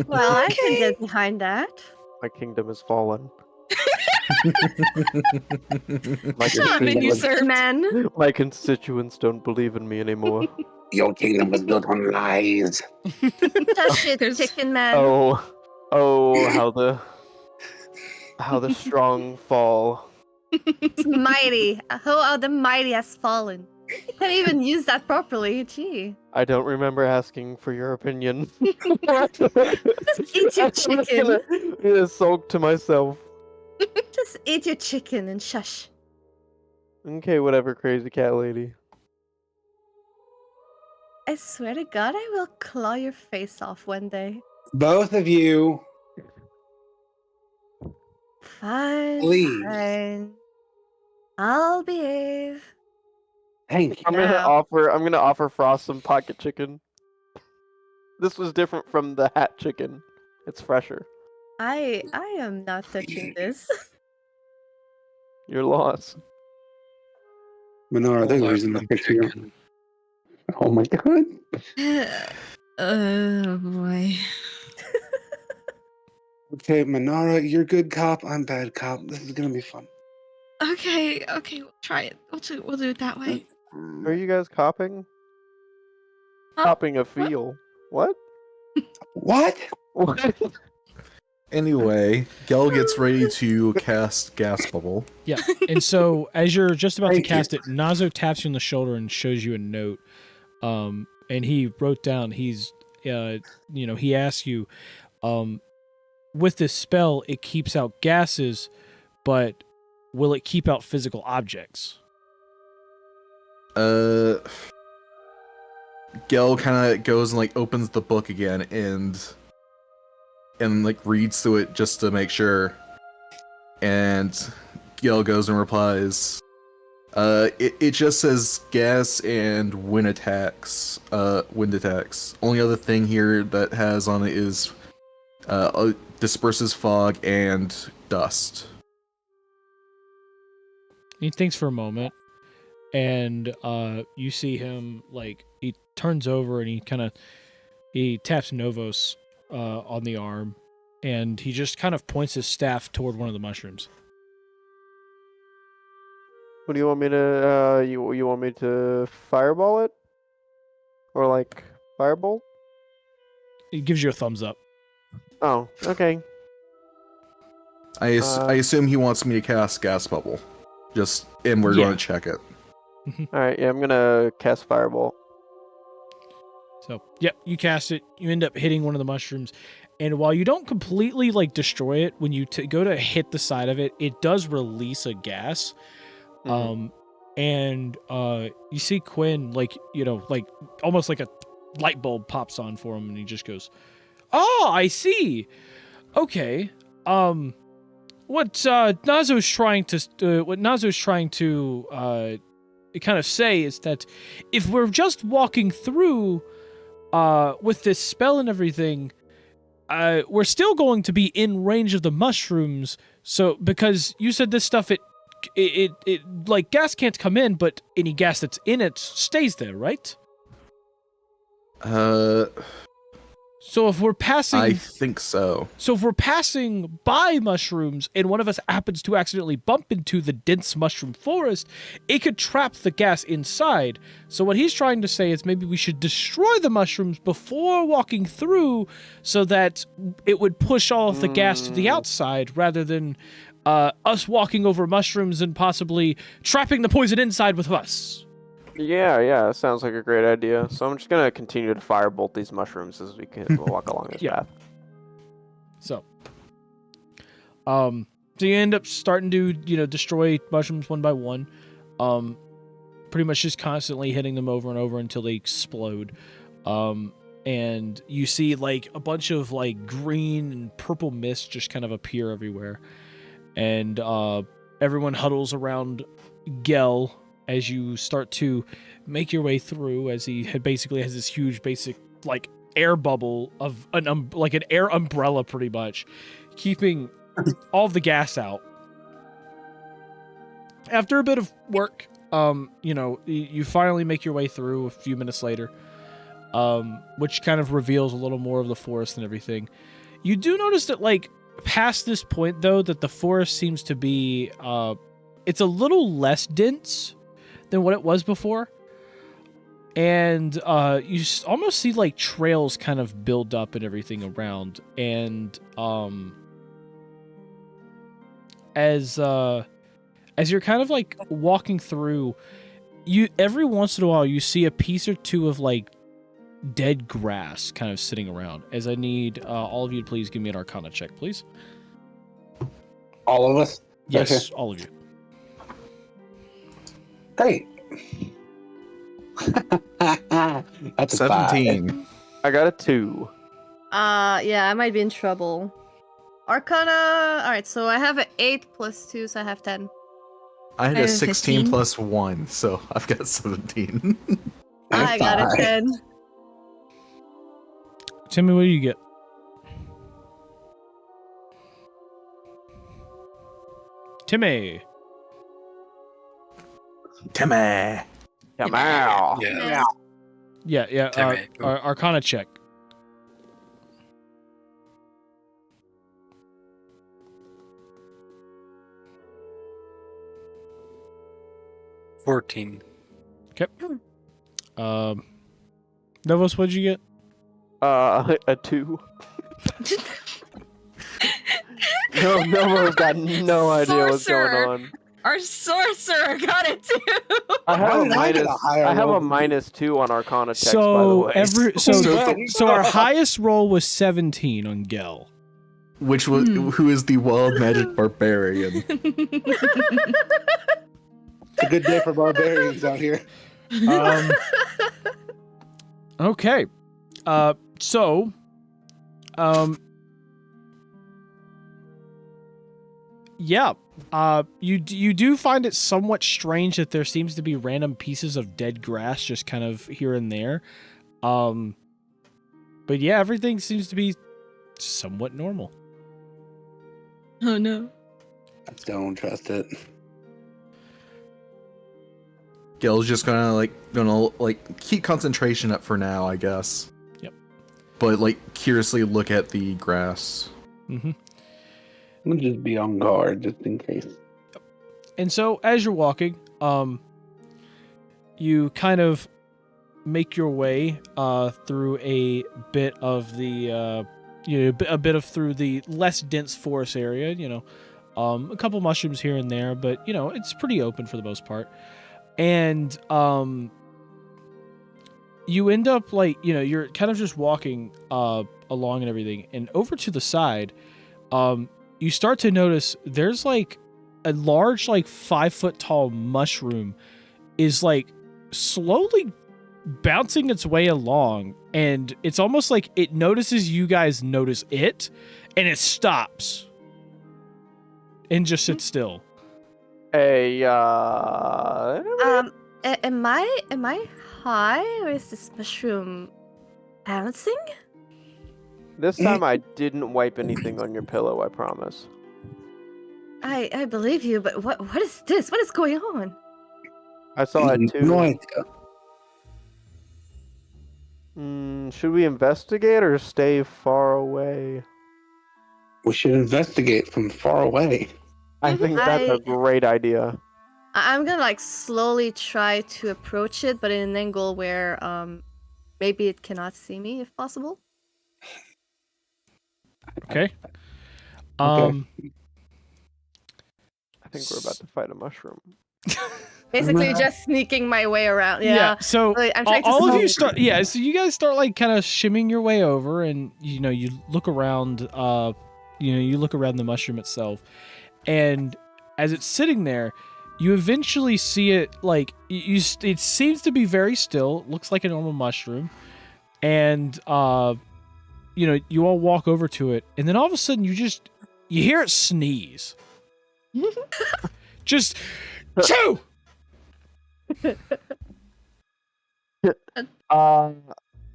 Well, I can Okay. get behind that. My kingdom has fallen. My, Shut up, been constituents, usurped. man. my constituents don't believe in me anymore. Your kingdom was built on lies. Shush it, There's- chicken man. Oh, how the strong fall. It's mighty. How the mighty has fallen. You can't even use that properly. Gee. I don't remember asking for your opinion. Just eat your chicken. I'm gonna sulk to myself. Just eat your chicken and shush. Okay, whatever, crazy cat lady. I swear to God, I will claw your face off one day. Both of you, Fine. Please. Fine. I'll behave. thank you. I'm gonna No. offer Frost some pocket chicken. This was different from the hat chicken. It's fresher. I am not touching this. You're lost. Minara, there's a reason to fix you. Oh my god. Oh boy. Okay, Minara, you're good cop. I'm bad cop. This is gonna be fun. Okay, we'll try it. We'll do it that way. Are you guys copping? Huh? Copping a feel. What? What? What? Anyway, Gel gets ready to cast gas bubble. Yeah, and so as you're just about to Thank you. cast it, Nazo taps you on the shoulder and shows you a note. And he wrote down, he asks you, with this spell, it keeps out gases, but will it keep out physical objects? Gel kind of goes and like opens the book again and like reads through it just to make sure. And Gel goes and replies, it just says gas and wind attacks. Only other thing here that has on it is disperses fog and dust. He thinks for a moment, and you see him, like, he turns over and he taps Novos on the arm, and he just kind of points his staff toward one of the mushrooms. What do you want me to, you want me to fireball it? Or like, firebolt? He gives you a thumbs up. Oh, okay. I assume he wants me to cast gas bubble. And we're going to check it. Alright, yeah, I'm gonna cast fireball. So, yep, you cast it. You end up hitting one of the mushrooms. And while you don't completely, like, destroy it, when you go to hit the side of it, it does release a gas. And you see Quinn, like, like, almost like a light bulb pops on for him, and he just goes, "Oh, I see. Okay. What Nazo's trying to kind of say is that if we're just walking through with this spell and everything, we're still going to be in range of the mushrooms. So because you said this stuff, it like gas can't come in, but any gas that's in it stays there, right? So if we're passing... I think so. So if we're passing by mushrooms and one of us happens to accidentally bump into the dense mushroom forest, it could trap the gas inside. So what he's trying to say is maybe we should destroy the mushrooms before walking through so that it would push all of the gas to the outside rather than us walking over mushrooms and possibly trapping the poison inside with us. Yeah, sounds like a great idea. So I'm just gonna continue to firebolt these mushrooms as we can walk along this path. So you end up starting to, destroy mushrooms one by one. Pretty much just constantly hitting them over and over until they explode. And you see, like, a bunch of, like, green and purple mist just kind of appear everywhere. And everyone huddles around Gel as you start to make your way through, as he basically has this huge basic, like, air bubble of like an air umbrella, pretty much, keeping all of the gas out. After a bit of work, you finally make your way through a few minutes later, which kind of reveals a little more of the forest and everything. You do notice that, like, past this point, though, that the forest seems to be, it's a little less dense than what it was before. And you almost see, like, trails kind of build up and everything around. And as you're kind of, like, walking through, every once in a while you see a piece or two of, like, dead grass kind of sitting around. As I need all of you to please give me an Arcana check, please. All of us? Yes, Okay. all of you. Great. That's a 17. I got a 2. Yeah, I might be in trouble. Arcana. Alright, so I have an 8 plus 2, so I have 10. I had I a have 16 15. plus 1, so I've got 17. I got a 10. Timmy, what do you get? Timmy. Timmy. Come out. Yeah. Yeah. Timmy. Arcana check. 14. Novos, what'd you get? A 2. No, Novo's got no idea what's going Sorcerer. on. Our sorcerer got it too. I have Why a did I get a minus. higher I have roll a than -2 on Arcana checks, by the way. So our highest roll was 17 on Gel. Which was who is the wild magic barbarian? It's a good day for barbarians out here. Okay. So, yeah. You do find it somewhat strange that there seems to be random pieces of dead grass just kind of here and there. But yeah, everything seems to be somewhat normal. Oh no. I don't trust it. Gil's just gonna keep concentration up for now, I guess. Yep. But curiously look at the grass. Mm-hmm. I'm gonna just be on guard just in case. And so as you're walking, you kind of make your way through a bit of the through the less dense forest area. A couple mushrooms here and there, but it's pretty open for the most part. And you end up you're kind of just walking along and everything, and over to the side, you start to notice there's a large 5 foot tall mushroom is slowly bouncing its way along, and it's almost like it notices you guys notice it, and it stops and just sits still. Hey, Am I high, or is this mushroom bouncing? this time I didn't wipe anything on your pillow, I promise. I believe you, but what is this? What is going on? I saw it too. No idea. Should we investigate or stay far away? We should investigate from far away. I think that's a great idea. I'm gonna slowly try to approach it, but in an angle where maybe it cannot see me if possible. Okay. I think we're about to fight a mushroom. Basically, just sneaking my way around. Yeah. So I'm trying all to of you start. Yeah. So you guys start kind of shimming your way over, and you look around. You look around the mushroom itself, and as it's sitting there, you eventually see it it seems to be very still. It looks like a normal mushroom, and you all walk over to it, and then all of a sudden you hear it sneeze. Just chew.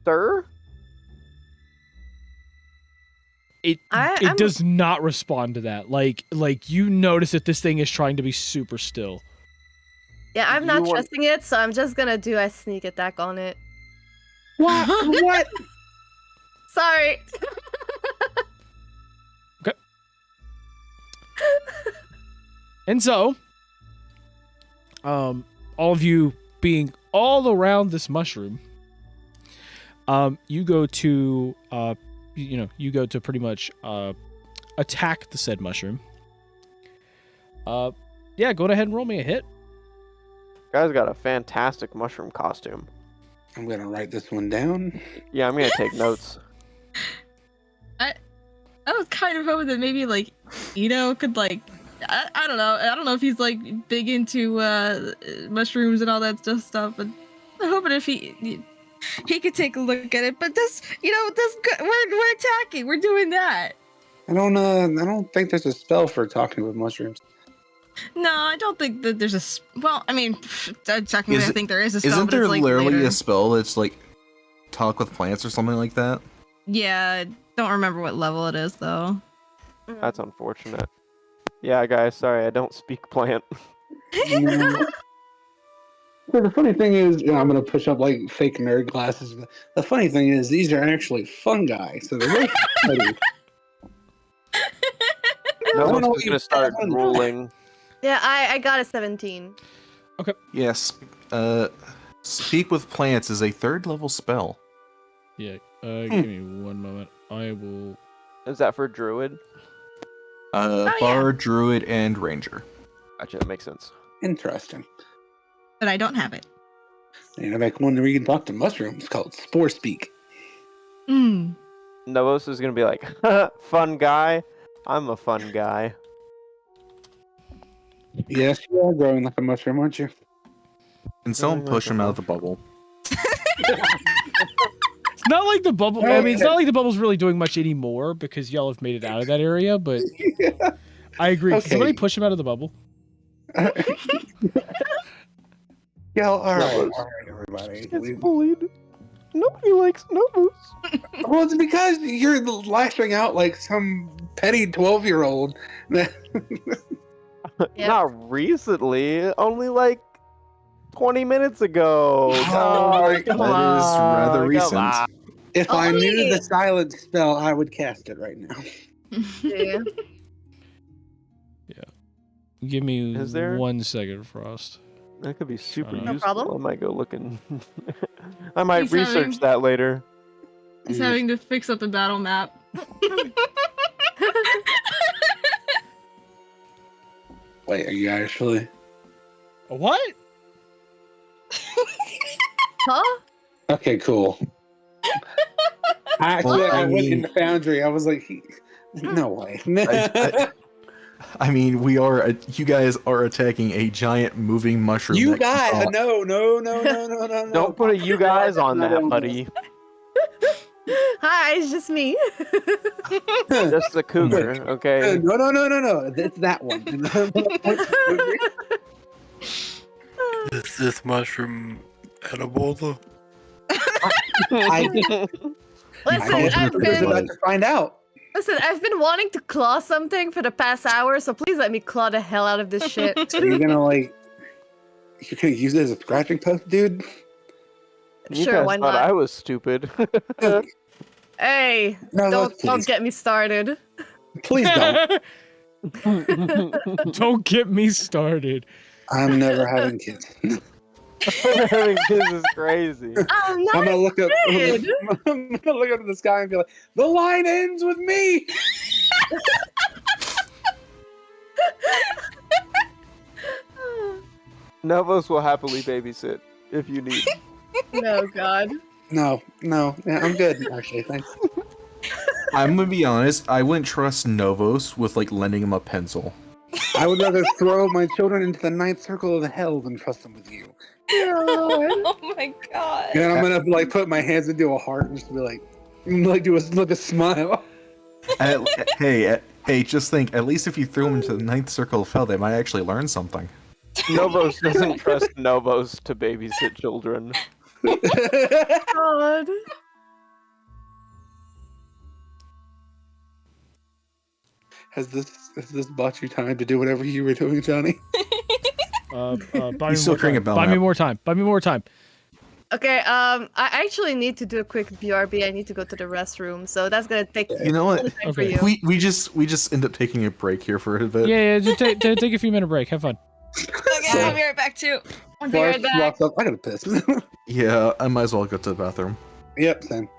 Sir? It does not respond to that. You notice that this thing is trying to be super still. Yeah, I'm not trusting it, so I'm just gonna do a sneak attack on it. What? What? Sorry. Okay. And so, all of you being all around this mushroom, you go to pretty much attack the said mushroom. Yeah, go ahead and roll me a hit. Guy's got a fantastic mushroom costume. I'm gonna write this one down. Yeah, I'm gonna take notes. I was kind of hoping that maybe could I don't know. I don't know if he's big into mushrooms and all that stuff, but I'm hoping if he could take a look at it. But we're attacking. We're doing that. I don't think there's a spell for talking with mushrooms. No, I don't think that there's a. Well, I mean, technically, I think there is a spell. Isn't but there it's, literally later. a spell that's talk with plants or something like that? Yeah, I don't remember what level it is though. That's unfortunate. Yeah, guys, sorry, I don't speak plant. So the funny thing is, I'm gonna push up fake nerd glasses. The funny thing is, these are actually fungi, so they're really funny. No I don't one's know just gonna start drooling. Yeah, I got a 17. Okay. Yes. Speak with plants is a 3rd level spell. Yeah. Give me one moment. I will. Is that for druid? Bard, druid, and ranger. Gotcha, that makes sense. Interesting. But I don't have it. You know, make one where you can talk to mushrooms called Spore Speak. Mm. Novos is gonna be like, fun guy. I'm a fun guy. Yes, you are growing like a mushroom, aren't you? Can someone Growing push like a him out of the bubble? It's not like the bubble. I mean, it's not like the bubble's really doing much anymore because y'all have made it out of that area. But Yeah. I agree. Can Okay. somebody push him out of the bubble? Yeah, all right, Novos. all right, everybody. It's bullied. Nobody likes Novos. Well, it's because you're lashing out like some petty 12-year-old. Yep. Not recently. Only like 20 minutes ago. Oh God, my come God. That is rather on, recent. come on. If I knew Only- the silent spell, I would cast it right now. Yeah. Give me Is there? 1 second, Frost. That could be super No useful. problem. I might go looking. I might He's research having- that later. He's having to fix up the battle map. Wait, are you actually? A what? Huh? Okay, cool. Actually, Well, I I went in mean- the foundry. I was like, no way. I mean, you guys are attacking a giant moving mushroom. You that can guys, talk. no. Don't put a you guys on that, buddy. Hi, it's just me. Just the cougar, okay? No. It's that one. Is this mushroom edible though? I Listen, guess I've we're been about to find out. wanting to claw something for the past hour, so please let me claw the hell out of this shit. So you're gonna use it as a scratching post, dude? You Sure, guys why thought not? I was stupid. Hey, No, don't please. get me started. Please don't. Don't get me started. I'm never having kids. Having kids is crazy. I'm not I'm gonna look up. kid. I'm gonna look up at the sky and be like, "The line ends with me." Novos will happily babysit if you need. No, God. No, yeah, I'm good. Actually, thanks. I'm gonna be honest. I wouldn't trust Novos with like lending him a pencil. I would rather throw my children into the ninth circle of the hell than trust them with you. Oh my god. And I'm gonna put my hands into a heart and just be like do a smile. Hey, just think. At least if you threw him into the ninth circle of hell, they might actually learn something. Novos doesn't trust Novos to babysit children. God. Has this bought you time to do whatever you were doing, Johnny? Buy me He's still more creating time. a bell Buy me map. more time. Buy me more time. Okay, I actually need to do a quick BRB. I need to go to the restroom, so that's gonna take You know what? time for Okay. you. We just end up taking a break here for a bit. Yeah, just take a few minute break. Have fun. Okay, I'll be right back too. I'll be right back. Walks up, I gotta piss. Yeah, I might as well go to the bathroom. Yep, same.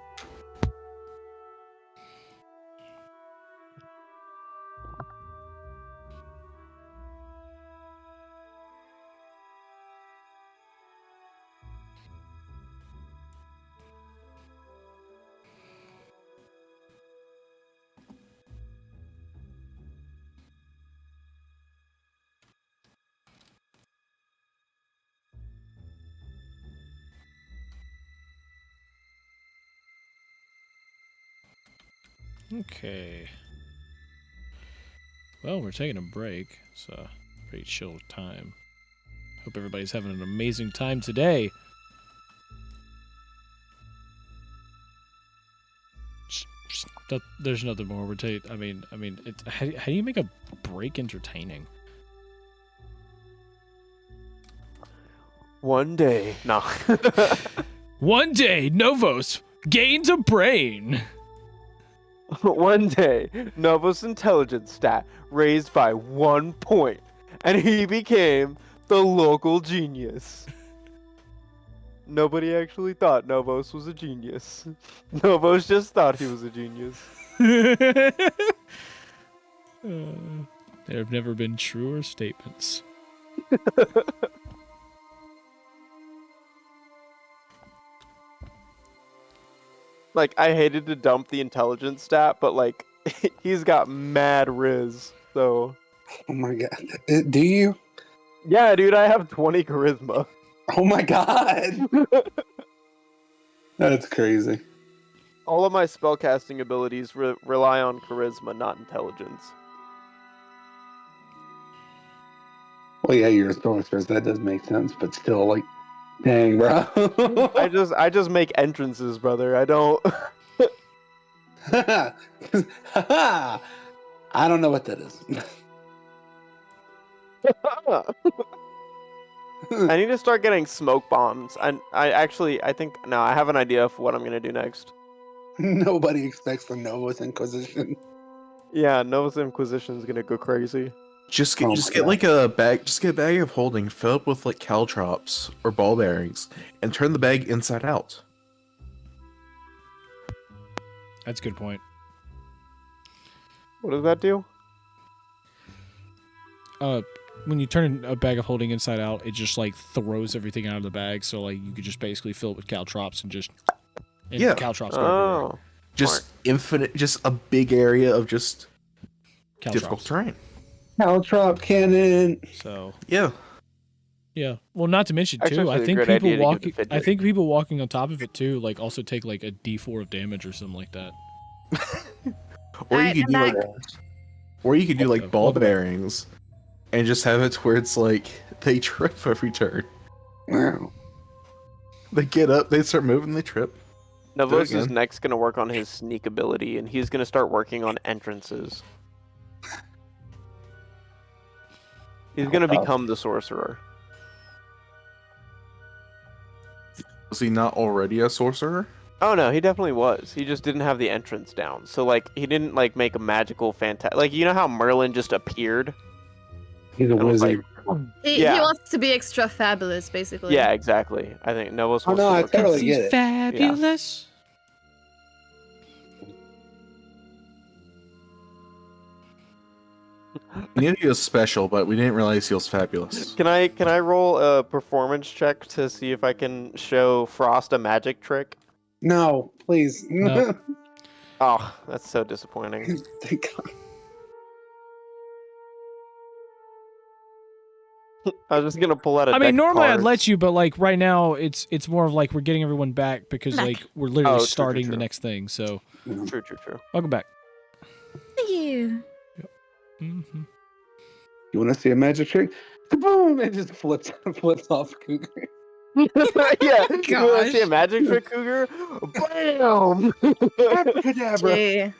Okay. Well, we're taking a break, so pretty chill time. Hope everybody's having an amazing time today. There's nothing more. We're taking. I mean, how do you make a break entertaining? One day. No. One day, Novos gains a brain. One day, Novos' intelligence stat raised by 1 point, and he became the local genius. Nobody actually thought Novos was a genius. Novos just thought he was a genius. There have never been truer statements. Like, I hated to dump the intelligence stat, but like, he's got mad riz. So. Oh my god. Do you? Yeah, dude, I have 20 charisma. Oh my god. That's crazy. All of my spellcasting abilities rely on charisma, not intelligence. Well, yeah, you're a sorcerer, so that does make sense, but still, like, dang, bro. I just make entrances, brother. I don't. I don't know what that is. I need to start getting smoke bombs. I think no, I have an idea of what I'm gonna do next. Nobody expects the Nova's Inquisition. Yeah, Nova's Inquisition is gonna go crazy. Just get Oh just my get God. like a bag. Just get a bag of holding, fill up with like caltrops or ball bearings, and turn the bag inside out. That's a good point. What does that do? When you turn a bag of holding inside out, it just like throws everything out of the bag. So like you could just basically fill it with caltrops and just Yeah. caltrops go everywhere. Oh, Just infinite, just a big area of just difficult Caltrops. terrain. Caltrop cannon. So Yeah. yeah. Well, not to mention Actually, too, I it's a think great people idea to give walking. the fidget. I think people walking on top of it too, like also take like a D4 of damage or something like that. Or Alright, you could I'm do back. like, or you could do like ball Welcome back. bearings, and just have it where it's like they trip every turn. Wow. They get up, they start moving, they trip. Novos is again. next gonna work on his sneak ability, and he's gonna start working on entrances. He's gonna become the sorcerer. Was he not already a sorcerer? Oh no, he definitely was. He just didn't have the entrance down. So like, he didn't like make a magical like you know how Merlin just appeared. He's a And was wizard. He Yeah. wants to be extra fabulous, basically. Yeah, exactly. I think Novos Oh wants no, to I work totally on- get it. Fabulous. We knew he was special, but we didn't realize he was fabulous. Can I roll a performance check to see if I can show Frost a magic trick? No, please. No. Oh, that's so disappointing. Thank God. I was just gonna pull out a I deck mean, of normally I'd cards. let you, but like right now, it's more of like we're getting everyone back because Back. like we're literally Oh, true, starting true, the true. next thing. So True. welcome back. Thank you. Mm-hmm. You want to see a magic trick? Boom! It just flips off Cougar. Yeah, you want to see a Gosh. magic trick, Cougar? Bam! Abracadabra. Gee.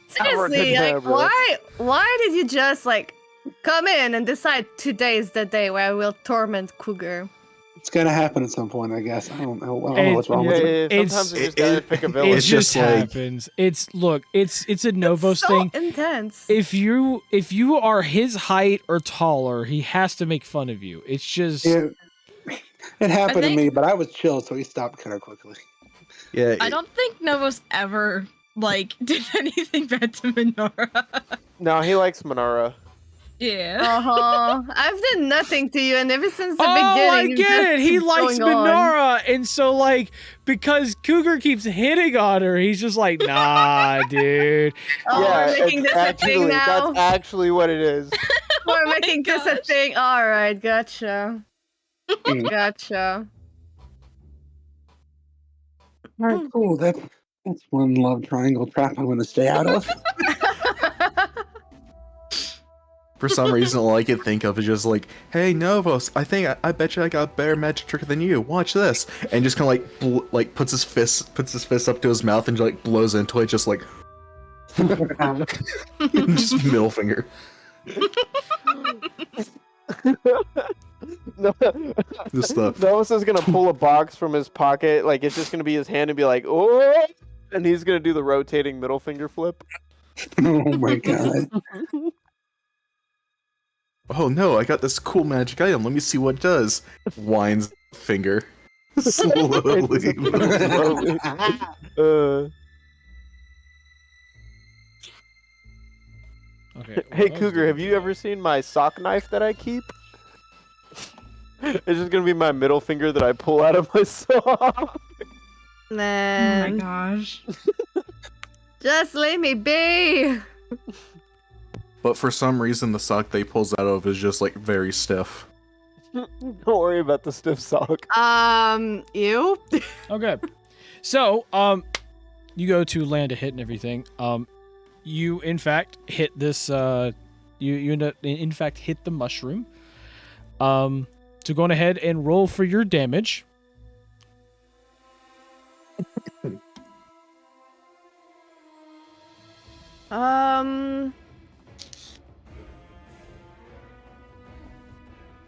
Seriously, like, Abracadabra. why did you just like come in and decide today is the day where I will torment Cougar? It's gonna happen at some point, I guess. I don't know And- what's wrong Yeah, with yeah, it. yeah. Sometimes you just gotta pick a It village. It's just just like- happens. It's a Novos so thing. intense. If you are his height or taller, he has to make fun of you. It's just It happened to think- me, but I was chill, so he stopped kind of quickly. Yeah. I don't think Novos ever like did anything bad to Minora. No, he likes Monara. Yeah. I've done nothing to you, and ever since the oh, beginning, I you get just it. He keep likes going on. Minora, and so like because Cougar keeps hitting on her, he's just like, nah, dude. Oh, yeah, we're making it's this a actually, thing now. That's actually what it is. We're Oh my making this a gosh. thing. All right, gotcha. Gotcha. All right, cool. That's one love triangle trap I'm gonna stay out of. For some reason, all I could think of is just like, "Hey, Novos, I bet you I got a better magic trick than you. Watch this!" And just kind of like puts his fist up to his mouth and like blows into it, just like just middle finger. No, This stuff. Novus is gonna pull a box from his pocket, like it's just gonna be his hand and be like, oh, and he's gonna do the rotating middle finger flip. Oh my god. Oh no, I got this cool magic item. Let me see what it does. Winds finger. Slowly. Slowly. Okay. Hey Cougar, have you ever seen my sock knife that I keep? It's just gonna be my middle finger that I pull out of my sock. Oh Man, my gosh. just leave me be. But for some reason, the sock they pulls out of is just like very stiff. Don't worry about the stiff sock. You? Okay. So, you go to land a hit and everything. You in fact hit this. You end up in fact hit the mushroom. So go on ahead and roll for your damage.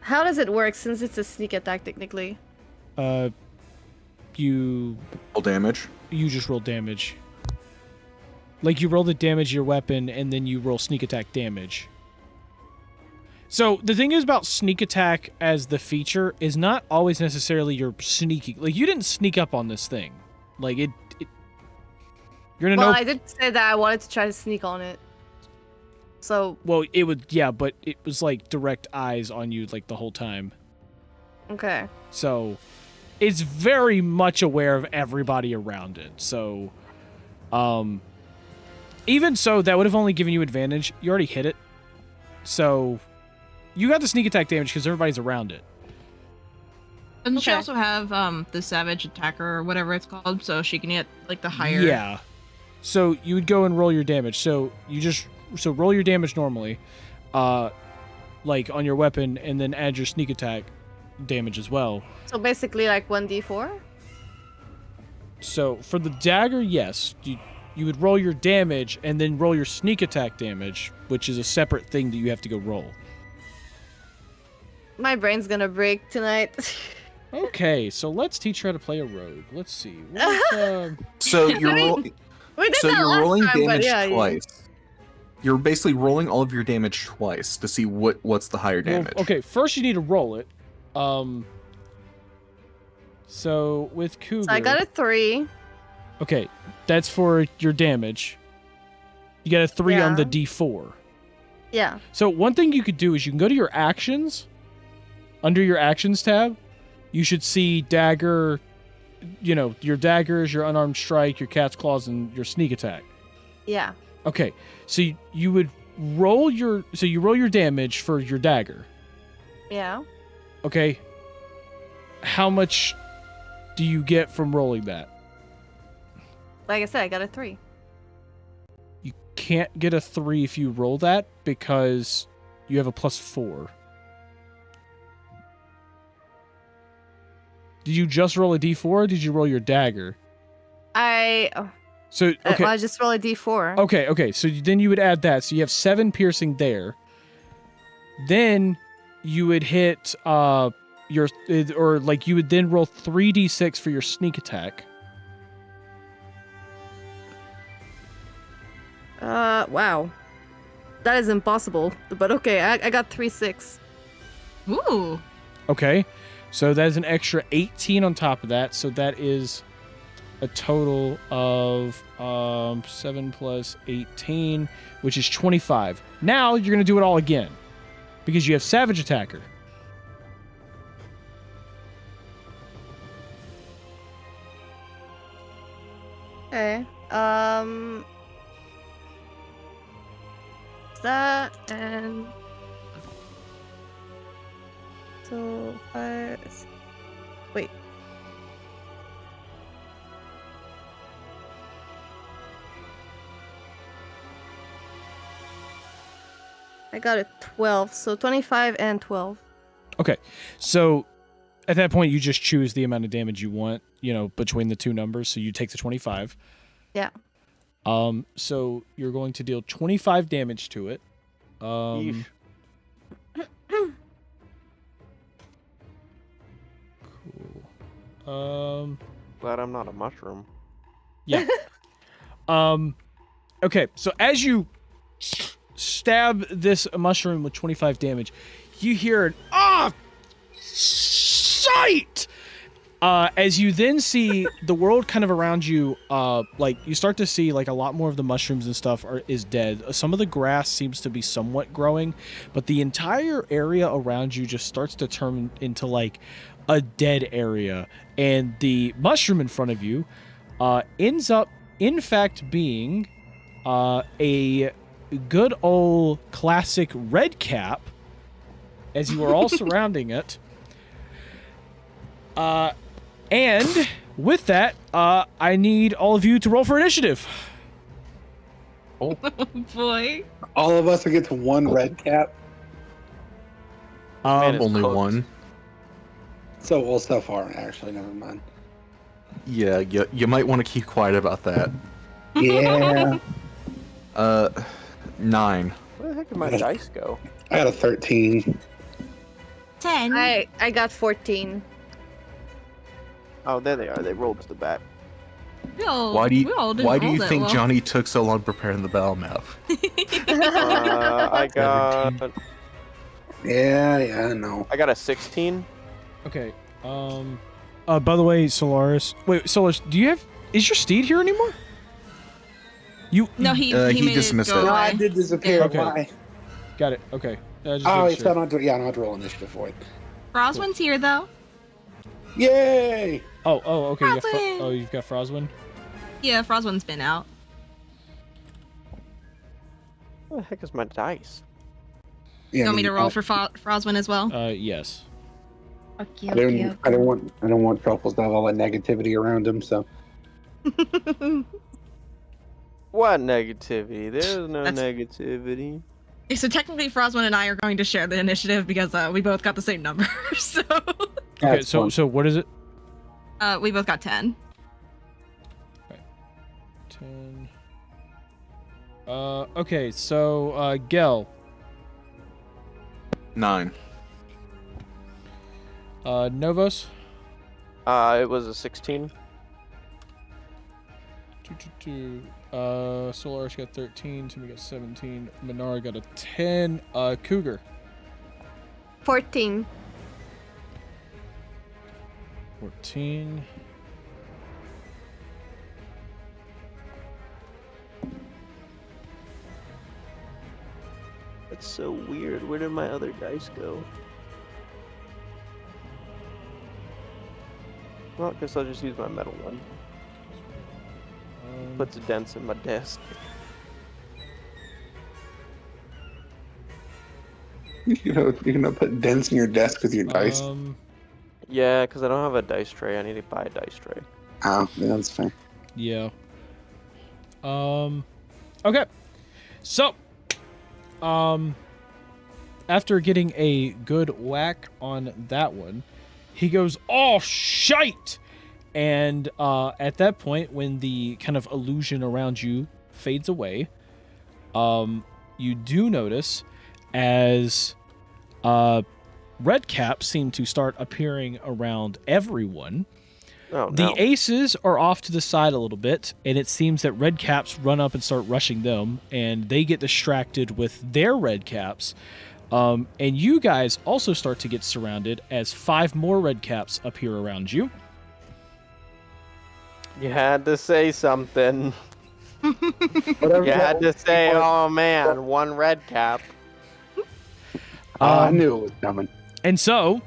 How does it work since it's a sneak attack technically? You Roll damage. just roll damage. Like you roll the damage of your weapon, and then you roll sneak attack damage. So the thing is about sneak attack as the feature is not always necessarily your sneaking. Like you didn't sneak up on this thing. Like it you're gonna Well, know. I did say that I wanted to try to sneak on it. So, Well, it would, yeah, but it was like direct eyes on you like the whole time. okay. So it's very much aware of everybody around it. So, even so, that would have only given you advantage. You already hit it. So you got the sneak attack damage because everybody's around it. Doesn't she Okay. also have the savage attacker or whatever it's called, so she can get like the higher? Yeah. So you would go and roll your damage. So roll your damage normally, like on your weapon, and then add your sneak attack damage as well. So basically like 1d4? So for the dagger, yes, you would roll your damage and then roll your sneak attack damage, which is a separate thing that you have to go roll. My brain's gonna break tonight. Okay, so let's teach her how to play a rogue. Let's see. What, So you're We did so that you're last rolling time, but damage yeah, twice. You're basically rolling all of your damage twice to see what's the higher well, damage. okay, first you need to roll it. So with Cougar, So I got a 3. okay, that's for your damage. You got a 3 on the Yeah. D4. Yeah. So one thing you could do is you can go to your actions. Under your actions tab, you should see dagger, your daggers, your unarmed strike, your cat's claws, and your sneak attack. Yeah. Okay, so you would roll your damage for your dagger. Yeah. Okay, how much do you get from rolling that? Like I said, I got a 3. You can't get a 3 if you roll that because you have a +4. Did you just roll a D4 or did you roll your dagger? So, okay. Well, I just roll a d4. Okay. So then you would add that. So you have 7 piercing there. Then you would hit you would then roll 3d6 for your sneak attack. Wow. That is impossible. But okay, I got 3-6. Ooh. Okay. So that is an extra 18 on top of that. So that is a total of 7 plus 18, which is 25. Now you're going to do it all again because you have Savage Attacker. Okay. That and so 5. Wait. I got a 12, so 25 and 12. Okay. So at that point, you just choose the amount of damage you want, between the two numbers. So you take the 25. Yeah. So you're going to deal 25 damage to it. Yeesh. Cool. Glad I'm not a mushroom. Yeah. Okay, so as you stab this mushroom with 25 damage, you hear an sight, As you then see the world kind of around you, like you start to see like a lot more of the mushrooms and stuff is dead. Some of the grass seems to be somewhat growing, but the entire area around you just starts to turn into like a dead area. And the mushroom in front of you ends up, in fact, being a good old classic red cap, as you are all surrounding it. And with that, I need all of you to roll for initiative. Oh boy. All of us will get to one red cap. Man, it's Only cooked. one. So far, actually, never mind. Yeah, you might want to keep quiet about that. Yeah. Where9. the heck did my dice go? I got a 13. 10. I got 14. Oh, there they are. They rolled to the back. Why do you think well. Johnny took so long preparing the battle map? I got Yeah, I know. I got a 16. Okay. By the way, Solaris. Wait, Solaris, is your steed here anymore? No, he he made dismissed it. Go it. No, away. I did disappear. Okay. Why? Got it. Okay. Just Oh, making it's sure. not on. Yeah, I don't have to roll initiative for it. Froswin's here though. Yay! Oh, okay. Froswin! You've got Froswin? Yeah, Froswin's been out. Where the heck is my dice? Yeah, You want me to roll for Froswin as well? Yes. Okay, I don't want Truffles to have all that negativity around him. So What negativity? There's no That's- negativity. Okay, so technically Froswin and I are going to share the initiative because we both got the same number. So Okay, That's fun. so what is it? we both got 10. 10. Okay, so Gel. 9. Novos. It was a 16. 2. Solaris got 13. Timmy got 17. Minara got a 10. Cougar. 14. 14. That's so weird. Where did my other dice go? Well, I guess I'll just use my metal one. Puts dents in my desk. you're gonna put dents in your desk with your dice. Yeah, because I don't have a dice tray. I need to buy a dice tray. Oh, yeah, that's fine. Yeah. Okay. So, after getting a good whack on that one, he goes, "Oh, shite!" And at that point, when the kind of illusion around you fades away, you do notice as red caps seem to start appearing around everyone. Oh, The no. aces are off to the side a little bit, and it seems that red caps run up and start rushing them, and they get distracted with their red caps. And you guys also start to get surrounded as 5 more red caps appear around you. You had to say something. Whatever You had to say, was. oh man, one red cap. I knew it was coming. And so,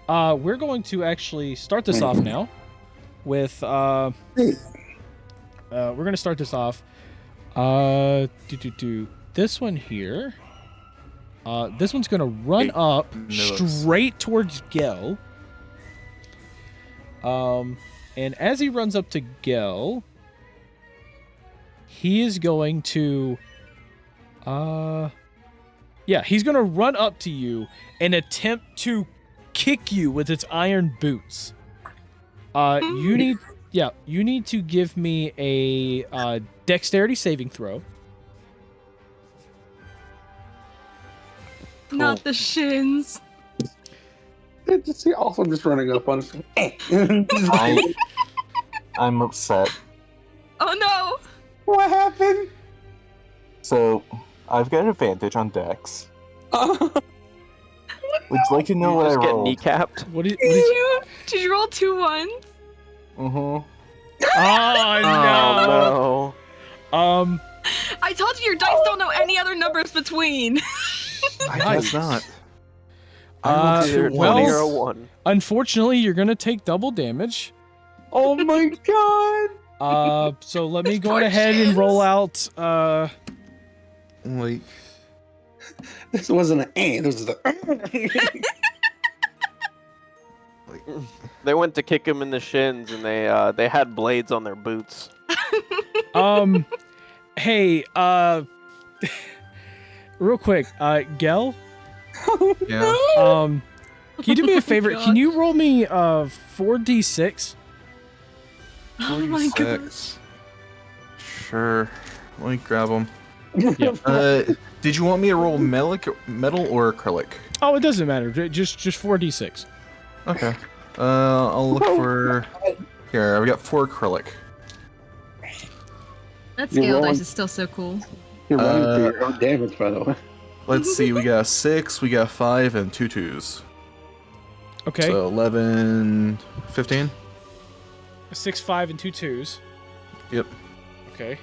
we're going to actually start this off now with, we're going to start this off, this one here. This one's going to run up straight towards Gel. And as he runs up to Gel, he is going to, he's going to run up to you and attempt to kick you with its iron boots. You need to give me a dexterity saving throw. Not the shins. Just see, also just running up on us. I'm upset. Oh no! What happened? So, I've got an advantage on Dex. Would you like to know You what I just get rolled? kneecapped. Did you roll 2 ones? Uh-huh. Oh no. Oh I told you your dice don't know any other numbers between. I guess not. Uh, no! Either a well- 20 or a 1. Unfortunately, you're gonna take double damage. Oh my god! So let me These go poor ahead and roll shins. out. Like, This wasn't an ant. This was a. They went to kick him in the shins, and they had blades on their boots. Hey, real quick, Gel. yeah. Can you do me a favor? God. Can you roll me 4d6? Oh my god. 46. Sure. Let me grab them. Yeah. Did you want me to roll metal or acrylic? Oh, it doesn't matter. Just 4d6. Okay. I'll look for. Here, I've got 4 acrylic. That You're scale rolling- dice is still so cool. You're running for your own damage, by the way. Let's see. We got 6, we got 5, and 2 2s. Okay. So 11, 15. 6, 5, and 2 2s. Yep. Okay.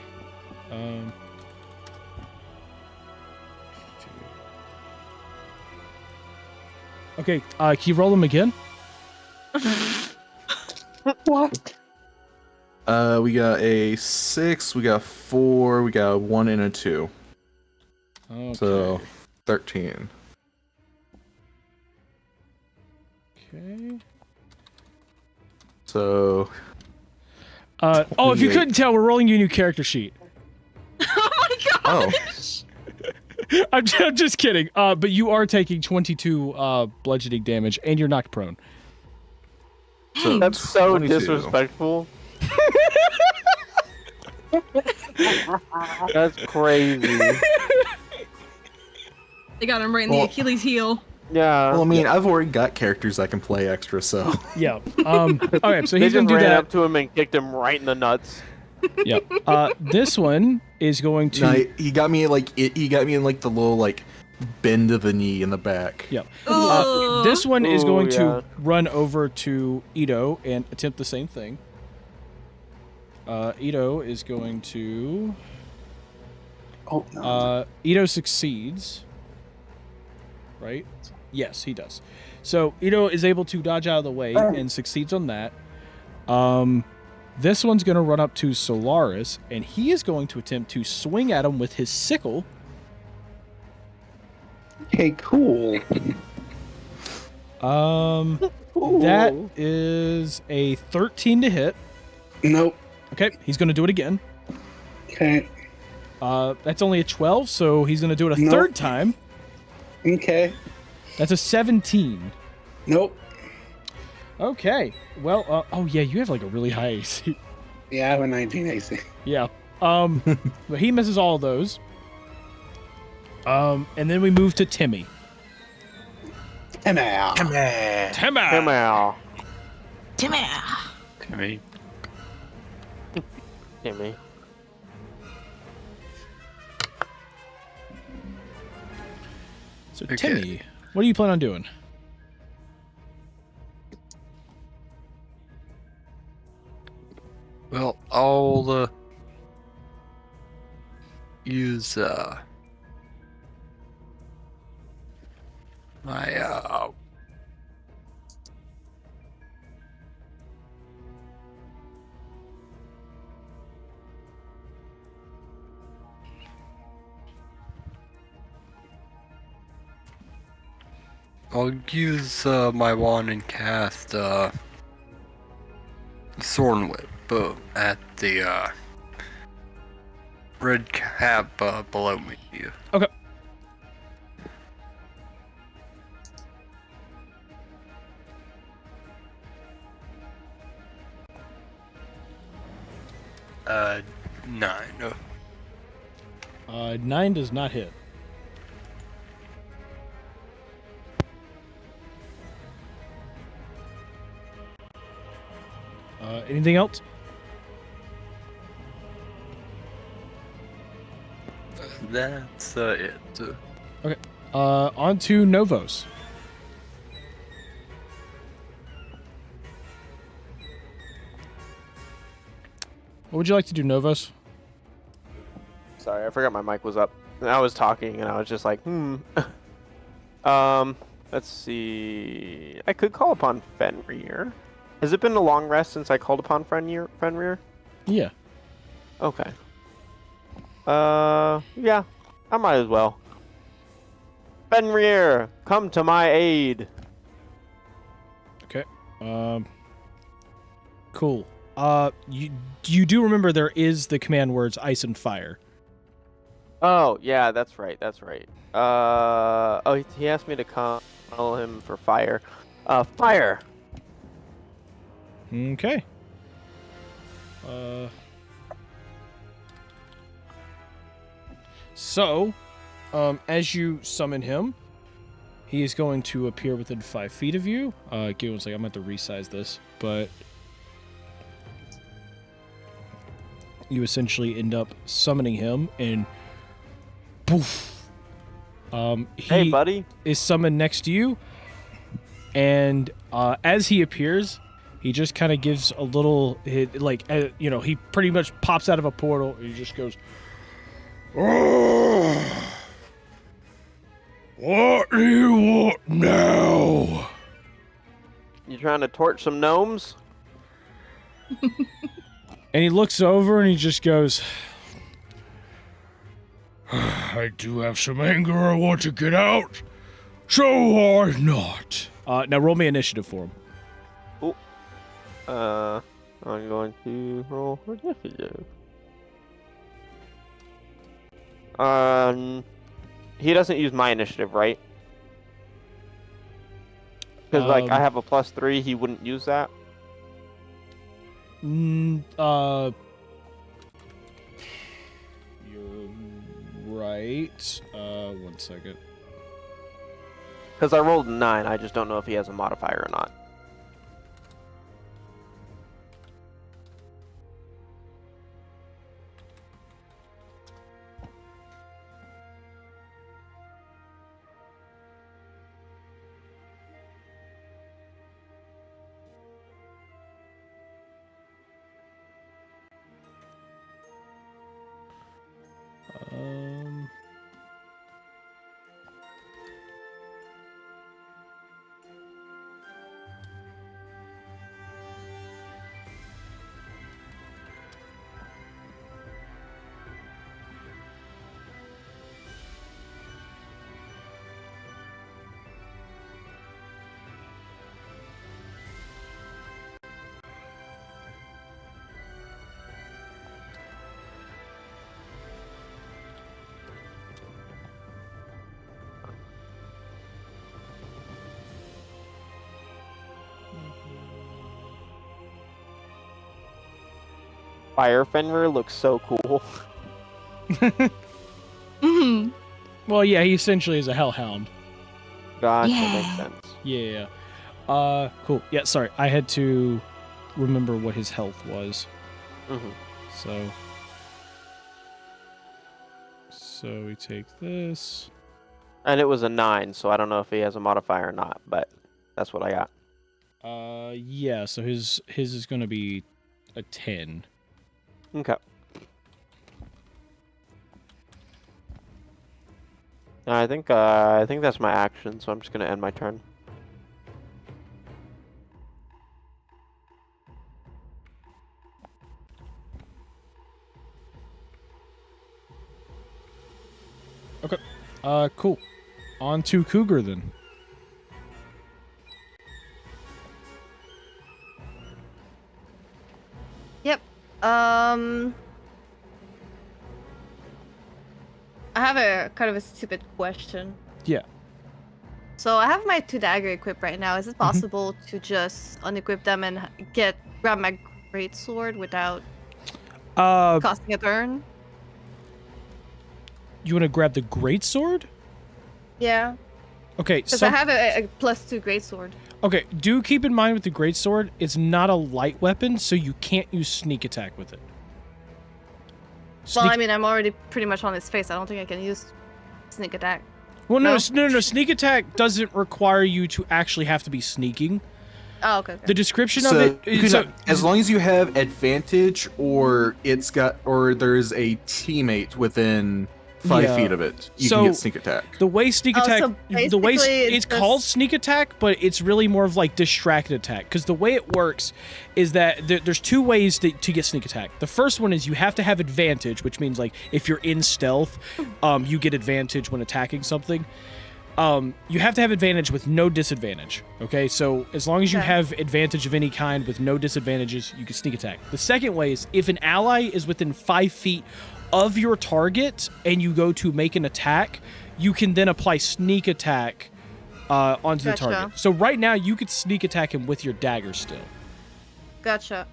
Okay. Can you roll them again? What? We got a 6, we got 4, we got a 1 and a 2. Okay. So 13. Okay. So if you 28. couldn't tell, we're rolling you a new character sheet. Oh my god. oh, I'm just kidding. But you are taking 22 bludgeoning damage, and you're knocked prone. so That's so 22. disrespectful. That's crazy. They got him right in the Well- Achilles heel. Yeah. Well, I mean, I've already got characters I can play extra, so Yeah. Okay, so they he's just gonna do ran that. up to him and kicked him right in the nuts. Yep. This one is going to. no, he got me he got me in like the little like bend of the knee in the back. Yep. Ugh. This one is Ooh, going yeah. to run over to Ito and attempt the same thing. Ito is going to. Oh, no. Ito succeeds. Right? Yes, he does. So Ito is able to dodge out of the way and succeeds on that. This one's going to run up to Solaris, and he is going to attempt to swing at him with his sickle. Okay, cool. That is a 13 to hit. Nope. Okay, he's going to do it again. Okay. That's only a 12, so he's going to do it a Nope. third time. Okay. That's a 17. Nope. Okay. Well, oh yeah, you have like a really high AC. Yeah, I have a 19 AC. Yeah. But he misses all of those. And then we move to Timmy. Come out. Timmy. Come out. Timmy. Timmy. So Okay. Timmy, what do you plan on doing? Well, I'll use my I'll use my wand and cast Thorn Whip at the red cap below me. Okay. Uh, 9. 9 does not hit. Anything else? That's it. On to Novos. What would you like to do, Novos? Sorry, I forgot my mic was up. And I was talking, and I was just like, let's see. I could call upon Fenrir. Has it been a long rest since I called upon Fenrir? Yeah. Okay. Yeah, I might as well. Fenrir, come to my aid. Okay. Cool. You do remember there is the command words ice and fire. Oh, yeah, that's right. He asked me to call him for fire. Fire. Okay. So, as you summon him, he is going to appear within 5 feet of you. Give me 1 second. I'm going to have to resize this, but you essentially end up summoning him, and poof. Hey, buddy. Is summoned next to you, and as he appears, he just kind of gives a little, he pretty much pops out of a portal, and he just goes, "Oh, what do you want now?" You trying to torch some gnomes? And he looks over and he just goes, "I do have some anger I want to get out, so why not?" Now roll me initiative for him. Ooh. I'm going to roll for initiative. He doesn't use my initiative, right? Because, I have a +3, he wouldn't use that? You're right. 1 second. Because I rolled a 9, I just don't know if he has a modifier or not. Fire Fenrir looks so cool. Mm-hmm. Well, yeah, he essentially is a hellhound. Gotcha, Yeah. makes sense. Yeah. Cool. Yeah, sorry. I had to remember what his health was. Mm-hmm. So we take this. And it was a 9, so I don't know if he has a modifier or not, but that's what I got. Yeah, so his is going to be a 10. Okay. I think that's my action, so I'm just gonna end my turn. Okay. Cool. On to Cougar then. Yep. I have a kind of a stupid question. Yeah. So I have my 2 dagger equipped right now. Is it possible to just unequip them and grab my greatsword without costing a turn? You want to grab the greatsword? Yeah. Okay, Because I have a +2 greatsword. Okay, do keep in mind with the greatsword, it's not a light weapon, so you can't use sneak attack with it. Well, I mean, I'm already pretty much on his face. I don't think I can use sneak attack. Well, no. No? Sneak attack doesn't require you to actually have to be sneaking. Oh, okay. The description So, of you it. can- So, as long as you have advantage, or there's a teammate within 5 Yeah. feet of it, you So, can get sneak attack. the way sneak Oh, attack, so the way basically it's it's called just- sneak attack, but it's really more of like distracted attack. Because the way it works is that there's 2 ways to get sneak attack. The first one is you have to have advantage, which means like if you're in stealth, you get advantage when attacking something. You have to have advantage with no disadvantage. Okay, so as long as you Okay. have advantage of any kind with no disadvantages, you can sneak attack. The second way is if an ally is within 5 feet of your target and you go to make an attack, you can then apply sneak attack onto the Gotcha. target. So right now you could sneak attack him with your dagger still. Gotcha.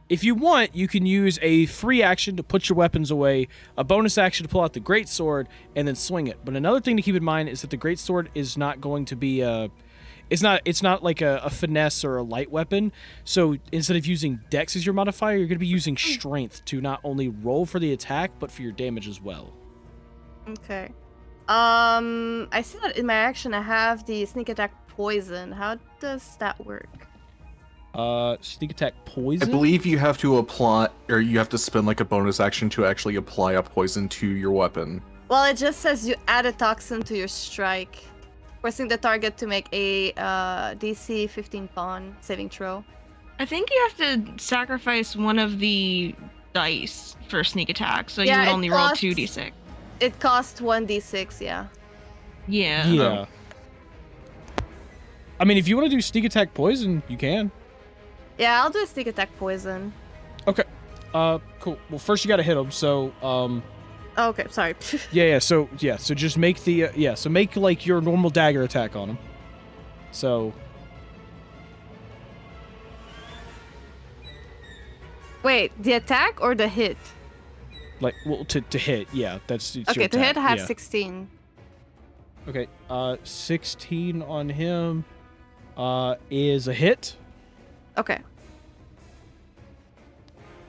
If you want, you can use a free action to put your weapons away, a bonus action to pull out the great sword, and then swing it. But another thing to keep in mind is that the great sword is not going to be it's not like a finesse or a light weapon. So instead of using dex as your modifier, you're going to be using strength to not only roll for the attack but for your damage as well. Okay. I see that in my action I have the sneak attack poison. How does that work? Sneak attack I poison. believe you have to apply, or you have to spend like a bonus action to actually apply a poison to your weapon. Well, it just says you add a toxin to your strike, forcing the target to make a DC 15 con saving throw. I think you have to sacrifice one of the dice for sneak attack, so Yeah, you would it only roll costs- 2d6. It costs 1d6, yeah. Yeah. Yeah. I mean, if you want to do sneak attack poison, you can. Yeah, I'll do a sneak attack poison. Okay. Cool. Well, first you got to hit him. So, Oh, okay, sorry. yeah. So just make the so make like your normal dagger attack on him. So, Wait, the attack or the hit? like, well, to hit, yeah. It's Okay, your to hit attack, I have yeah. 16. Okay. 16 on him. Is a hit. Okay.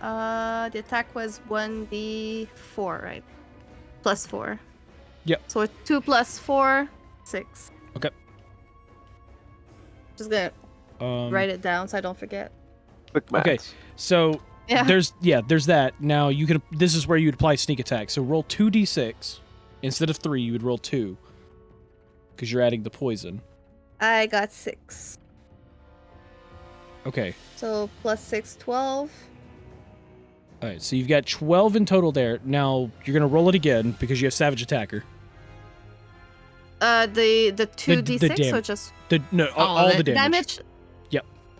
The attack was 1d4, right? Plus 4. Yep. So 2 plus 4, 6. Okay. Just gonna write it down so I don't forget. Quick maths. Okay. So Yeah. there's that. Now you can. This is where you would apply sneak attack. So roll 2d6 instead of 3. You would roll 2 because you're adding the poison. I got 6. Okay. So plus 6, 12. All right. So you've got 12 in total there. Now you're gonna roll it again because you have Savage Attacker. The 2d6 or damage. just All the damage. damage?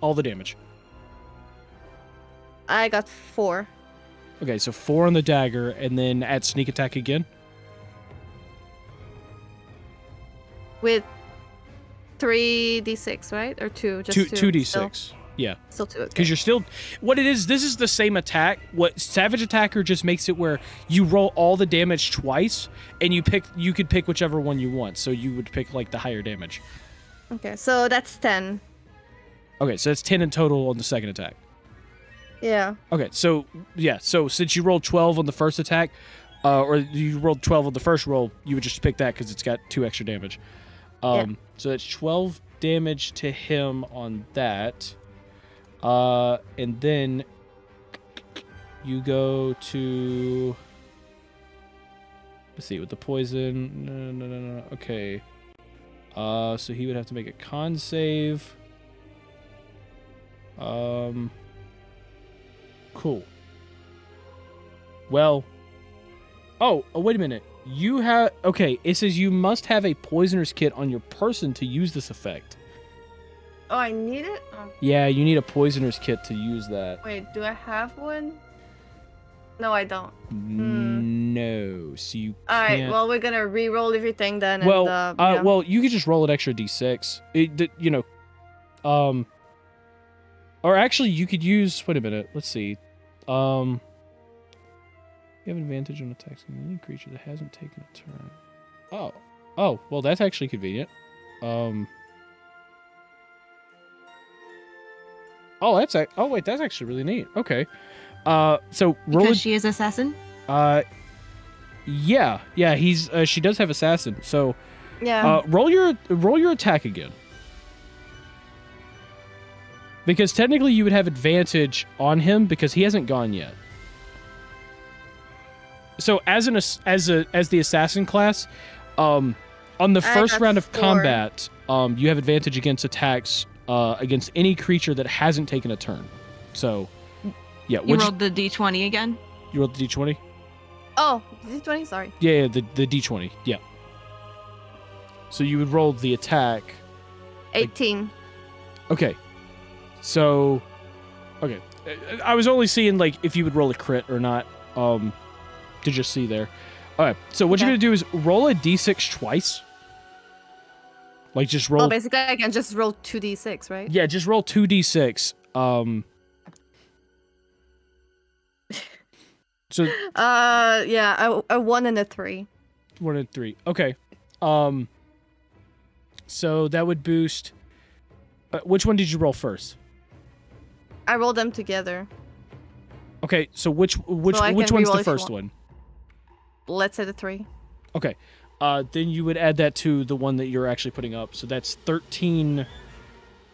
All the damage. I got 4. Okay. So 4 on the dagger, and then add sneak attack again. With 3d6, right? Or 2? Just 2d6. Yeah. Still 2. Okay. Because you're still, what it is, this is the same attack. What Savage Attacker just makes it where you roll all the damage twice, and you could pick whichever one you want. So you would pick like the higher damage. Okay, so that's 10. Okay, so that's 10 in total on the second attack. Yeah. Okay, so yeah, so since you rolled 12 on the first attack, or you rolled 12 on the first roll, you would just pick that because it's got 2 extra damage. So that's 12 damage to him on that. And then you go to, let's see, with the poison. No. Okay. So he would have to make a con save. Cool. Well. Oh, wait a minute. You have, okay, it says you must have a poisoner's kit on your person to use this effect. Oh, I need it? Yeah, you need a poisoner's kit to use that. Wait, do I have one? No, I don't. No, so you Alright, can't. well, we're gonna re-roll everything then. Well, and, yeah. well, you could just roll an extra d6. Or actually, you could use. Wait a minute. Let's see. You have an advantage on attacks on any creature that hasn't taken a turn. Oh, well, that's actually convenient. Oh, that's actually really neat. Okay. So roll. Because she is assassin? Yeah, he's she does have assassin. So yeah. roll your attack again. Because technically you would have advantage on him because he hasn't gone yet. So as the assassin class, on the first round of 4. combat, you have advantage against attacks against any creature that hasn't taken a turn. So, yeah. You rolled the d20 again? You rolled the d20? Oh, d20. Sorry. Yeah, the d20. Yeah. So you would roll the attack. 18. Okay. So, okay. I was only seeing like if you would roll a crit or not. To just see there. All right. So what you're gonna do is roll a d6 twice. Like just roll. Oh, basically I can just roll 2d6, right? Yeah, just roll 2d6. So. Yeah, a 1 and a 3. 1 and 3. Okay. So that would boost. Which one did you roll first? I rolled them together. Okay, so which one's the first one? Let's say the 3. Okay. Then you would add that to the one that you're actually putting up. So that's 13.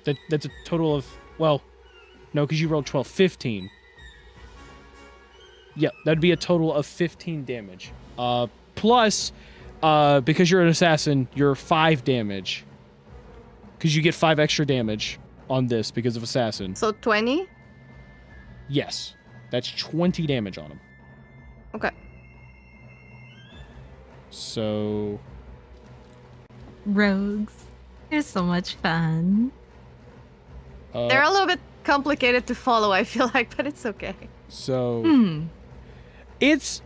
That's a total of, well, no, because you rolled 12. 15. Yeah, that'd be a total of 15 damage. Plus, because you're an assassin, you're 5 damage. Because you get 5 extra damage on this because of assassin. So 20? Yes. That's 20 damage on him. Okay. So... Rogues. They're so much fun. They're a little bit complicated to follow, I feel like, but it's okay. So... It's...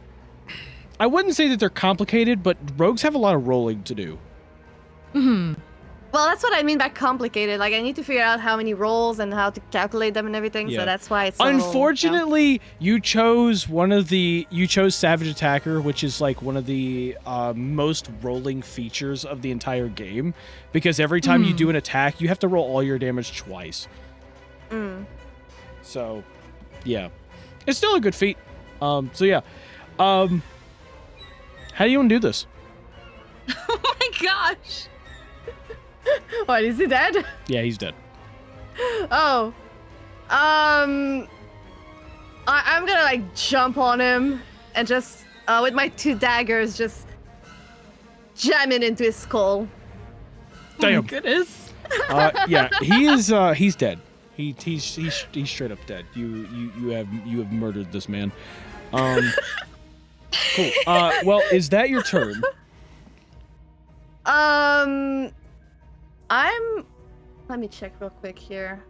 I wouldn't say that they're complicated, but rogues have a lot of rolling to do. Well, that's what I mean by complicated. Like, I need to figure out how many rolls and how to calculate them and everything, so that's why it's Unfortunately, you chose Savage Attacker, which is like one of the most rolling features of the entire game, because every time you do an attack, you have to roll all your damage twice. So, yeah. It's still a good feat. So yeah. How do you want to do this? Oh my gosh! What, is he dead? Yeah, he's dead. Oh. I'm gonna like jump on him and just with my 2 daggers just jam it into his skull. Damn. Oh my goodness. Yeah, he's dead. He's straight up dead. You have murdered this man. Cool. Well, is that your turn? Let me check real quick here.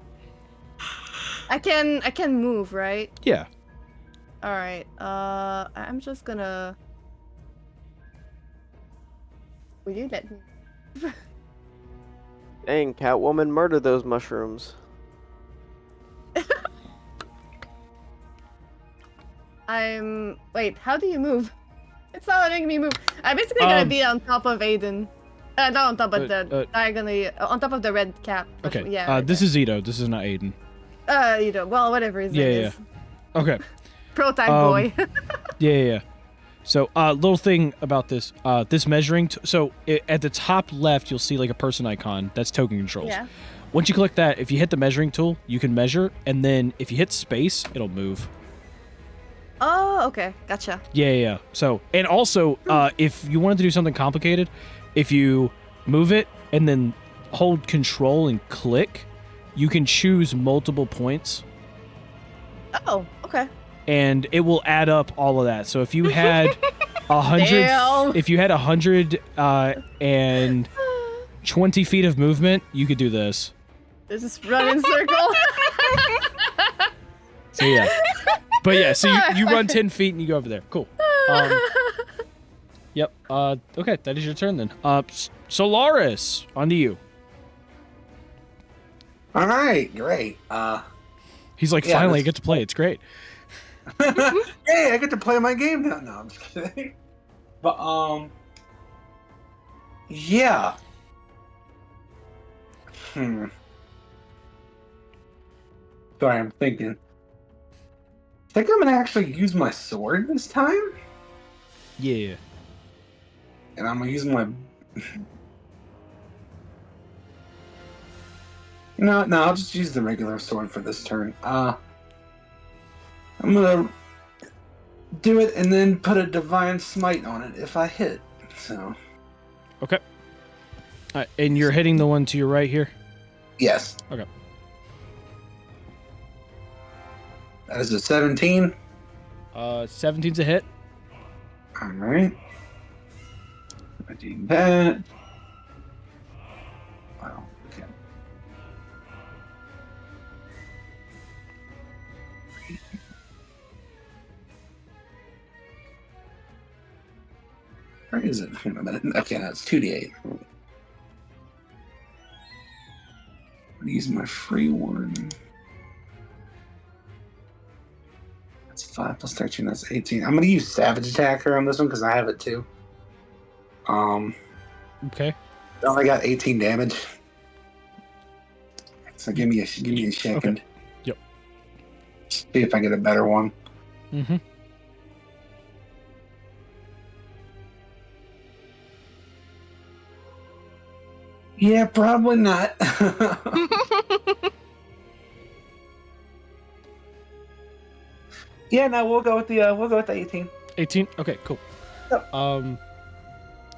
I can move, right? Yeah. All right. I'm just gonna. Will you let me? Dang, Catwoman, murder those mushrooms. Wait, how do you move? It's not letting me move. I'm basically gonna be on top of Aiden. Not on top of diagonally, on top of the red cap. Okay. Yeah. This is Ito. This is not Aiden. Well, whatever his name is. Okay. Pro-type boy. Yeah. So, little thing about this, this measuring. At the top left, you'll see like a person icon. That's token controls. Yeah. Once you click that, if you hit the measuring tool, you can measure, and then if you hit space, it'll move. Oh, okay. Gotcha. Yeah. So, and also, if you wanted to do something complicated, if you move it and then hold control and click, you can choose multiple points. Oh, okay. And it will add up all of that. So if you had 100, if you had 120 feet of movement, you could do this. Just run in circle. So yeah. But yeah, so you run 10 feet and you go over there. Cool. Yep. Okay, that is your turn then. Solaris, on to you. All right, great. He's like, finally, I get to play. It's great. Hey, I get to play my game now. No, I'm just kidding. But yeah. Sorry, I'm thinking. I think I'm gonna actually use my sword this time. Yeah. And I'm gonna use my No, I'll just use the regular sword for this turn. I'm gonna do it and then put a divine smite on it if I hit. So. Okay. All right, and you're hitting the one to your right here? Yes. Okay. That is a 17. 17's a hit. All right. I do that. Wow. Okay. Where is it? Hang on a minute. Okay, that's 2d8. I'm gonna use my free one. That's 5 plus 13. That's 18. I'm gonna use Savage Attacker on this one because I have it too. Okay. I only got 18 damage. So give me a second. Okay. Yep. See if I get a better one. Mm-hmm. Yeah, probably not. Yeah, no, we'll go with the 18. 18? Okay, cool. Yep.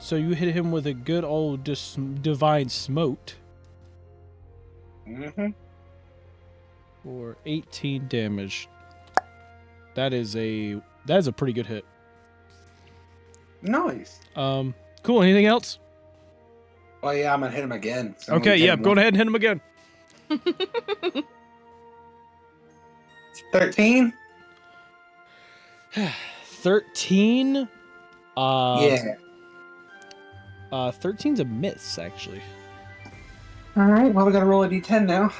So you hit him with a good old divine smote Mm-hmm. for 18 damage. That is a pretty good hit. Nice. Cool. Anything else? Oh yeah, I'm gonna hit him again. So I'm Okay, gonna hit yeah, him go one- ahead and hit him again. 13? 13? Yeah. 13's a miss, actually. Alright, well we gotta roll a d10 now.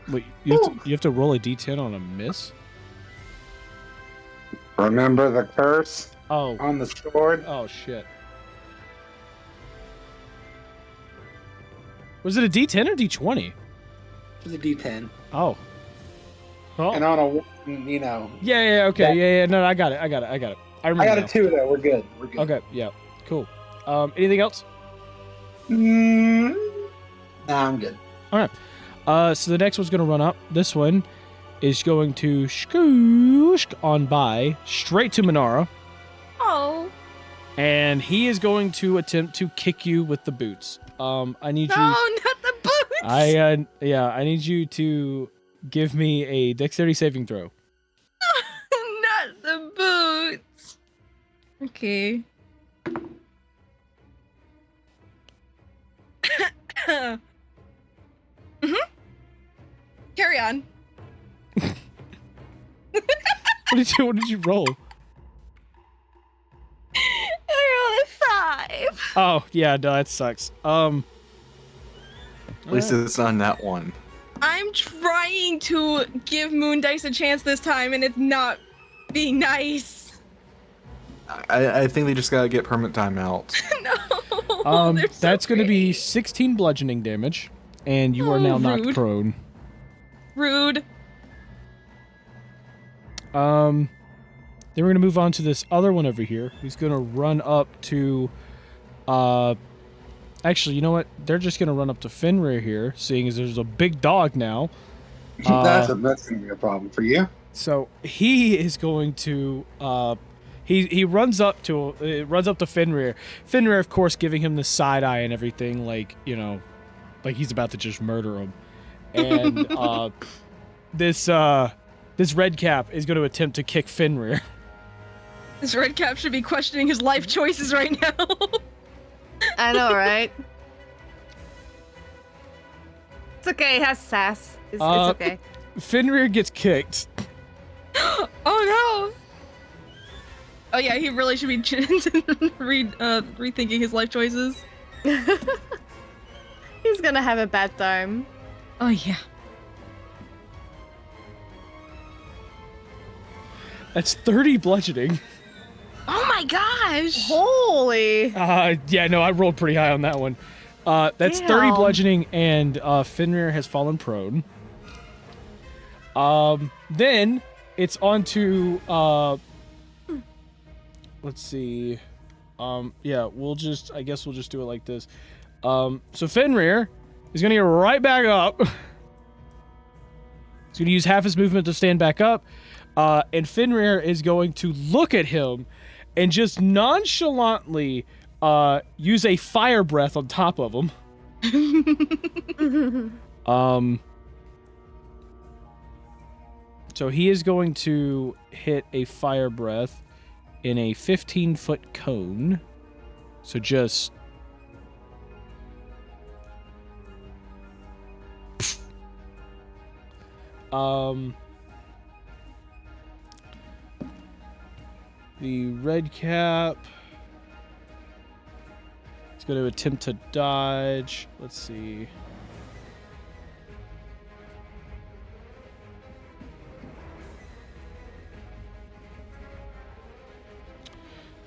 Wait, you have to roll a d10 on a miss? Remember the curse Oh. on the sword? Oh, shit. Was it a d10 or d20? It's a d10. Oh. Oh. And on a 1, you know. Yeah, okay, yeah, no, I got it. I remember I got now. a 2 though, we're good. Okay, yeah, cool. Anything else? Nah, I'm good. Alright. So the next one's going to run up. This one is going to skoosh on by straight to Minara. Oh. And he is going to attempt to kick you with the boots. I need No, you. not the boots. I need you to give me a dexterity saving throw. Not the boots. Okay. Carry on. What did you roll? I rolled a 5. Oh, yeah, no, that sucks. At least it's on that one. I'm trying to give Moon Dice a chance this time, and it's not being nice. I think they just gotta get permanent timeout. No. they're so That's going to be great. 16 bludgeoning damage, and you are now knocked rude. prone. Rude. Then we're gonna move on to this other one over here. Who's gonna run up to, actually, you know what? They're just gonna run up to Fenrir here, seeing as there's a big dog now. That's gonna be a problem for you. So he is going to, he runs up to Fenrir. Fenrir, of course, giving him the side eye and everything, like, you know, like he's about to just murder him. And this red cap is going to attempt to kick Fenrir. This red cap should be questioning his life choices right now. I know, right? It's okay. It has sass. It's okay. Fenrir gets kicked. Oh no! Oh yeah, he really should be rethinking his life choices. He's gonna have a bad time. Oh yeah. That's 30 bludgeoning. Oh my gosh! Holy! Yeah, no, I rolled pretty high on that one. That's 30 Damn. bludgeoning, and Fenrir has fallen prone. Then it's on to let's see. Yeah, I guess we'll just do it like this. So Fenrir is gonna get right back up. He's gonna use half his movement to stand back up. And Fenrir is going to look at him and just nonchalantly use a fire breath on top of him. So he is going to hit a fire breath in a 15-foot cone. So just... The red cap is going to attempt to dodge. Let's see.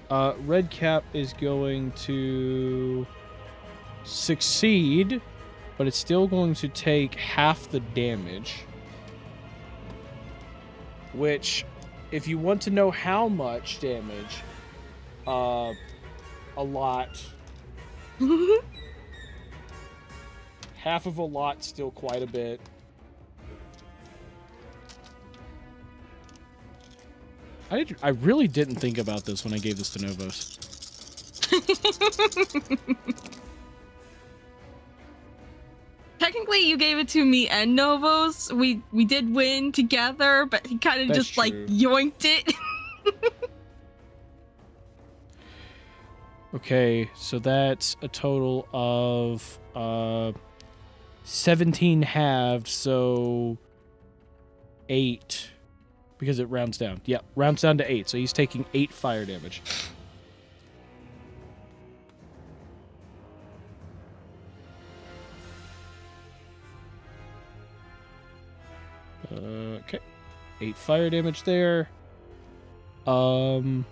Red cap is going to succeed, but it's still going to take half the damage. Which, if you want to know how much damage, a lot. Half of a lot, still quite a bit. I really didn't think about this when I gave this to Novos. Technically, you gave it to me and Novos. We did win together, but he kind of just like yoinked it. Okay, so that's a total of 17 halved, so 8. Because it rounds down. Yep, rounds down to 8. So he's taking 8 fire damage. Okay. 8 fire damage there. And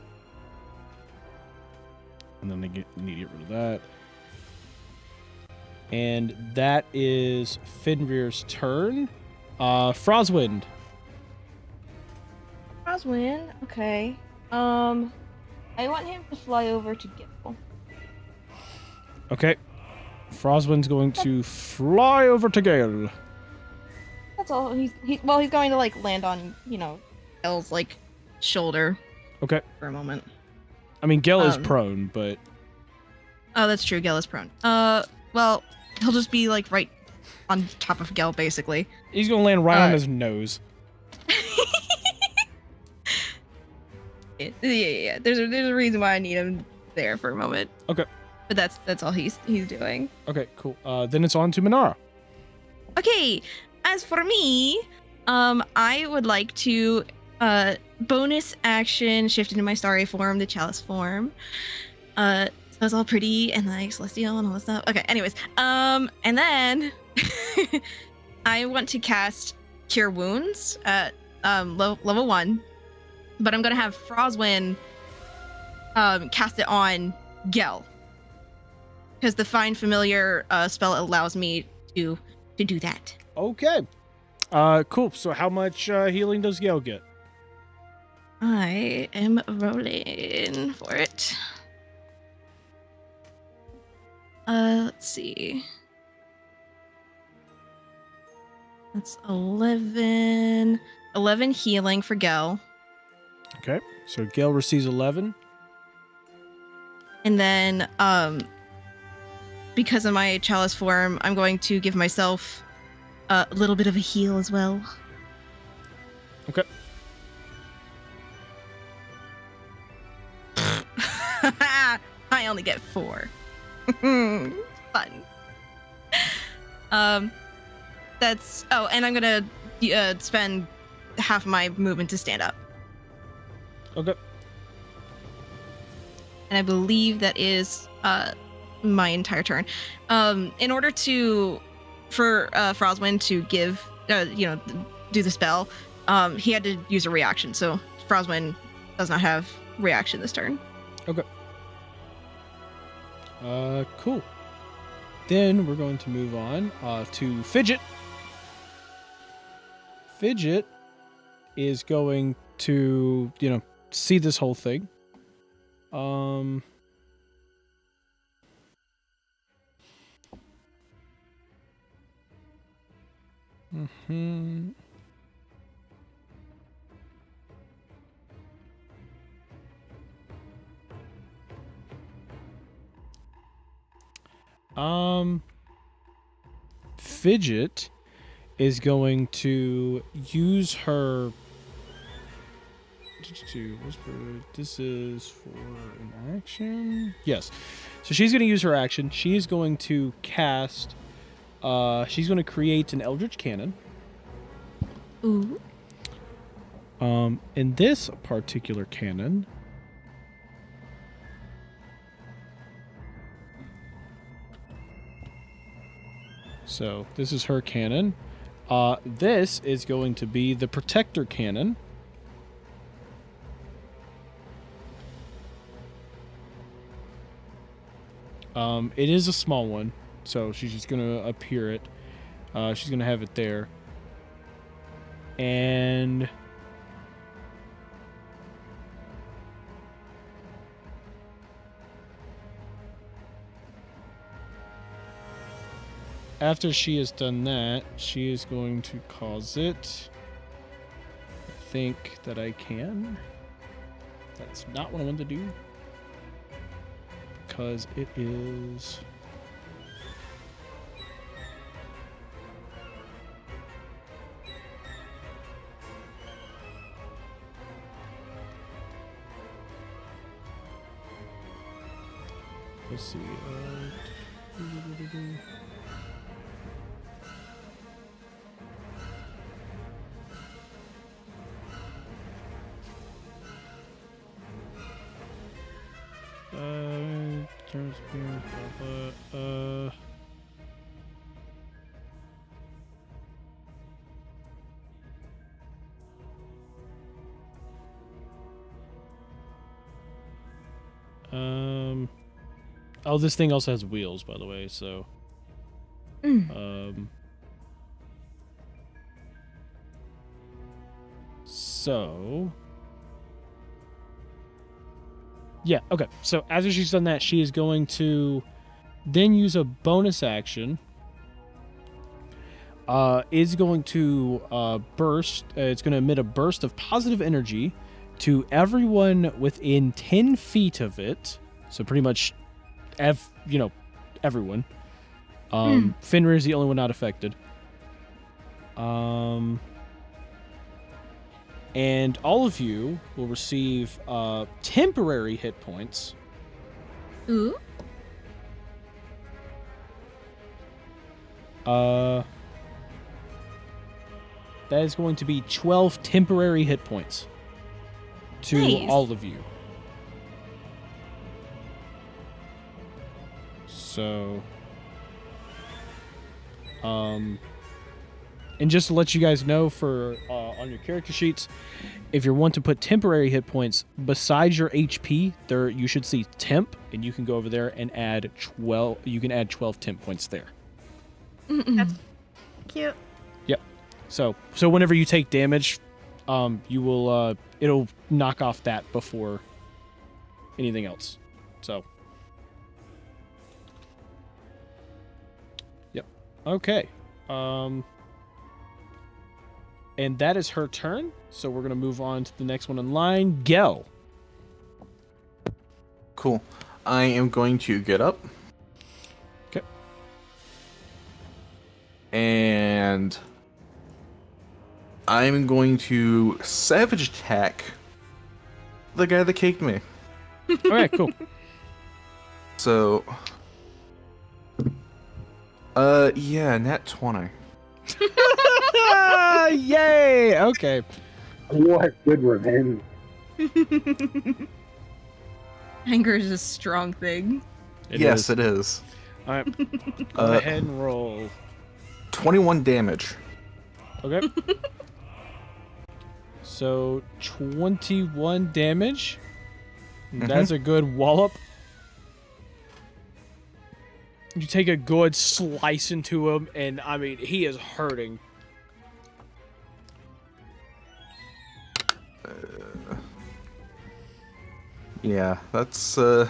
then I need to get rid of that. And that is Fenrir's turn. Frostwind. Frostwind, okay. I want him to fly over to Gil. Okay. Frostwind's going to fly over to Gale. That's all. He's going to like land on, Gil's like shoulder. Okay. For a moment. I mean, Gale is prone, but... Oh, that's true. Gil is prone. Well, he'll just be like right on top of Gil, basically. He's gonna land right on his nose. Yeah. There's a reason why I need him there for a moment. Okay. But that's all he's doing. Okay, cool. Then it's on to Minara. Okay. As for me, I would like to bonus action shift into my starry form, the chalice form. So it's all pretty and like celestial and all that stuff. Okay, anyways. And then I want to cast Cure Wounds at level 1. But I'm gonna have Frostwind cast it on Gel. Because the Find Familiar spell allows me to do that. Okay. Cool. So how much healing does Gale get? I am rolling for it. Let's see. That's 11 healing for Gel. Okay. So Gale receives 11. And then, because of my chalice form, I'm going to give myself a little bit of a heal as well. Okay. I only get 4. Fun. That's... Oh, and I'm gonna spend half my movement to stand up. Okay. And I believe that is my entire turn. In order for Frostwind to give, do the spell, he had to use a reaction. So Frostwind does not have reaction this turn. Okay. Cool. Then we're going to move on to Fidget. Fidget is going to, see this whole thing. Mm-hmm. Fidget is going to use her to whisper. This is for an action. Yes. So she's going to use her action. She is going to cast. She's going to create an Eldritch Cannon. Ooh. In this particular cannon. So this is her cannon. This is going to be the Protector Cannon. It is a small one, so she's just gonna appear it. She's gonna have it there. And after she has done that, she is going to cause it. I think that I can. That's not what I wanted to do. Because it is... Let's see. Oh, this thing also has wheels, by the way, so... So... Yeah, okay. So after she's done that, she is going to then use a bonus action. Is going to burst. It's going to emit a burst of positive energy to everyone within 10 feet of it. So pretty much, everyone. Fenrir is the only one not affected. And all of you will receive temporary hit points. Ooh. That is going to be 12 temporary hit points to Nice. all of you. So, and just to let you guys know, for on your character sheets, if you want to put temporary hit points besides your HP, there you should see temp, and you can go over there and add 12. You can add 12 temp points there. That's cute. Yep. So whenever you take damage, you will it'll knock off that before anything else. So. Yep. Okay. And that is her turn. So we're gonna move on to the next one in line. Gel. Cool. I am going to get up. Okay. And I'm going to savage attack the guy that caked me. All right. Cool. So, yeah, nat 20. Yay! Okay. What good revenge. Anger is a strong thing. Yes, it is. All right. Go ahead and roll. 21 damage. Okay. So 21 damage. That's a good wallop. You take a good slice into him, and I mean, he is hurting. Yeah, that's my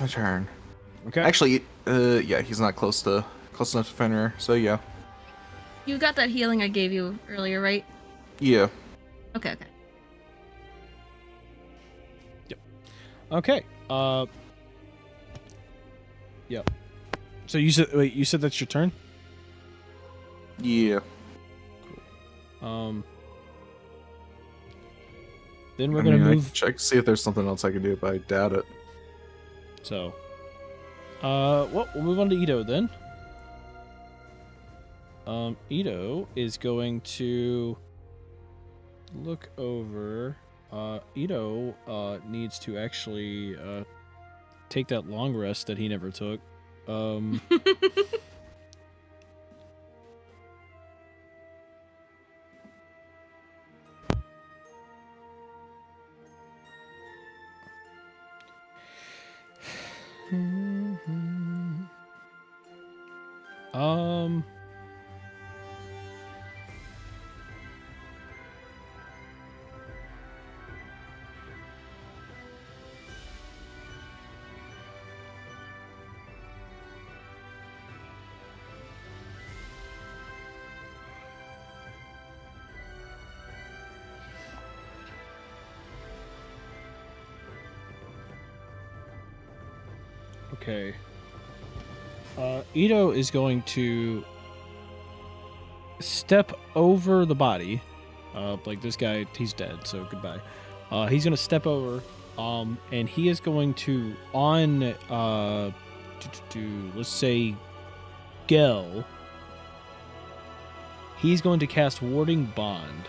turn. Okay. Actually, yeah, he's not close to close enough to Fenrir. So yeah. You got that healing I gave you earlier, right? Yeah. Okay. Okay. Yep. So you said that's your turn? Yeah. Then we're gonna I move. can check to see if there's something else I can do, but I doubt it. So, well, we'll move on to Ito then. Ito is going to look over. Ito needs to actually take that long rest that he never took. Okay. Ito is going to step over the body. Like this guy, he's dead, so goodbye. He's gonna step over, and he is going to let's say Gel. He's going to cast Warding Bond.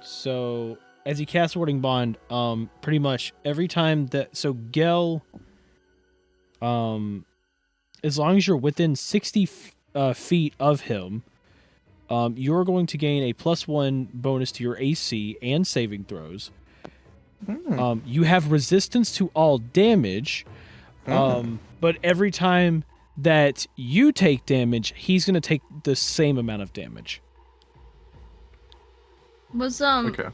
So as he casts Warding Bond, pretty much every time that Gel, as long as you're within 60 feet of him, you're going to gain a +1 bonus to your AC and saving throws. You have resistance to all damage, but every time that you take damage, he's going to take the same amount of damage. Was Okay.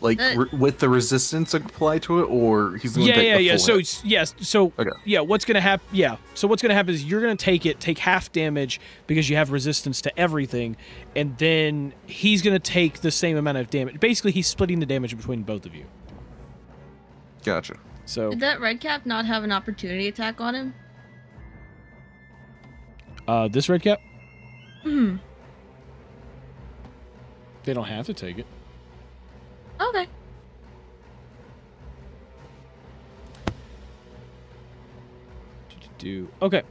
Like with the resistance applied to it, or he's going to take the full hit? What's going to happen? Yeah. So what's going to happen is you're going to take half damage because you have resistance to everything, and then he's going to take the same amount of damage. Basically, he's splitting the damage between both of you. Gotcha. So did that red cap not have an opportunity attack on him? This red cap? Hmm. They don't have to take it. Okay. Okay.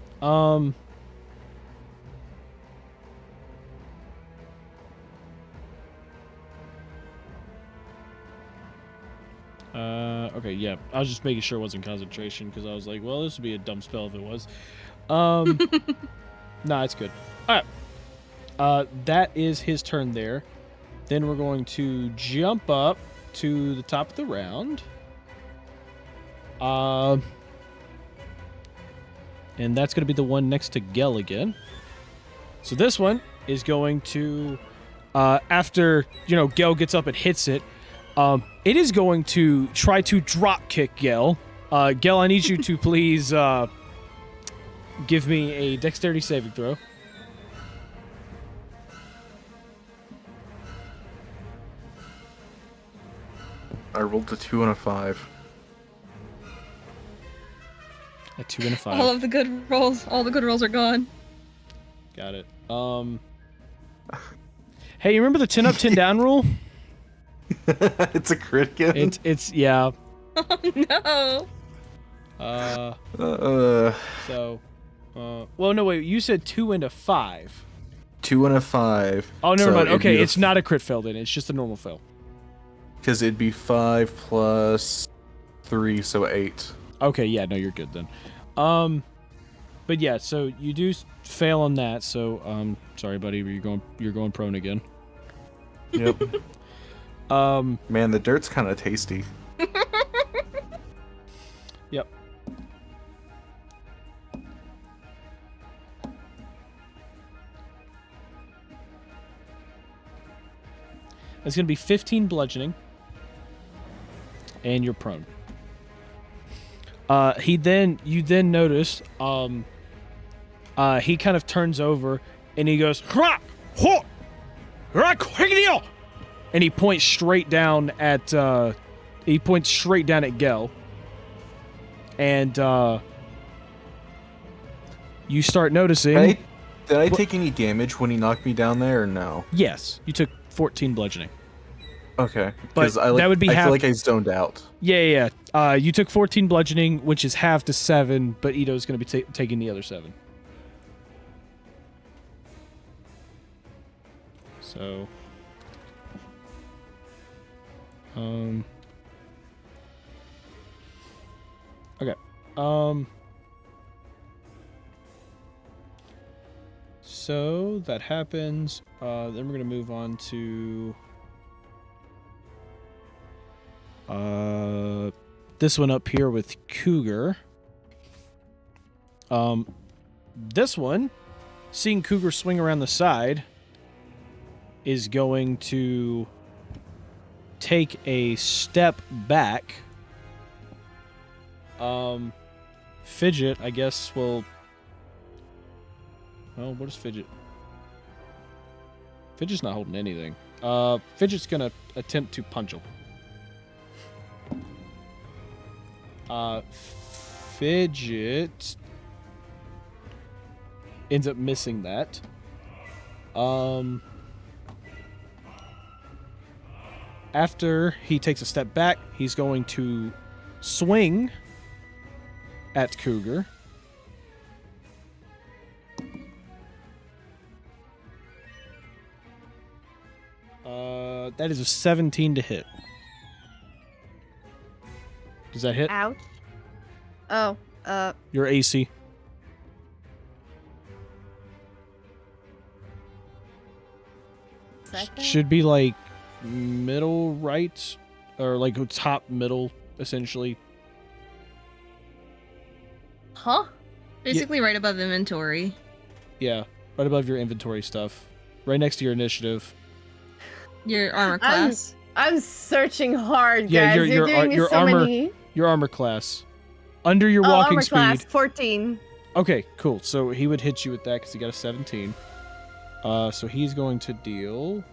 Okay, yeah. I was just making sure it wasn't concentration because I was like, well, this would be a dumb spell if it was. Nah, it's good. Alright. That is his turn there. Then we're going to jump up to the top of the round. And that's going to be the one next to Gel again. So this one is going to, after, Gel gets up and hits it, it is going to try to drop kick Gel. Gel, I need you to please give me a dexterity saving throw. I rolled a 2 and a 5. A 2 and a 5. All of the good rolls. All the good rolls are gone. Got it. Hey, you remember the 10 up, 10 down rule? It's a crit again? It's yeah. Oh no. Well, no, wait. You said 2 and a 5. 2 and a 5. Oh, never mind. Okay, it's not a crit fail then. It's just a normal fail. Because it'd be 5 plus 3, so 8. Okay, yeah, no, you're good then. But yeah, so you do fail on that. So, sorry, buddy, you're going prone again. Yep. Man, the dirt's kind of tasty. Yep. It's gonna be 15 bludgeoning, and you're prone. You then notice he kind of turns over and he goes, "Hra! Ho! Hra! Quiglio!" And he points straight down at Gel. And you start noticing. Did I take any damage when he knocked me down there or no? Yes, you took 14 bludgeoning. Okay, But that would be I half. feel like I zoned out. Yeah. You took 14 bludgeoning, which is half to 7, but Ito's going to be taking the other 7. So, okay. So that happens. Then we're gonna move on to this one up here with Cougar. This one, seeing Cougar swing around the side, is going to take a step back. Fidget, I guess, will... Well, what is Fidget? Fidget's not holding anything. Fidget's gonna attempt to punch him. Fidget ends up missing that. After he takes a step back, he's going to swing at Cougar. That is a 17 to hit. Does that hit? Ouch. Oh, Your AC. second? Should be like middle right, or like top middle, essentially. Huh? Basically right above inventory. Yeah, right above your inventory stuff. Right next to your initiative. Your armor class. I'm searching hard, guys. Yeah, You're doing me your so armor, many. your armor class. Under your walking armor speed. class 14. Okay, cool. So he would hit you with that because he got a 17. So he's going to deal...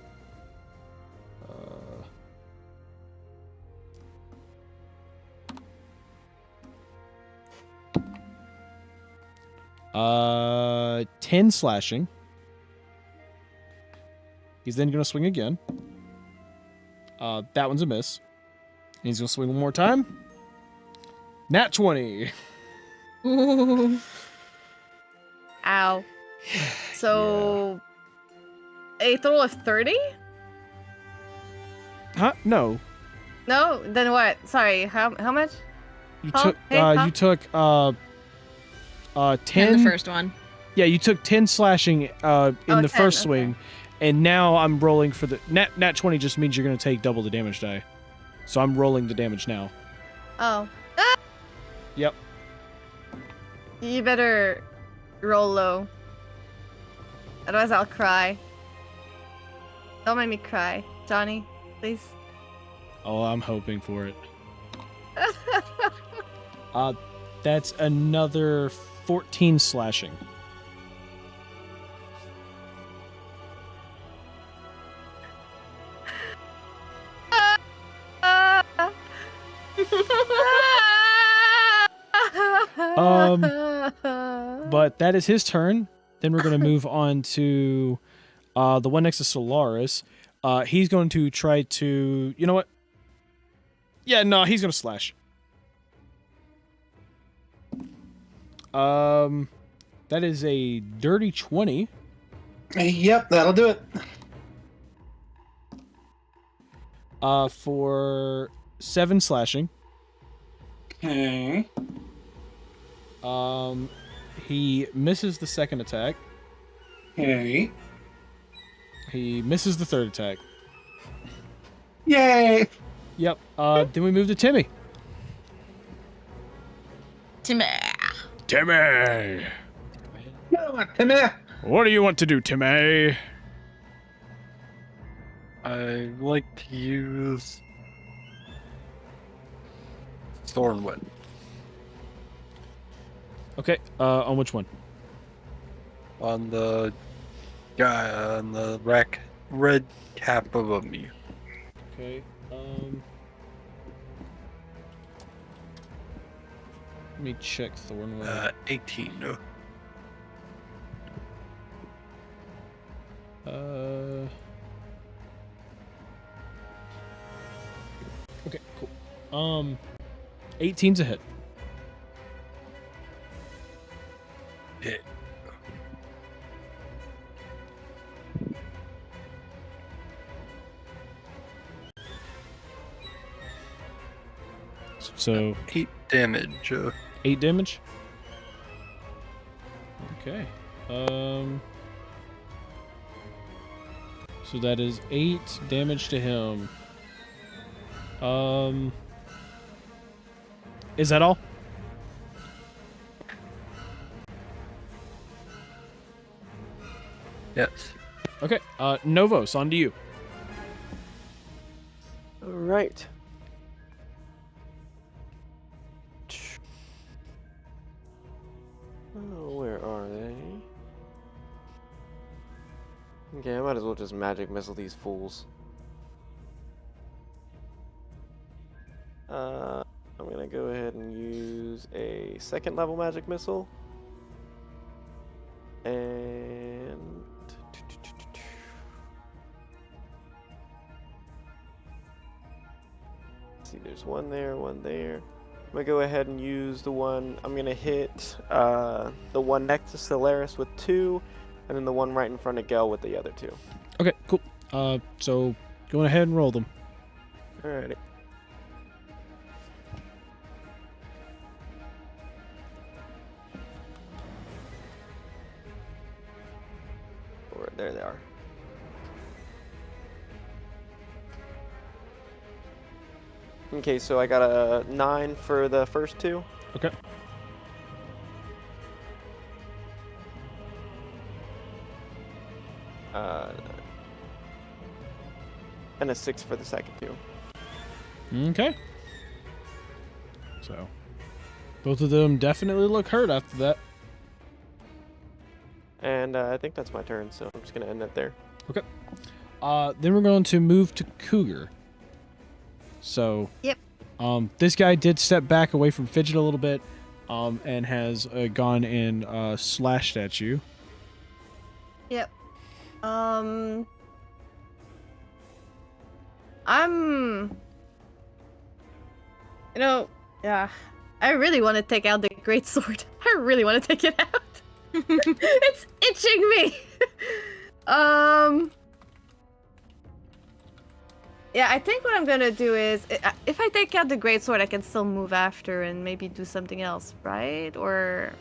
10 slashing. He's then going to swing again. That one's a miss. And he's going to swing one more time. Nat 20. Ooh. Ow. So, a total of 30? Huh? No. No? Then what? Sorry, how much? You Huh? took Hey, huh? you took 10 And the first one. Yeah, you took 10 slashing in the 10, first okay. swing, and now I'm rolling for the nat 20 just means you're going to take double the damage die. So I'm rolling the damage now. Oh. Ah! Yep. You better roll low. Otherwise I'll cry. Don't make me cry. Johnny, please. Oh, I'm hoping for it. That's another 14 slashing. But that is his turn. Then we're going to move on to the one next to Solaris. He's going to try to... You know what? Yeah, no, he's going to slash. That is a dirty 20. Yep, that'll do it. For 7 slashing. Okay. He misses the second attack. Okay. He misses the third attack. Yay! Yep. Then we move to Timmy. Timmy. Timmy! Come on, Timmy! What do you want to do, Timmy? I like to use Thorn Whip. Okay. On which one? On the guy on the red cap above me. Okay. Let me check Thornwood. 18. Okay, cool. 18's a hit. Hit. So 8 damage. 8 damage. Okay. So that is 8 damage to him. Is that all? Yes. Okay. Novos, on to you. All right. Oh, where are they? Okay, I might as well just magic missile these fools. I'm gonna go ahead and use a second level magic missile. And let's see, there's one there, one there. I'm gonna go ahead and use the one. I'm gonna hit the one next to Stellaris with 2, and then the one right in front of Gel with the other 2. Okay, cool. So go ahead and roll them. Alrighty. There they are. Okay, so I got a 9 for the first 2. Okay. And a 6 for the second 2. Okay. So both of them definitely look hurt after that. And I think that's my turn, so I'm just gonna end it there. Okay. Then we're going to move to Cougar. So. Yep. This guy did step back away from Fidget a little bit, and has gone and slashed at you. Yep. Yeah. I really want to take out the great sword. I really want to take it out. It's itching me. Yeah, I think what I'm gonna do is, if I take out the great sword, I can still move after and maybe do something else, right? Or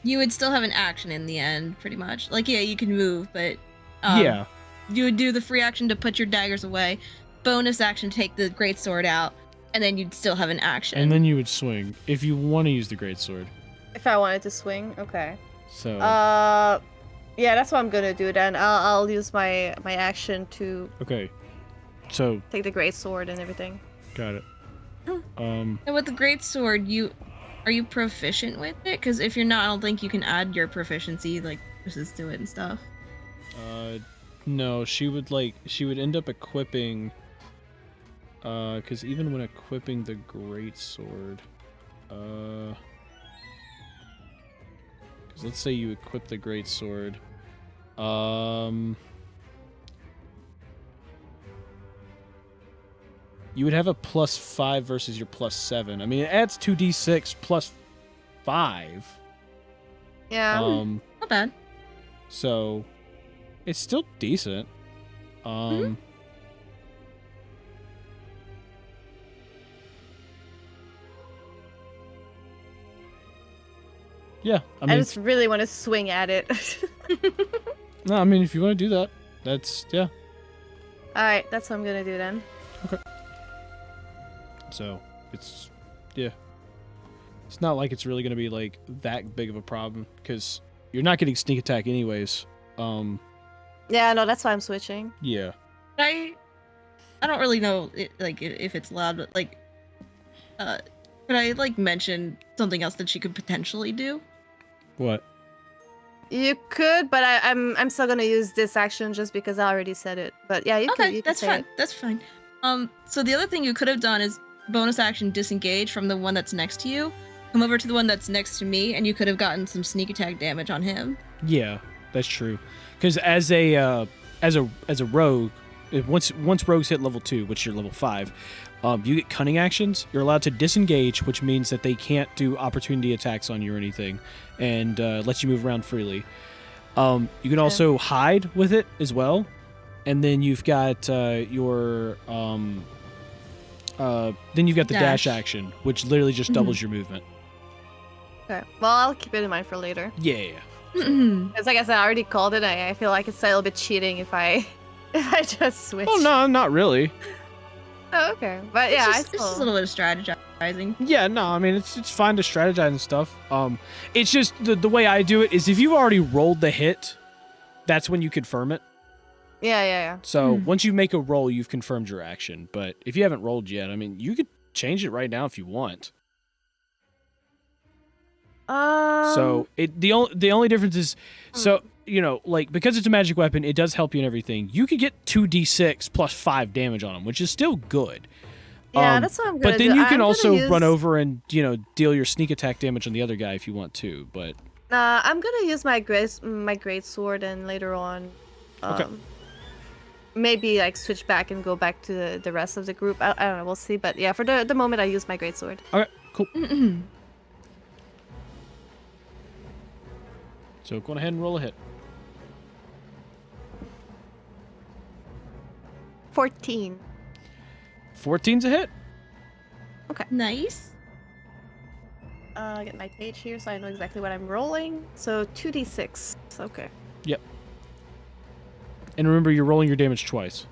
You would still have an action in the end, pretty much. Like, yeah, you can move, but Yeah. you would do the free action to put your daggers away, bonus action to take the great sword out, and then you'd still have an action. And then you would swing if you want to use the great sword. if I wanted to swing, okay. So. Yeah, that's what I'm gonna do then. I'll use my action to Okay. So. take the great sword and everything. Got it. And with the great sword, are you proficient with it? Because if you're not, I don't think you can add your proficiency, like, versus to it and stuff. No, she would end up equipping. Because even when equipping the great sword, because let's say you equip the great sword, you would have a +5 versus your +7. I mean, it adds 2d6 plus 5. Yeah. Not bad. So it's still decent. Yeah, I mean, just really want to swing at it. no, I mean, if you want to do that, that's, yeah. Alright, that's what I'm gonna do then. Okay. So, it's, yeah. It's not like it's really going to be, like, that big of a problem, because you're not getting sneak attack anyways. Yeah, no, that's why I'm switching. Yeah. I don't really know, if it's loud, but, like, Could I like mention something else that she could potentially do? What? You could, but I'm still gonna use this action just because I already said it. But yeah, you Okay, can that's say fine. it. That's fine. So the other thing you could have done is bonus action disengage from the one that's next to you. Come over to the one that's next to me, and you could have gotten some sneak attack damage on him. Yeah, that's true. Because as a rogue, once rogues hit level 2, which you're level 5, you get cunning actions. You're allowed to disengage, which means that they can't do opportunity attacks on you or anything, and lets you move around freely. You can also hide with it as well, and then you've got your dash action, which literally just doubles your movement. Okay. Well, I'll keep it in mind for later. Yeah. Because like I said, I already called it. I feel like it's a little bit cheating if I just switch. Oh no, not really. Oh, okay. But yeah, it's just a little bit of strategizing. Yeah, no, I mean it's fine to strategize and stuff. It's just the way I do it is if you've already rolled the hit, that's when you confirm it. Yeah. So once you make a roll, you've confirmed your action. But if you haven't rolled yet, I mean, you could change it right now if you want. So the only difference is, so like because it's a magic weapon, it does help you in everything. You could get 2d6 plus 5 damage on them, which is still good. Yeah, that's what I'm gonna do. But then you can also use... run over and deal your sneak attack damage on the other guy if you want to. But I'm gonna use my great sword, and later on, maybe like switch back and go back to the rest of the group. I don't know. We'll see. But yeah, for the moment, I use my great sword. Okay, cool. So go ahead and roll a hit. 14. 14's a hit. Okay. Nice. I'll get my page here so I know exactly what I'm rolling. So 2d6. Okay. Yep. And remember, you're rolling your damage twice.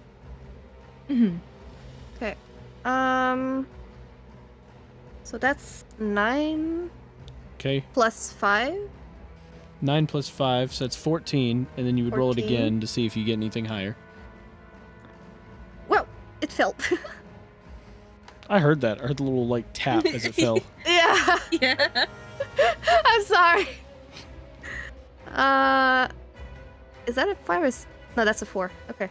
Okay. So that's 9. Okay. Plus 5. 9 plus 5, so that's 14, and then you would roll it 14. again to see if you get anything higher. Well, it fell. I heard that. I heard the little like tap as it fell. Yeah. Yeah. I'm sorry. Is that a 5 or no? That's a 4. Okay.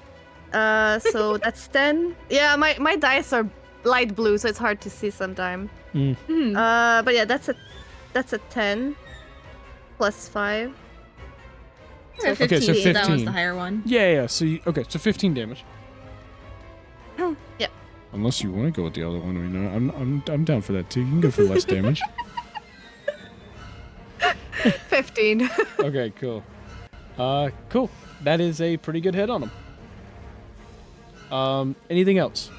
So that's 10. Yeah, my dice are light blue, so it's hard to see sometimes. But yeah, that's a 10 plus 5. So 15. Okay, so 15. That was the higher one. Yeah. So so 15 damage. Yep. Unless you want to go with the other one, I mean, I'm down for that too. You can go for less damage. 15. Okay, cool. Cool. That is a pretty good hit on him. Anything else?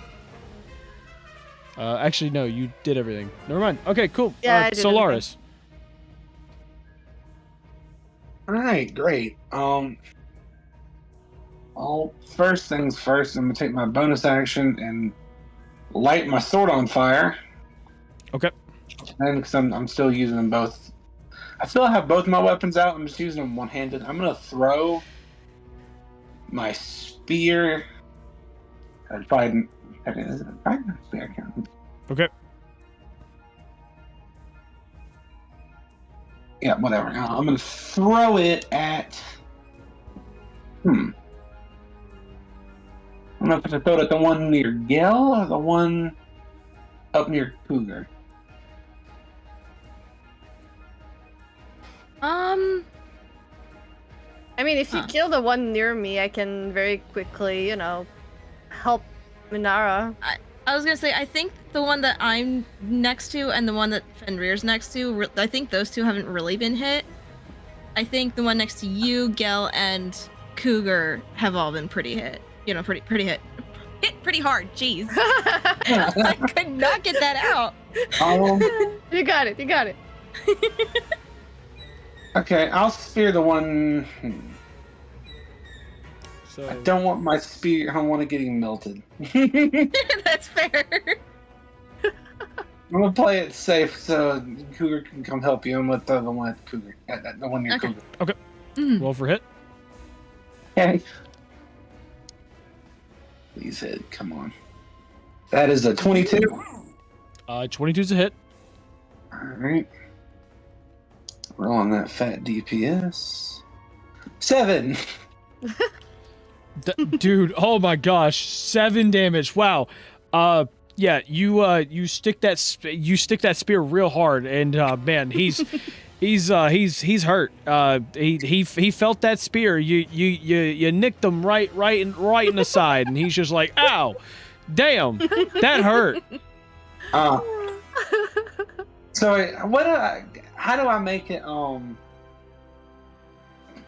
Actually, no, you did everything. Never mind. Okay, cool. Yeah, I did Solaris. All right, great. First things first, I'm gonna take my bonus action and light my sword on fire. Okay. And because I'm still using them both, I still have both my weapons out. I'm just using them one-handed. I'm gonna throw my spear. I'd probably not spear. I can't. Okay. Yeah, whatever. I'm gonna throw it at. I don't know if I should throw it at the one near Gel or the one up near Cougar. I mean, if you kill the one near me, I can very quickly, help Minara. I was gonna say, I think the one that I'm next to and the one that Fenrir's next to, I think those two haven't really been hit. I think the one next to you, Gel, and Cougar have all been pretty hit. Pretty hit. Hit pretty hard, jeez. I could not get that out. You got it. Okay, I'll spear the one. So I don't want my spear. I don't want it getting melted. That's fair. I'm gonna play it safe so Cougar can come help you. I'm with the one at Cougar. The one near Cougar. Okay. Roll for hit. Okay. Please hit. Come on. That is a 22. 22's a hit. Alright. Rolling that fat DPS. 7! Dude, oh my gosh, 7 damage. Wow. Yeah, you stick that spear real hard, and man, he's hurt. He felt that spear. You nicked him right in the side, and he's just like, ow, damn, that hurt. So how do I make it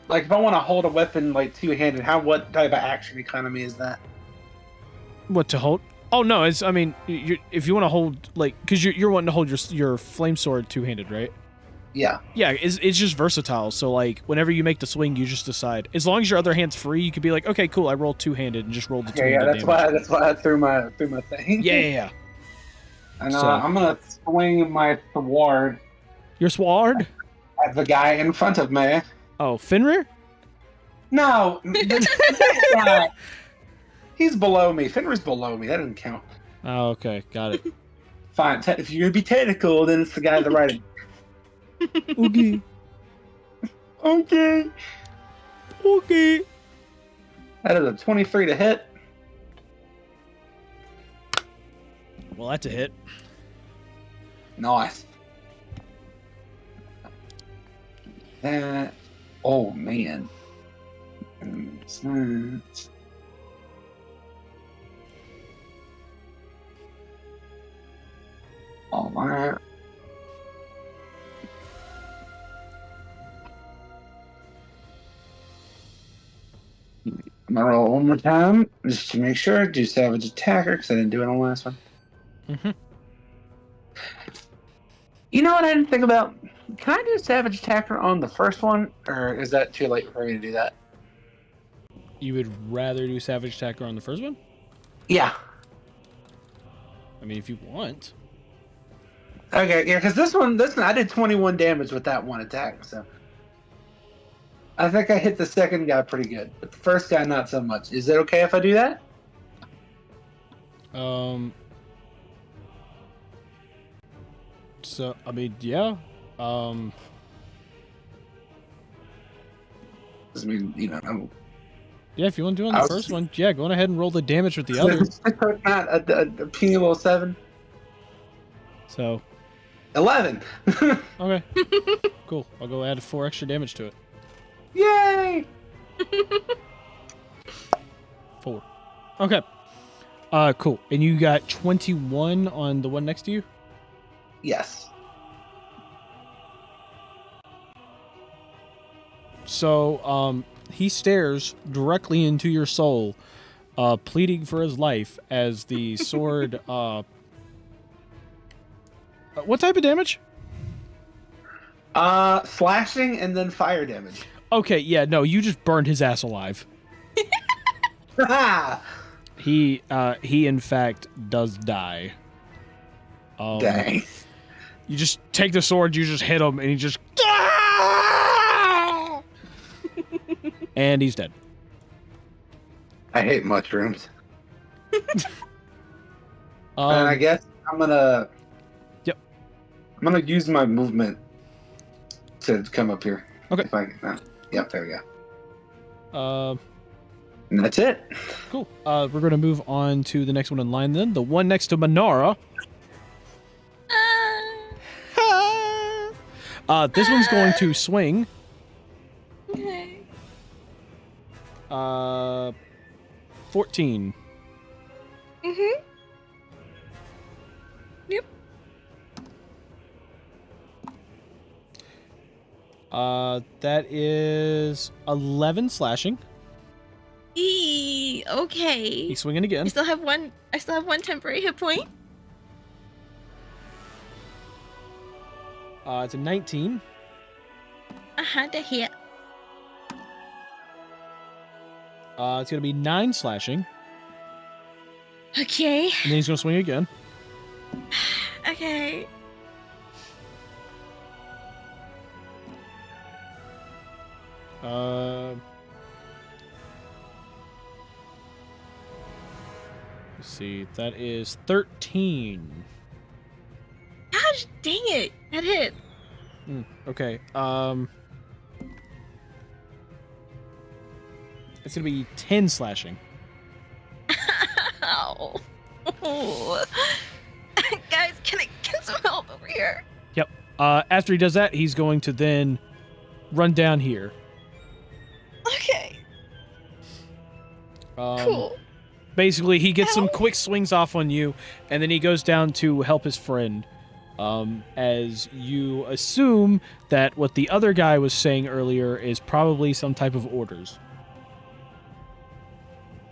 like if I want to hold a weapon like two-handed, what type of action economy is that? What to hold? Oh no, if you want to hold, like, because you're wanting to hold your flame sword two-handed, right? Yeah. Yeah, it's just versatile. So like whenever you make the swing, you just decide. As long as your other hand's free, you could be like, okay, cool, I roll two-handed and just roll the two-handed that's damage. why I threw my thing. Yeah. And I'm gonna swing my sword. Your sword? At the guy in front of me. Oh, Fenrir? No, he's below me. Fenrir's below me. That doesn't count. Oh, okay, got it. Fine. If you're gonna be technical, then it's the guy at the right. Okay. Okay. That is a 23 to hit. Well, that's a hit. Nice. That. Oh man. All right. I'm gonna roll one more time just to make sure. Do Savage Attacker because I didn't do it on the last one. Mm-hmm. You know what I didn't think about? Can I do Savage Attacker on the first one, or is that too late for me to do that? You would rather do Savage Attacker on the first one? Yeah. I mean, if you want. Okay, yeah, because this one, I did 21 damage with that one attack, so I think I hit the second guy pretty good, but the first guy not so much. Is it okay if I do that? So I mean, yeah. I mean, Yeah, if you want to do it on the first one, yeah, go on ahead and roll the damage with the other. Not a puny little 7. So 11. Okay. Cool. I'll go add 4 extra damage to it. Yay! 4. Okay. Cool. And you got 21 on the one next to you? Yes. So, he stares directly into your soul, pleading for his life as the sword, what type of damage? Slashing and then fire damage. Okay, yeah, no, you just burned his ass alive. He in fact does die. Dang. You just take the sword, you just hit him, and he just and he's dead. I hate mushrooms. And Um, I guess I'm gonna. Yep. I'm gonna use my movement to come up here. Okay. If I can. Yep. There we go. And that's it. Cool. We're going to move on to the next one in line then. The one next to Manara. This one's going to swing. Okay. 14. Mm-hmm. Yep. That is 11 slashing. Okay. He's swinging again. I still have one temporary hit point. It's a 19. I had to hit. It's gonna be 9 slashing. Okay. And then he's gonna swing again. Okay. Let's see. That is 13. Gosh dang it. That hit. Okay. It's gonna be 10 slashing. Ow. Guys, can I get some help over here? Yep. After he does that, he's going to then run down here. Okay. Cool. Basically, he gets some quick swings off on you, and then he goes down to help his friend. As you assume that what the other guy was saying earlier is probably some type of orders.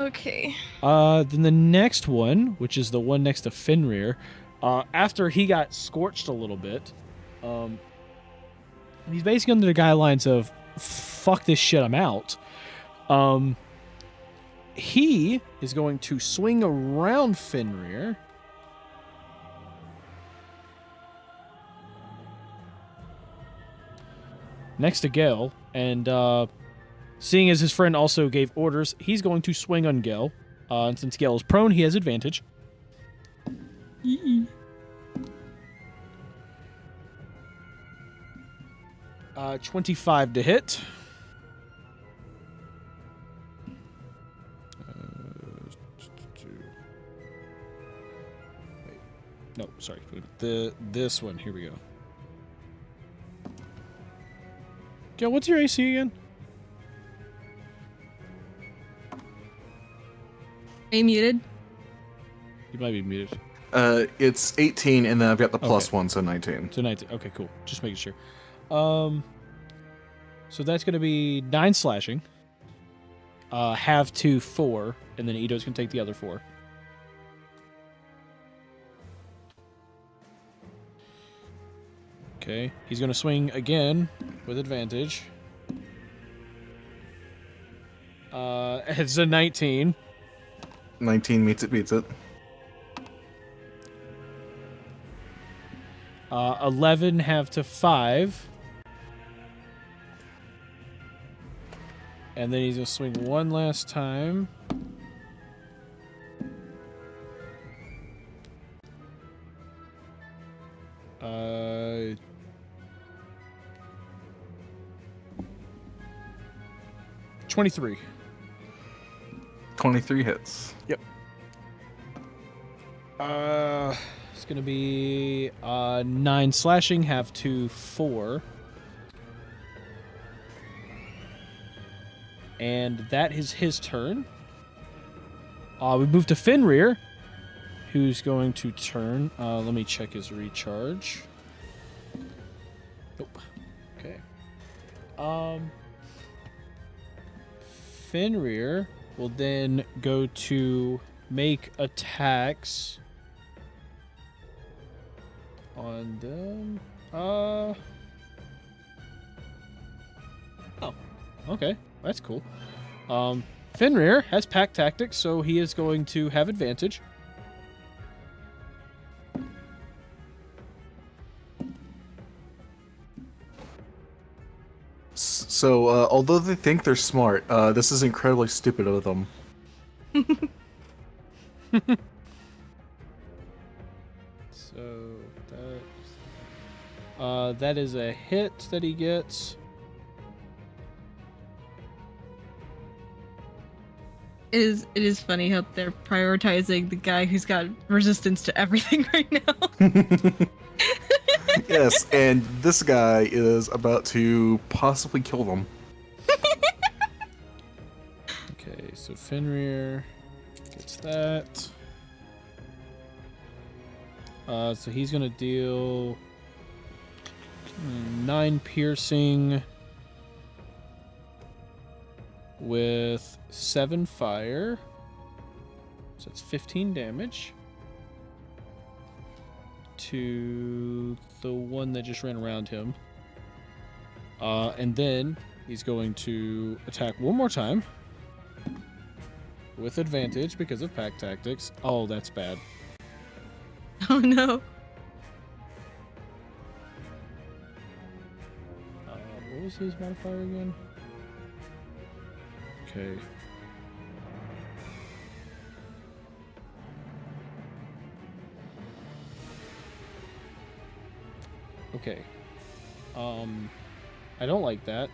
Okay. Then the next one, which is the one next to Fenrir, after he got scorched a little bit, he's basically under the guidelines of, fuck this shit, I'm out. He is going to swing around Fenrir. Next to Gale, and seeing as his friend also gave orders, he's going to swing on Gale. And since Gale is prone, he has advantage. 25 to hit. Wait. No, sorry. This one. Here we go. Gale, what's your AC again? Are you muted? You might be muted. It's 18, and then I've got the plus one, so 19. So 19. Okay, cool. Just making sure. So that's going to be 9 slashing. Have to 4, and then Ito's going to take the other 4. Okay, he's going to swing again with advantage. It's a 19. 19 beats it. 11 have to 5. And then he's going to swing one last time. Uh... 23. 23 hits. Yep. It's gonna be 9 slashing, have to 4. And that is his turn. We move to Fenrir, who's going to turn. Let me check his recharge. Nope. Okay. Fenrir will then go to make attacks on them. Oh, okay. That's cool. Fenrir has pack tactics, so he is going to have advantage. So, although they think they're smart, this is incredibly stupid of them. So that is a hit that he gets. It is funny how they're prioritizing the guy who's got resistance to everything right now. Yes, and this guy is about to possibly kill them. Okay, so Fenrir gets that. So he's gonna deal 9 piercing with 7 fire. So it's 15 damage to the one that just ran around him. And then he's going to attack one more time with advantage because of pack tactics. Oh, that's bad. Oh no. What was his modifier again? Okay. Okay. I don't like that.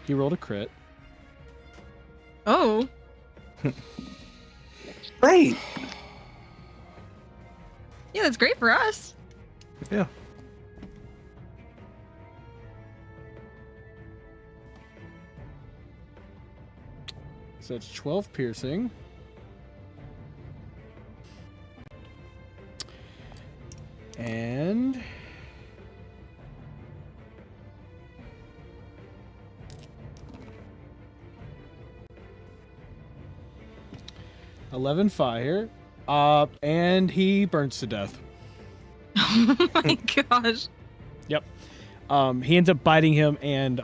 He rolled a crit. Oh. Great. Yeah, that's great for us. Yeah. So it's 12 piercing. And 11 fire. And he burns to death. Oh my gosh. Yep. He ends up biting him, and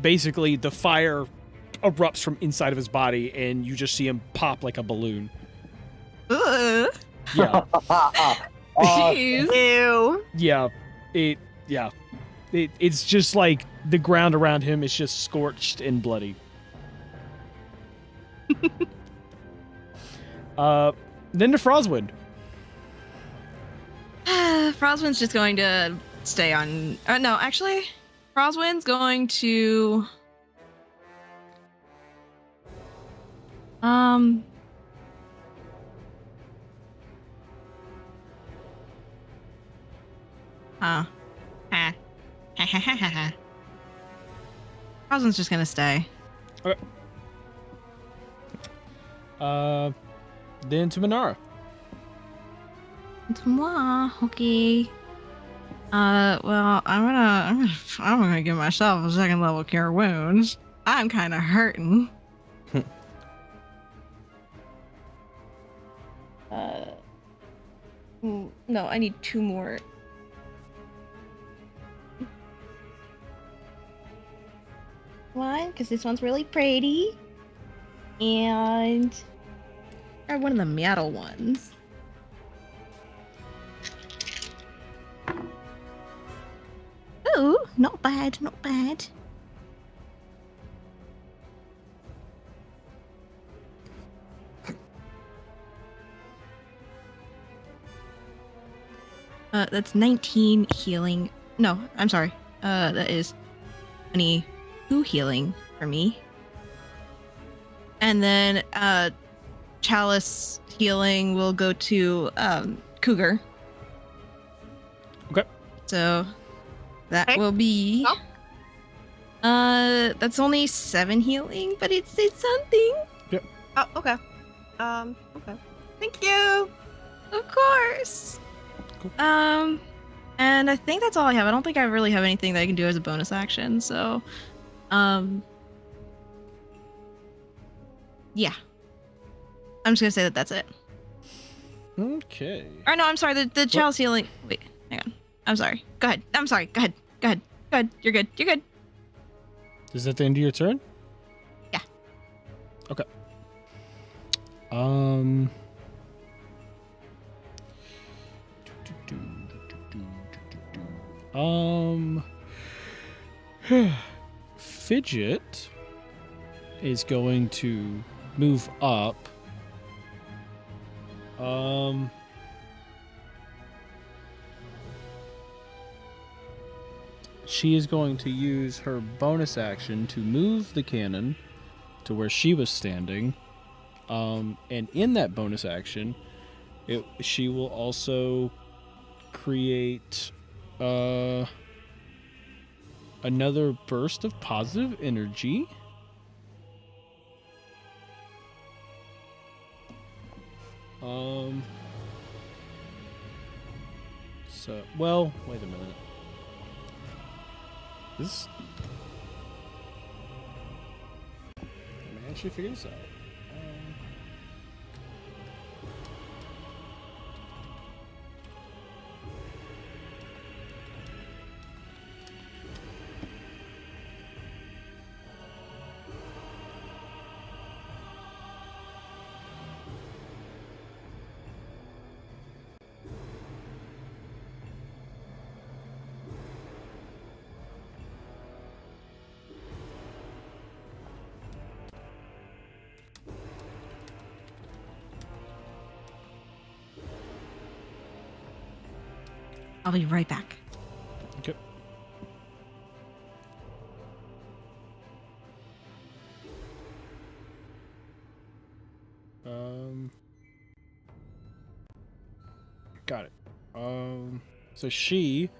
basically the fire erupts from inside of his body, and you just see him pop like a balloon. Ugh. Yeah. Jeez. Ew. Yeah. It's just like the ground around him is just scorched and bloody. Then to Frostwind. Frostwind's just going to stay on. No, actually, Frostwind's going to. Frostwind's just gonna stay. Okay. Then to Minara. Okay. Well, I'm gonna give myself a second level cure wounds. I'm kind of hurting. No, I need 2 more. One, because this one's really pretty, and one of the metal ones. Ooh, not bad, not bad. That's 19 healing. No, I'm sorry. That is 22 healing for me. And then, Chalice healing will go to, Cougar. Okay. So, that Okay. will be... Oh. That's only 7 healing, but it's something. Oh, okay. Okay. Thank you. Of course. Cool. And I think that's all I have. I don't think I really have anything that I can do as a bonus action, so yeah. I'm just gonna say that that's it. Okay. Or no, I'm sorry, the chalice healing. Wait, hang on. I'm sorry. Go ahead. I'm sorry. Go ahead. Go ahead. Go ahead. You're good. You're good. Is that the end of your turn? Yeah. Okay. Fidget is going to move up. She is going to use her bonus action to move the cannon to where she was standing. And in that bonus action, she will also create another burst of positive energy. So, well, wait a minute. This... Let me actually figure this out. I'll be right back. Got it. So she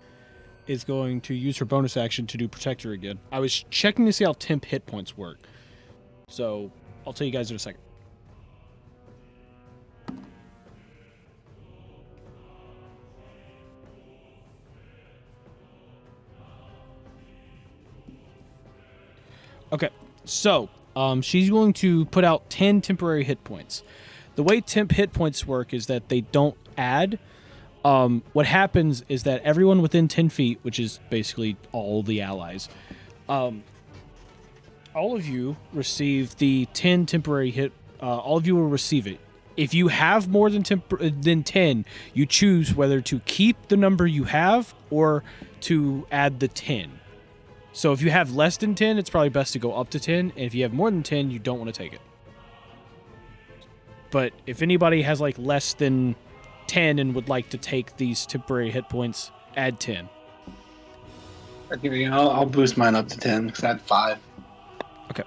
is going to use her bonus action to do Protector again. I was checking to see how temp hit points work. So I'll tell you guys in a second. Okay, so she's going to put out 10 temporary hit points. The way temp hit points work is that they don't add. What happens is that everyone within 10 feet, which is basically all the allies, all of you receive the 10 temporary hit. All of you will receive it. If you have more than 10, you choose whether to keep the number you have or to add the 10. So if you have less than 10, it's probably best to go up to 10. And if you have more than 10, you don't want to take it. But if anybody has like less than 10 and would like to take these temporary hit points, add 10. Okay, I'll boost mine up to 10 because I had 5. Okay.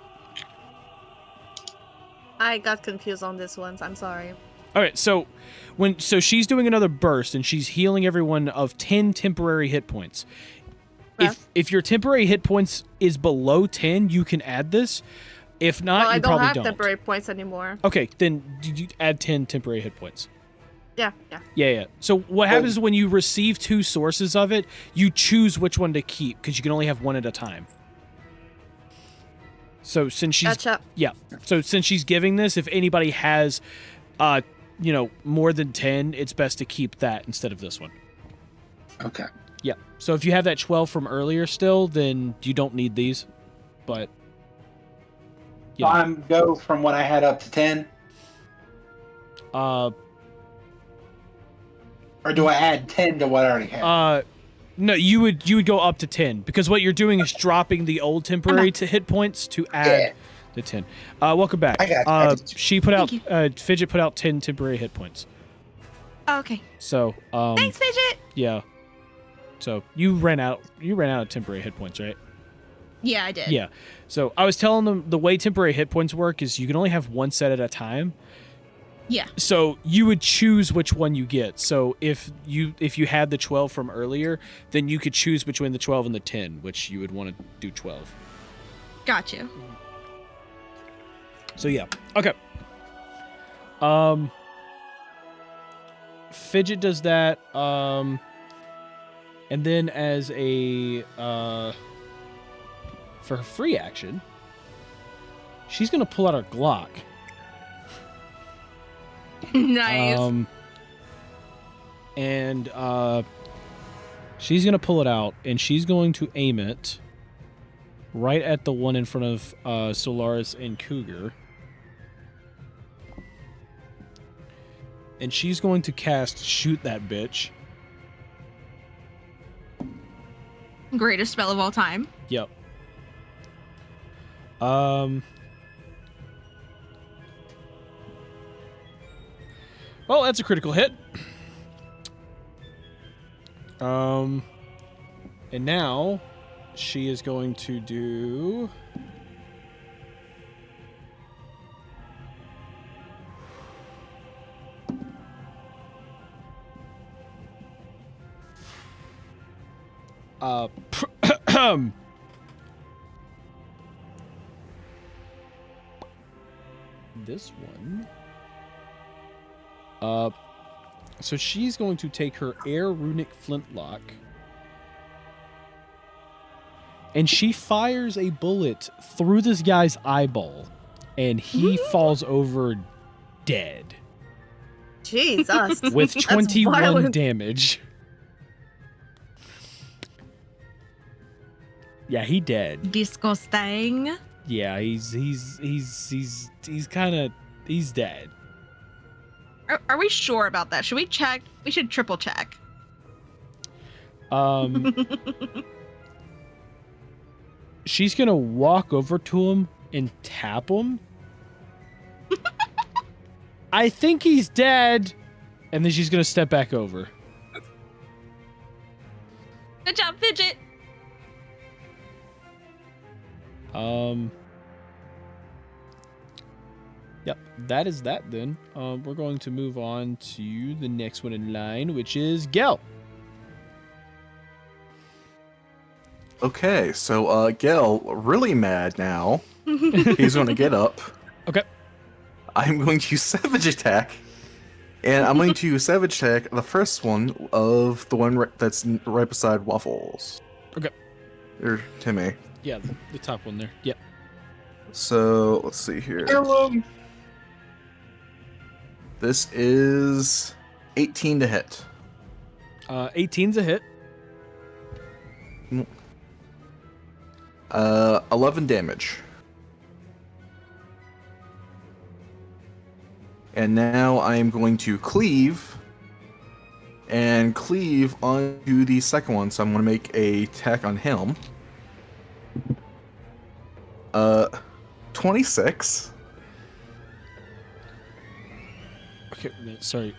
I got confused on this one. I'm sorry. Okay, so she's doing another burst and she's healing everyone of 10 temporary hit points. If your temporary hit points is below 10, you can add this. If not, you probably don't. I don't have temporary points anymore. Okay, then you add 10 temporary hit points. Yeah. So what happens is when you receive 2 sources of it, you choose which one to keep because you can only have one at a time. So since she's Gotcha. So since she's giving this, if anybody has more than 10, it's best to keep that instead of this one. Okay. Yeah. So if you have that 12 from earlier still, then you don't need these. But So I'm go from what I had up to 10? Or do I add 10 to what I already have? No, you would go up to 10 because what you're doing is dropping the old temporary to hit points to add the 10. Welcome back. I got you. She put out Fidget put out 10 temporary hit points. Oh, okay. So Thanks, Fidget. Yeah. So you ran out of temporary hit points, right? Yeah, I did. Yeah. So I was telling them the way temporary hit points work is you can only have one set at a time. Yeah. So you would choose which one you get. So if you had the 12 from earlier, then you could choose between the 12 and the 10, which you would want to do 12. Got you. So yeah. Okay. Fidget does that. And then as a for her free action, she's gonna pull out her Glock. Nice. And she's gonna pull it out, and she's going to aim it right at the one in front of Solaris and Cougar. And she's going to cast Shoot That Bitch. Greatest spell of all time. Yep. Well, that's a critical hit. And now she is going to do this one. So she's going to take her air runic flintlock, and she fires a bullet through this guy's eyeball, and he falls over dead. Jesus. With That's 21 violent. damage. Yeah, he dead. Disgusting. Yeah, he's dead. Are we sure about that? Should we check? We should triple check. She's gonna walk over to him and tap him. I think he's dead, and then she's gonna step back over. Good job, Fidget. Yep, that is that then. We're going to move on to the next one in line, which is Gel. Okay, so Gel, really mad now. He's going to get up. Okay. I'm going to Savage Attack. And I'm going to Savage Attack the first one of the one that's right beside Waffles. Okay. Or Timmy. Yeah, the top one there. Yep. So, let's see here. Heirloom. This is 18 to hit. 18's a hit. 11 damage. And now I am going to cleave. And cleave onto the second one. So I'm going to make a attack on him. 26. Okay, sorry.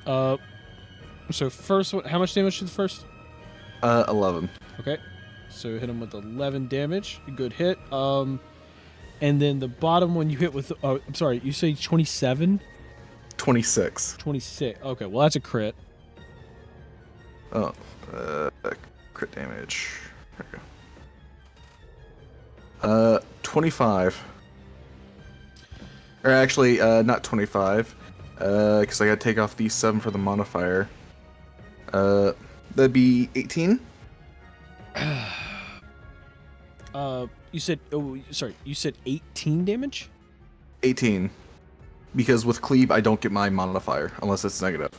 So first one, how much damage to the first? 11. Okay. So hit him with 11 damage. Good hit. And then the bottom one you hit with, I'm sorry, you say 27? 26. 26. Okay, well that's a crit. Oh, crit damage. Okay. 25. Or actually, not 25. Because I gotta take off the 7 for the modifier. That'd be 18? You said, oh, sorry, you said 18 damage? 18. Because with cleave, I don't get my modifier, unless it's negative.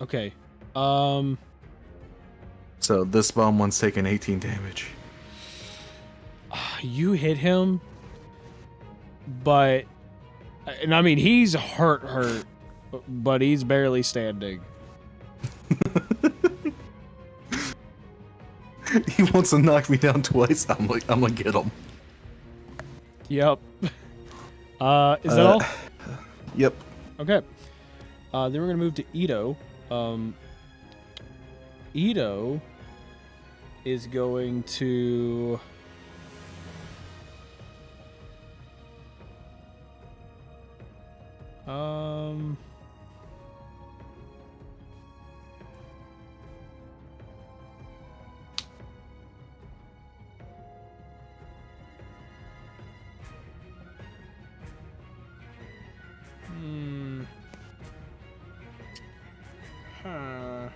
Okay. So this bomb one's taking 18 damage. You hit him, but, and I mean, he's hurt, but he's barely standing. He wants to knock me down twice. I'm gonna get him. Yep. Is that all? Yep. Okay. Then we're gonna move to Ito. Ito is going to. Huh.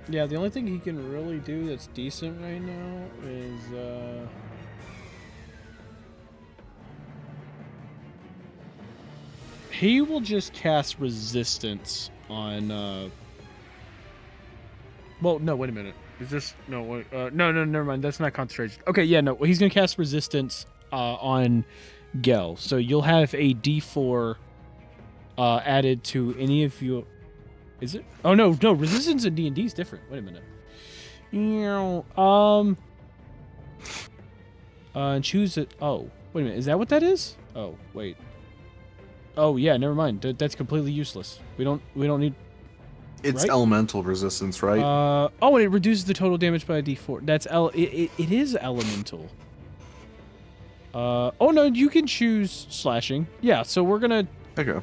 Yeah, the only thing he can really do that's decent right now is he will just cast resistance on well, no, wait a minute. Is this no? Wait, no, never mind. That's not concentration. Okay, yeah, no. He's gonna cast resistance on Gel. So you'll have a D4 added to any of you. Is it? Oh no, resistance in D&D is different. Wait a minute. And choose it. Oh, wait a minute. Is that what that is? Oh, wait. Oh yeah, never mind. That's completely useless. We don't need. It's right? elemental resistance, right? Oh, and it reduces the total damage by a D4. That's it is elemental. Oh no, you can choose slashing. Yeah, so we're gonna. Okay.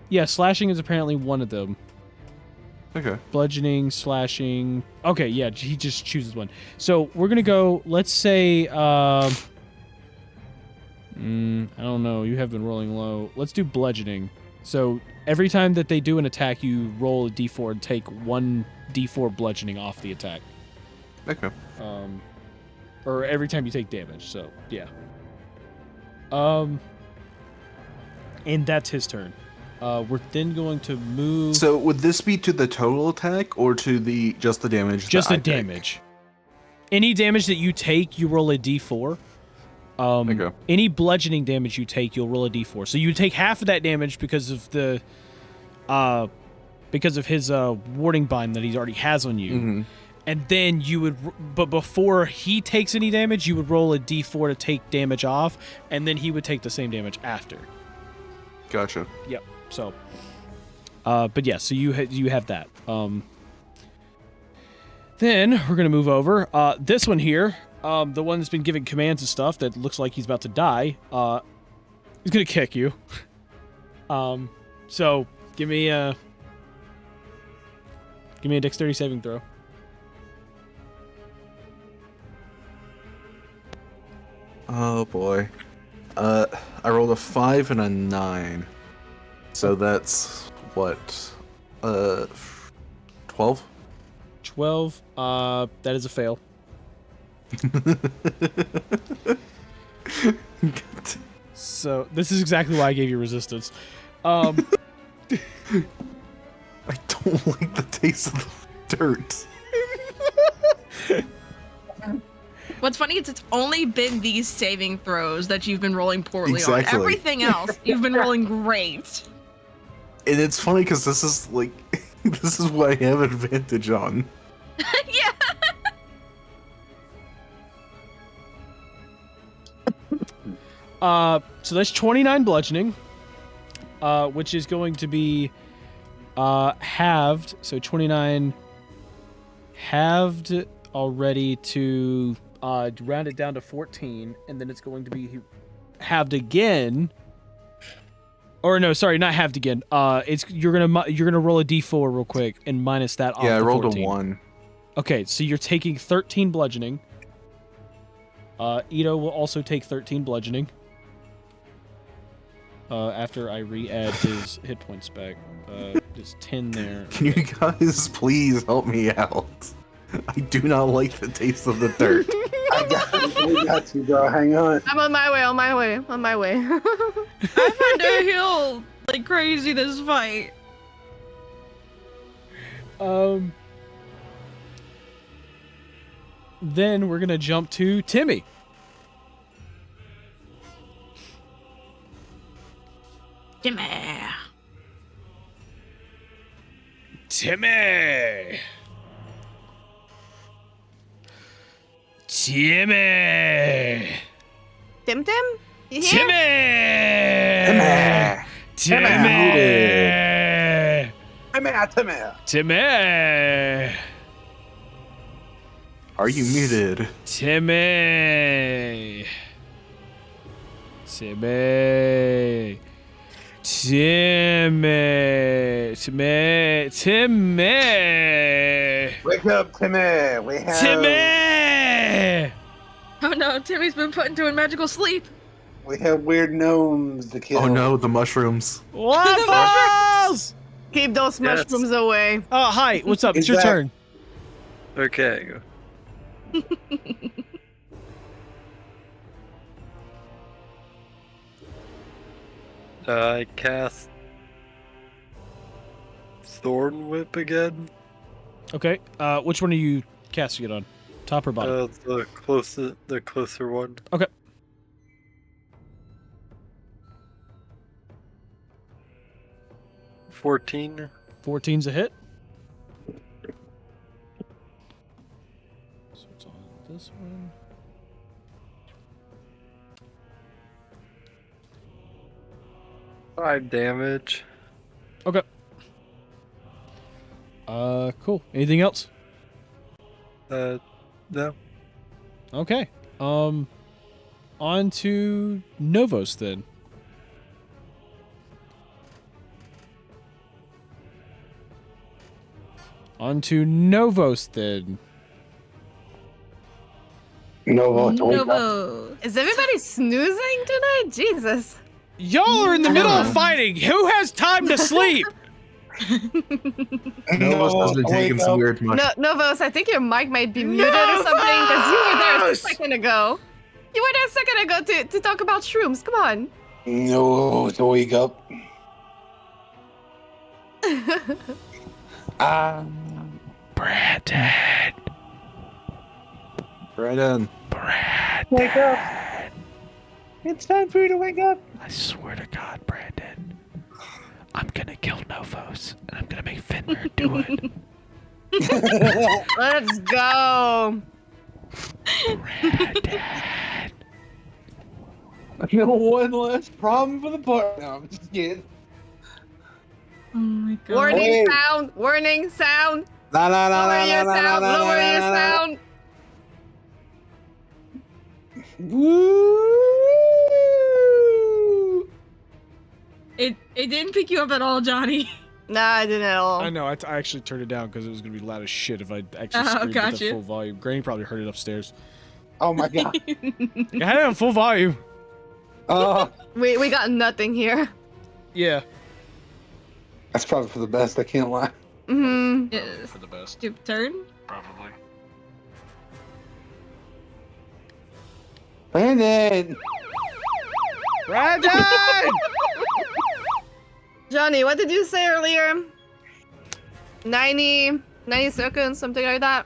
Yeah, slashing is apparently one of them. Okay. Bludgeoning, slashing. Okay, yeah, he just chooses one. So we're gonna go. Let's say. I don't know. You have been rolling low. Let's do bludgeoning. So every time that they do an attack, you roll a D4 and take 1 D4 bludgeoning off the attack. Okay. Or every time you take damage. So yeah. And that's his turn. We're then going to move. So would this be to the total attack or to the just the damage? Just the I take? damage. Any damage that you take, you roll a D4. Okay. Any bludgeoning damage you take, you'll roll a D4. So you take half of that damage because of the, because of his warding bind that he already has on you, Mm-hmm. and then you would. But before he takes any damage, you would roll a D4 to take damage off, and then he would take the same damage after. Gotcha. Yep. So, But yeah, so you have that. Then we're gonna move over. This one here, the one that's been giving commands and stuff that looks like he's about to die, he's gonna kick you. So give me a dexterity saving throw. Oh boy. I rolled a 5 and a 9. So that's what? 12? 12. That is a fail. So this is exactly why I gave you resistance. I don't like the taste of the dirt. What's funny is it's only been these saving throws that you've been rolling poorly Exactly. on. Everything else, you've been rolling great. And it's funny because this is like, this is what I have advantage on. Yeah. So that's 29 bludgeoning, which is going to be halved. So 29 halved already to round it down to 14, and then it's going to be halved again. Or no, sorry, not halved again. You're gonna roll a d4 real quick and minus that off. Yeah, I the rolled 14. a 1. Okay, so you're taking 13 bludgeoning. Ito will also take 13 bludgeoning. After I re-add his hit points back. There's 10 there. Can you guys please help me out? I do not like the taste of the dirt. I got you, bro. Hang on. I'm on my way. I had to heal like crazy this fight. Then we're gonna jump to Timmy. Timmy. Timmy! Timmy! Tim Tim? You here? Timmy! Timmy! Are you muted? Timmy! Timmy! Wake up, Timmy. We have. Timmy! Oh no, Timmy's been put into a magical sleep. We have weird gnomes to kill. Oh no, the mushrooms. Waffles! Keep those mushrooms away. Oh, hi. What's up? It's your turn. Okay. I cast Thorn Whip again. Okay. Which one are you casting it on? Top or bottom? The closer one. Okay. $14. 14's a hit. So it's on this one. $5 damage. Okay. Cool. Anything else? No. Okay. On to Novos then. On to Novos then. Novo. Is everybody snoozing tonight? Jesus. Y'all are in the middle of fighting. Who has time to sleep? Novos has been taking some weird mushrooms. Novos, I think your mic might be muted or something because you were there a second ago. You were there a second ago to talk about shrooms. Come on. No, to wake up. Brandon. Wake up. It's time for you to wake up. I swear to God, Brandon, I'm gonna kill Novos and I'm gonna make Fenrir do it. Let's go. Brandon. I got one less problem for the party. No, I'm just kidding. Oh my god. Warning Wait. sound! Warning sound! No, no, no, Lower no, your no, no, sound! no, no, Lower no, your no, no. sound! Woo! It didn't pick you up at all, Johnny. Nah, I didn't at all. I know. I actually turned it down because it was gonna be loud as shit if I actually Oh, screamed at the gotcha. full volume. Granny probably heard it upstairs. Oh my god. I had it on full volume. Oh, We got nothing here. Yeah. that's probably for the best. I can't lie. Mm-hmm. Yes. For the best, Your turn. probably. Brandon. Brandon! Johnny, what did you say earlier? 90 seconds, something like that.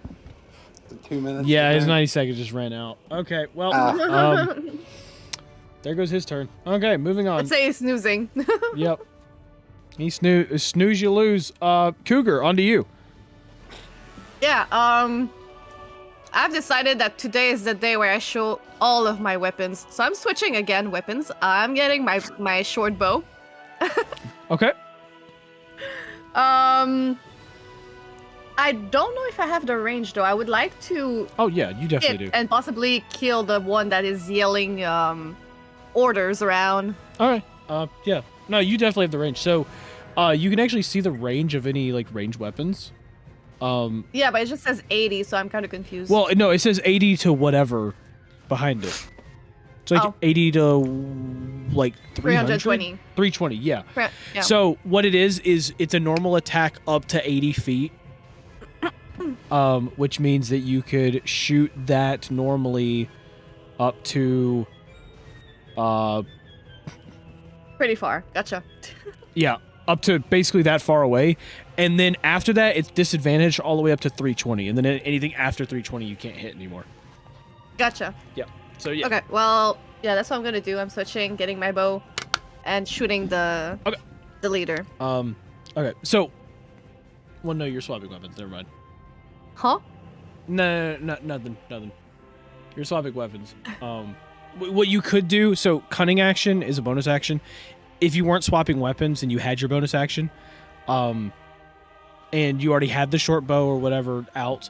2 minutes. Yeah, his okay. 90 seconds just ran out. Okay, well, Ah. there goes his turn. Okay, moving on. I'd say he's snoozing. Yep. He snooze, you lose. Cougar, on to you. Yeah, I've decided that today is the day where I show all of my weapons. So I'm switching again weapons. I'm getting my short bow. Okay. I don't know if I have the range though. I would like to Oh, yeah, you definitely hit do. and possibly kill the one that is yelling orders around. All right. Yeah. No, you definitely have the range. So, you can actually see the range of any, like, ranged weapons. Yeah, but it just says 80, so I'm kind of confused. Well, no, it says 80 to whatever behind it. It's like Oh. 80 to, like, 300? 320. 320, yeah. Yeah. So what it is it's a normal attack up to 80 feet, which means that you could shoot that normally up to, Pretty far. Gotcha. yeah, up to basically that far away, and then after that it's disadvantaged all the way up to 320, and then anything after 320 you can't hit anymore. Gotcha. So yeah. Okay, well, yeah, that's what I'm gonna do. I'm switching, getting my bow, and shooting the leader. Okay. So, well, no, you're swapping weapons. Never mind. Huh? No, nothing. You're swapping weapons. What you could do, so cunning action is a bonus action. If you weren't swapping weapons and you had your bonus action, and you already had the short bow or whatever out,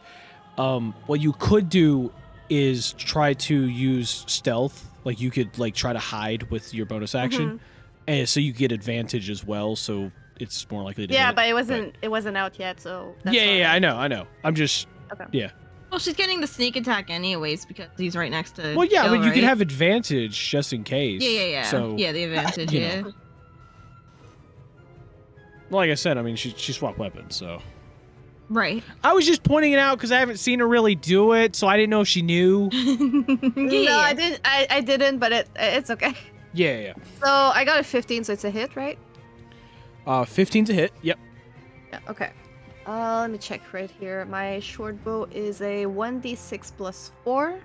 what you could do is try to use stealth. Like you could like try to hide with your bonus action, and so you get advantage as well. So it's more likely to. Yeah, hit, but it wasn't out yet, so. Yeah, I know. I'm just. Okay. Yeah. Well, she's getting the sneak attack anyways because he's right next to. Well, yeah, Joe, but you can right? have advantage just in case. Yeah. So yeah, the advantage. you Yeah. know. Like I said, I mean, she swapped weapons, so. Right. I was just pointing it out because I haven't seen her really do it, so I didn't know if she knew. No, I didn't. I didn't, but it's okay. Yeah. So I got a 15, so it's a hit, right? 15 to hit. Yep. Yeah. Okay. Let me check right here. My short bow is a 1d6 plus 4.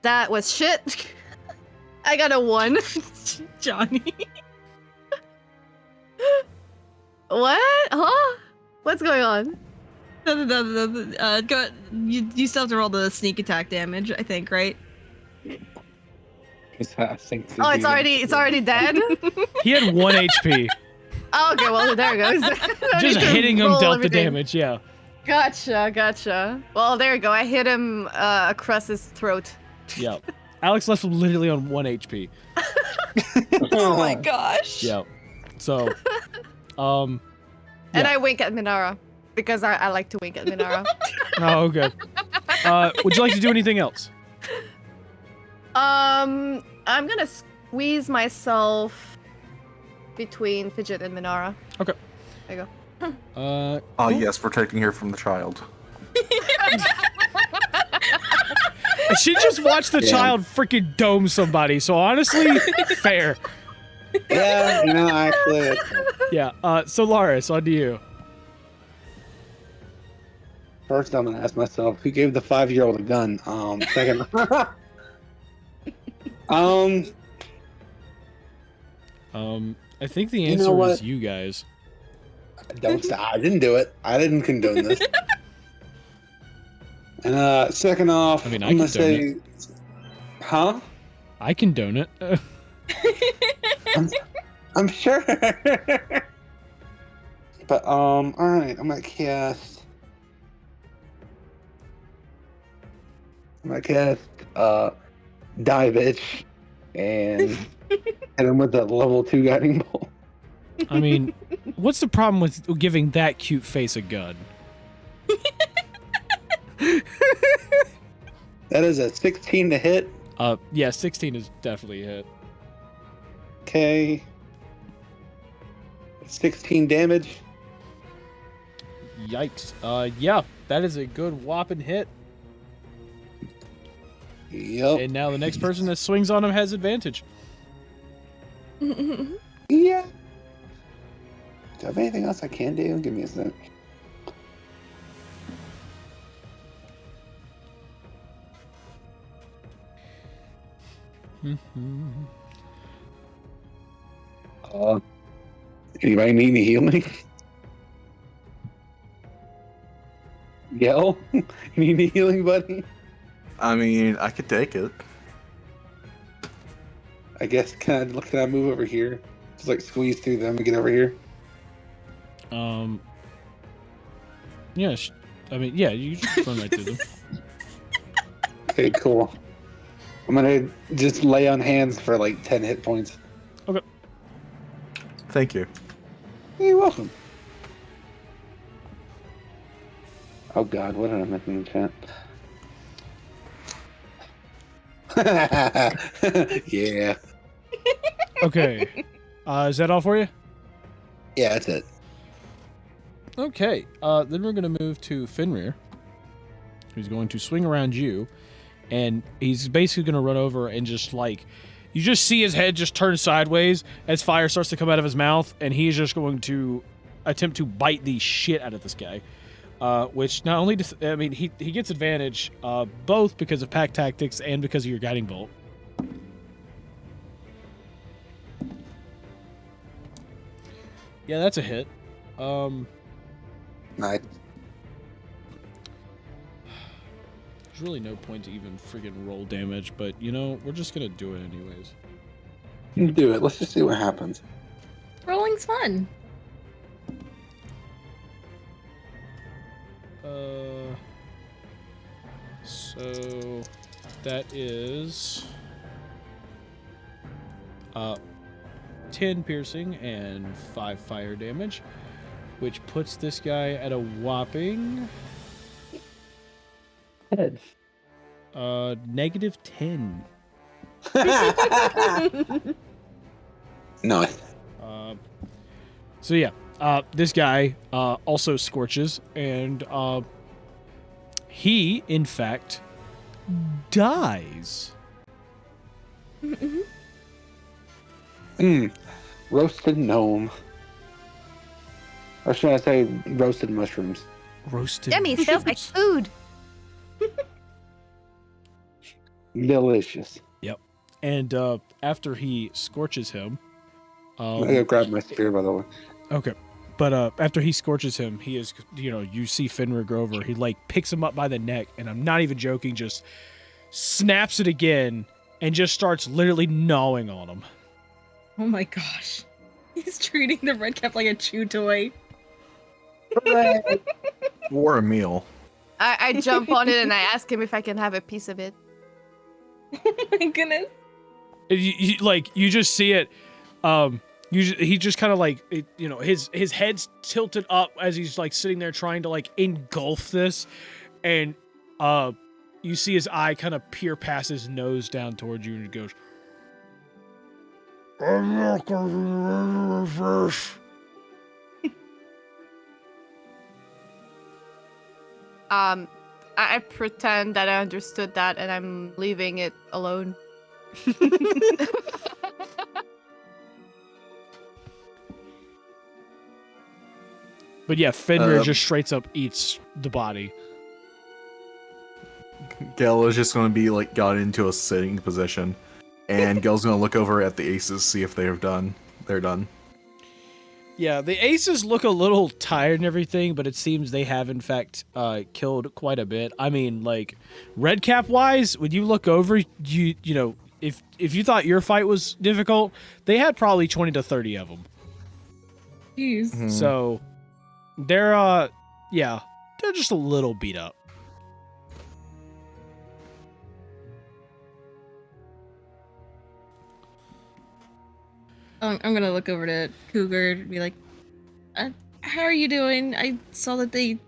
That was shit. I got a 1. Johnny. What? Huh? What's going on? No. Go. You still have to roll the sneak attack damage, I think, right? I think Oh, it's already dead. He had 1 HP. Oh, okay, well there it goes. No Just need to hitting him roll dealt the everything. damage, yeah. Gotcha. Well, there you go. I hit him across his throat. Yeah. Alex left him literally on 1 HP. Oh my gosh. Yeah. So, And yeah. I wink at Minara because I like to wink at Minara. Oh, okay. Would you like to do anything else? I'm gonna squeeze myself between Fidget and Minara. Okay. There you go. Oh cool. yes, protecting her from the child. She just watched the Yeah. child freaking dome somebody, so honestly, fair. Yeah, actually. Yeah. So Laris, on to you. First, I'm gonna ask myself, who gave the 5-year-old a gun? Second, I think the You answer know what? is you guys. I didn't do it. I didn't condone this. And second off, I mean, I I'm gonna condone say, huh? I condone it. I'm sure. But all right, I'm gonna cast. Dive Itch and hit him with a level 2 guiding bolt. I mean, what's the problem with giving that cute face a gun? That is a 16 to hit. Yeah, 16 is definitely a hit. Okay. 16 damage. Yikes. Yeah, that is a good whopping hit. Yep. And now the next person that swings on him has advantage. Yeah. Do I have anything else I can do? Give me a sec. Anybody need any healing? Yell? You need any healing, buddy? I mean, I could take it. I guess can I move over here? Just like squeeze through them and get over here. Yeah, I mean, yeah, you just run right through them. Okay, cool. I'm gonna just lay on hands for like 10 hit points. Okay. Thank you. You're welcome. Oh god, what did I mention in the chat? Yeah. Okay. Is that all for you? Yeah, that's it. Okay. Then we're going to move to Fenrir, who's going to swing around you, and he's basically going to run over and just like, you just see his head just turn sideways as fire starts to come out of his mouth, and he's just going to attempt to bite the shit out of this guy. Which not only, I mean, he gets advantage, both because of pack tactics and because of your guiding bolt. Yeah, that's a hit. Nice. There's really no point to even friggin' roll damage, but you know, we're just gonna do it anyways. Do it. Let's just see what happens. Rolling's fun. So that is 10 piercing and 5 fire damage, which puts this guy at a whopping Head. negative 10. No. So yeah, this guy also scorches, and he, in fact, dies. Roasted gnome. Or should I say roasted mushrooms? Roasted. Yummy, it smells like food. Delicious. Yep. And after he scorches him, I'm gonna go grab my spear, by the way. okay. But after he scorches him, he is, you know, you see Fenrir Grover. He like picks him up by the neck, and I'm not even joking, just snaps it again and just starts literally gnawing on him. Oh my gosh. He's treating the red cap like a chew toy. Or a meal. I jump on it and I ask him if I can have a piece of it. Oh my goodness. You just see it. He just kind of like, you know, his head's tilted up as he's like sitting there trying to like engulf this, and you see his eye kind of peer past his nose down towards you, and he goes, "I'm not gonna reverse." I pretend that I understood that and I'm leaving it alone. But yeah, Fenrir just straight up eats the body. Gel is just going to be like got into a sitting position, and Gel's going to look over at the aces, see if they're done. They're done. Yeah, the aces look a little tired and everything, but it seems they have in fact killed quite a bit. I mean, like red cap wise, when you look over, you know, if you thought your fight was difficult, they had probably 20 to 30 of them. Jeez. Mhm. So they're yeah, they're just a little beat up. I'm gonna look over to Cougar and be like, how are you doing? I saw that they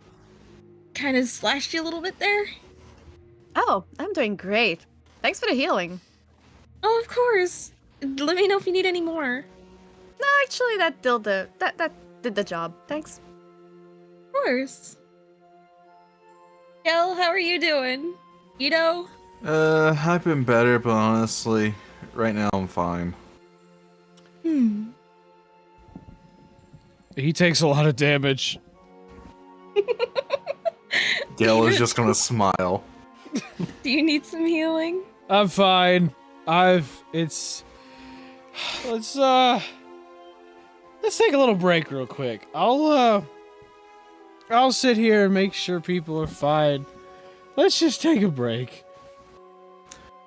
kind of slashed you a little bit there. Oh, I'm doing great. Thanks for the healing. Oh, of course. Let me know if you need any more. No, actually, that did the job. Thanks. Of course. Kel, how are you doing? Ito? I've been better, but honestly, right now I'm fine. He takes a lot of damage. Gale is just gonna smile. Do you need some healing? I'm fine. Let's take a little break real quick. I'll sit here and make sure people are fine. Let's just take a break.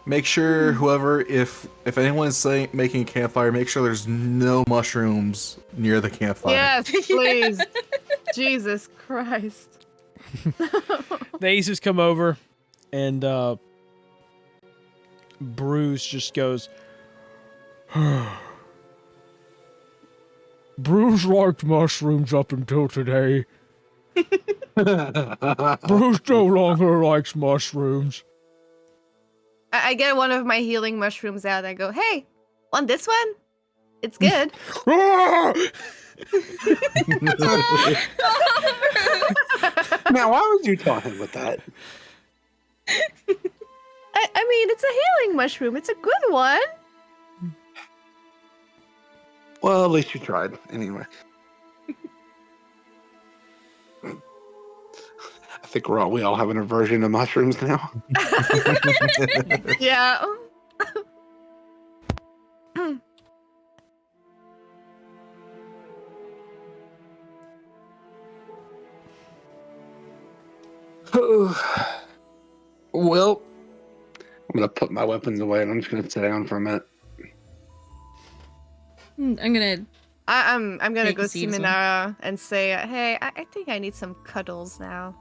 Make sure whoever, if anyone is making a campfire, make sure there's no mushrooms near the campfire. Yes, please. Jesus Christ. The aces come over, and Bruce just goes, Bruce liked mushrooms up until today. Bruce no longer likes mushrooms. I get one of my healing mushrooms out and I go, hey, want this one? It's good. Now, why would you tell him with that? I mean, it's a healing mushroom. It's a good one. Well, at least you tried, anyway. I think we all have an aversion to mushrooms now. Yeah. Well, I'm gonna put my weapons away and I'm just gonna sit down for a minute. I'm gonna. I'm gonna Take go a see seat as well. Minara and say, hey, I think I need some cuddles now.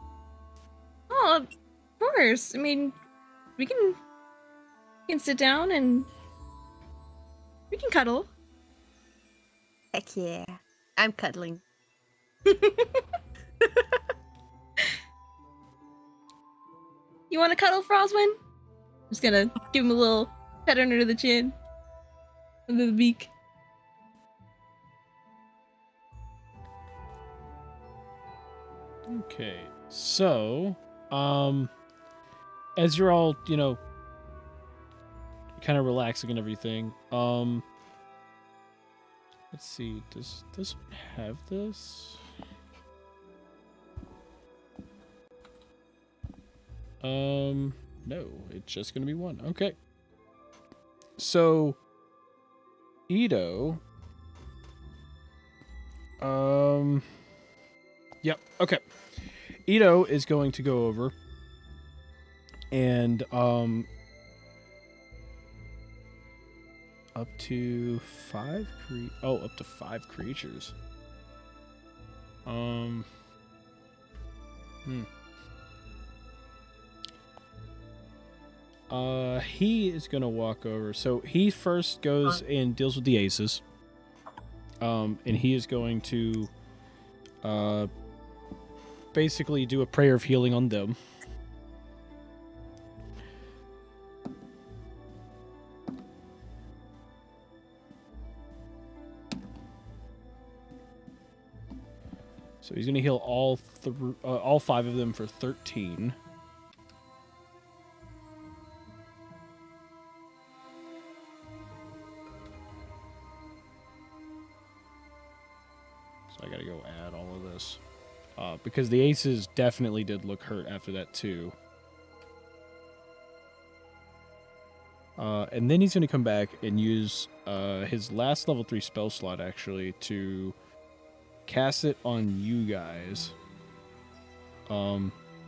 Oh, of course. I mean, we can sit down and we can cuddle. Heck yeah. I'm cuddling. You want to cuddle, Froswin? I'm just gonna give him a little pet under the chin, under the beak. Okay, so, as you're all, kind of relaxing and everything, let's see, does this one have this? No, it's just gonna be one. Okay. So, Ito, yep, okay. Ito is going to go over and, up to 5 up to 5 creatures. He is gonna walk over. So he first goes and deals with the aces. And he is going to basically do a prayer of healing on them. So he's gonna heal all 5 of them for 13. So I gotta go add all of this. Because the aces definitely did look hurt after that too. And then he's gonna come back and use his last level 3 spell slot actually to cast it on you guys.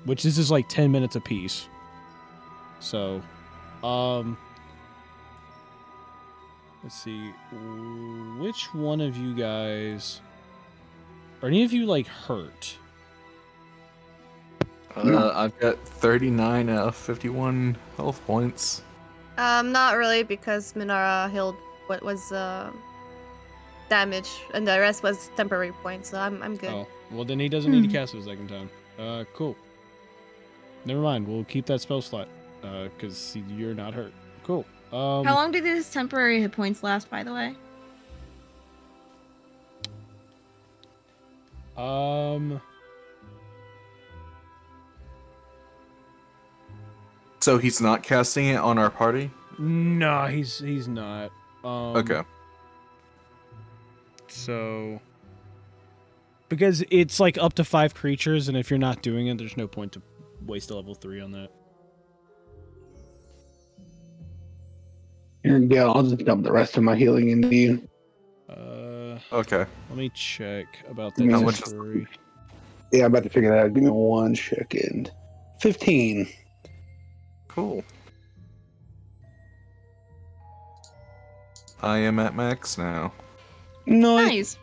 Which this is like 10 minutes apiece. So, Let's see. Which one of you guys... Are any of you, like, hurt? I've got 39 out of 51 health points. Not really, because Minara healed what was damage, and the rest was temporary points, so I'm good. Oh, well then he doesn't need to cast it a second time. Cool. Never mind, we'll keep that spell slot, because you're not hurt. Cool. How long do these temporary hit points last, by the way? So he's not casting it on our party? No, he's not. Okay. So, because it's like up to 5 creatures, and if you're not doing it, there's no point to waste a level 3 on that. Here you go. I'll just dump the rest of my healing into you. Okay. Let me check about that. How much is- temporary. Yeah, I'm about to figure that out. Give me 1 second. 15. Cool. I am at max now. Nice.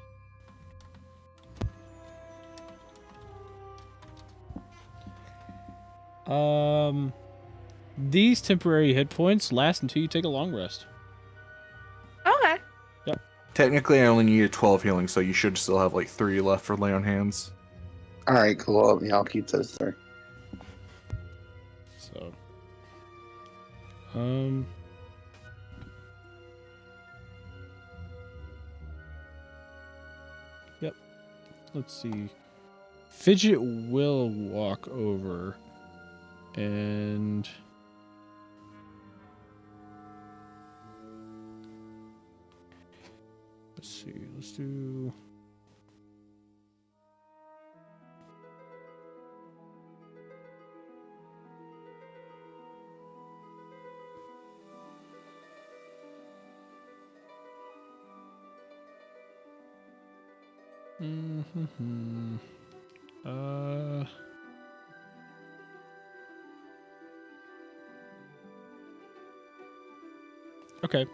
These temporary hit points last until you take a long rest. Okay. Technically, I only needed 12 healing, so you should still have like 3 left for lay on hands. All right, cool. Yeah, I'll keep those 3. So, yep. Let's see. Fidget will walk over and let's see. Let's do. Mm-hmm. Okay.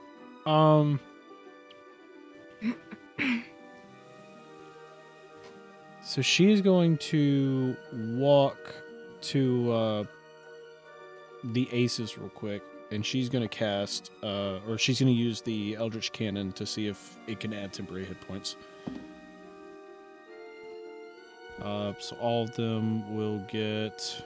So she's going to walk to the aces real quick, and she's going to cast, or she's going to use the Eldritch Cannon to see if it can add temporary hit points. So all of them will get...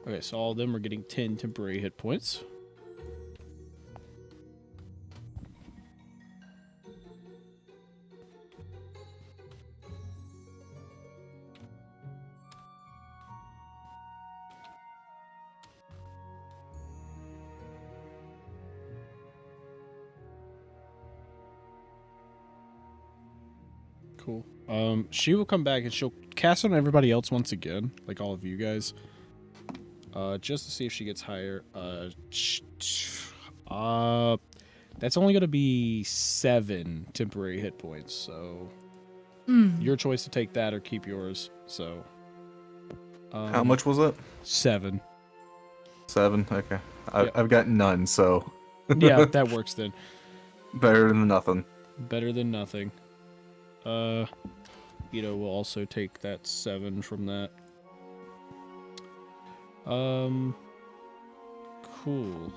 Okay, so all of them are getting 10 temporary hit points. Cool. She will come back and she'll cast on everybody else once again, like all of you guys. Just to see if she gets higher. That's only gonna be 7 temporary hit points, so your choice to take that or keep yours. So, How much was it? 7. 7. Okay. Yep. I've got none, so Yeah, that works then. better than nothing. Better than nothing. Ito will also take that 7 from that. Cool.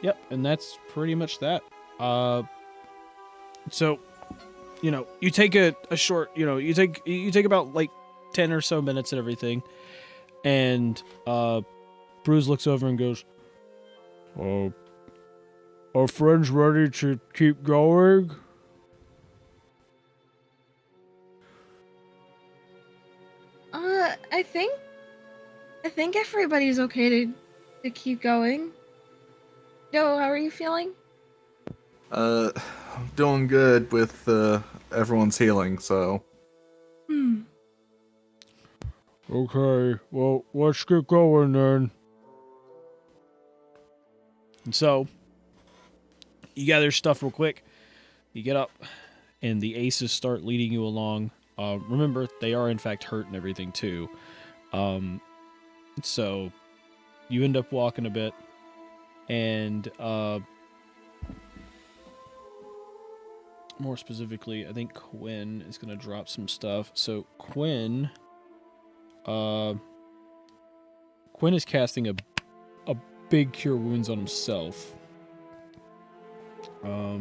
Yep, and that's pretty much that. So, you take a short, you take about like 10 or so minutes and everything, and Bruce looks over and goes, "Are friends ready to keep going?" I think everybody's okay to keep going. Yo, how are you feeling? I'm doing good with everyone's healing, so. Okay, well, let's get going then. And so, you gather stuff real quick. You get up, and the aces start leading you along. Remember, they are in fact hurt and everything too. So, you end up walking a bit, and more specifically, I think Quinn is going to drop some stuff. So, Quinn is casting a big Cure Wounds on himself. I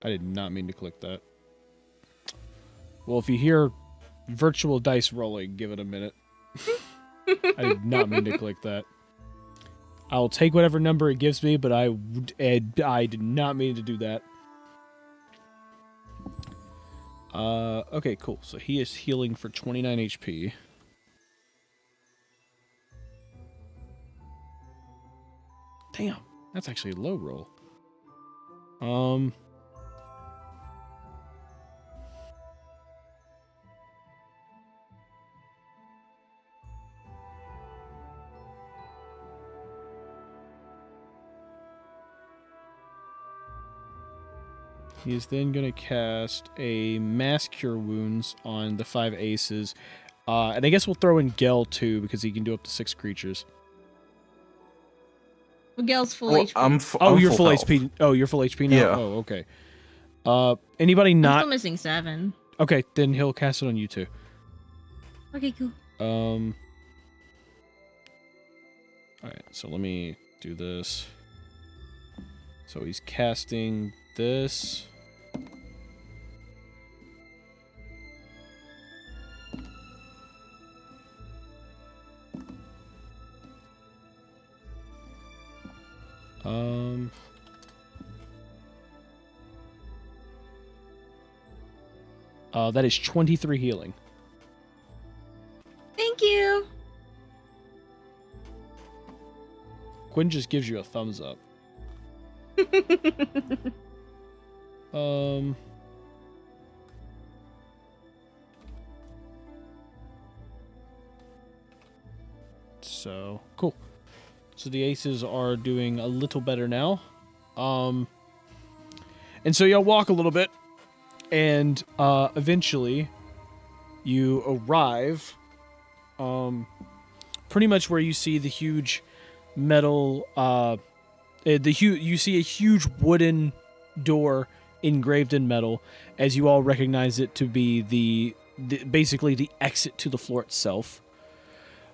did not mean to click that. Well, if you hear virtual dice rolling, give it a minute. I did not mean to click that. I'll take whatever number it gives me, but I did not mean to do that. Okay, cool. So he is healing for 29 HP. Damn, that's actually a low roll. He is then going to cast a Mass Cure Wounds on the 5 aces. And I guess we'll throw in Gel too, because he can do up to 6 creatures. Miguel's full HP. You're full HP. Oh, you're full HP now? Yeah. Oh, okay. Anybody I'm not... still missing 7. Okay, then he'll cast it on you too. Okay, cool. Alright, so let me do this. So he's casting this. That is 23 healing. Thank you. Quinn just gives you a thumbs up. So, cool. So the aces are doing a little better now. And so y'all walk a little bit, and eventually you arrive pretty much where you see the huge metal you see a huge wooden door engraved in metal, as you all recognize it to be basically the exit to the floor itself.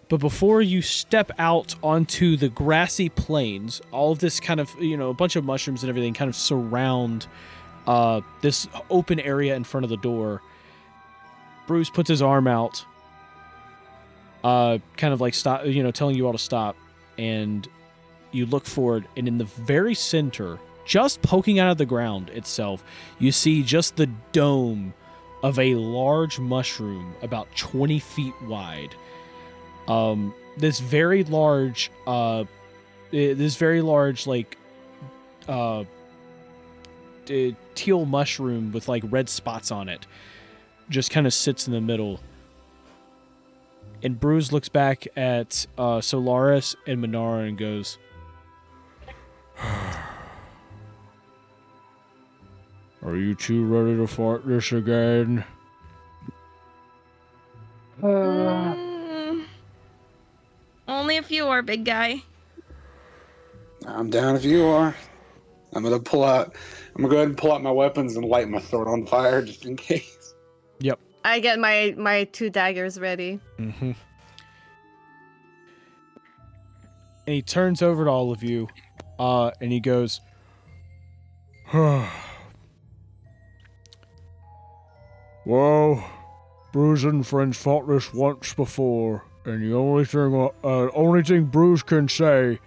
But before you step out onto the grassy plains, all of this kind of, a bunch of mushrooms and everything kind of surround this open area in front of the door. Bruce puts his arm out, kind of like stop, telling you all to stop, and you look forward, and in the very center, just poking out of the ground itself, you see just the dome of a large mushroom about 20 feet wide. This very large, like, teal mushroom with like red spots on it just kind of sits in the middle. And Bruce looks back at Solaris and Minara and goes, "Are you two ready to fight this again?" Only if you are, big guy. I'm down if you are. I'm gonna go ahead and pull out my weapons and light my sword on fire just in case. Yep. I get my 2 daggers ready. Mm-hmm. And he turns over to all of you, and he goes, "Well, Bruce and friends fought this once before, and the only thing Bruce can say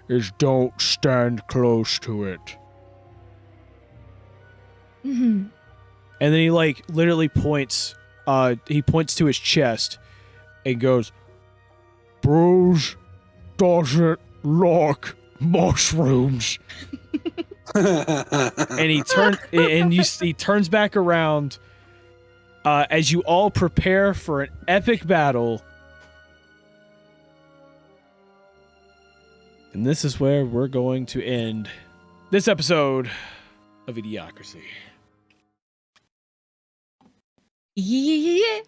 is don't stand close to it." Mm-hmm. And then he literally points. He points to his chest, and goes, "Bruce doesn't like mushrooms." And he turns back around. As you all prepare for an epic battle And this is where we're going to end this episode of eDIOCRACY. Yeah.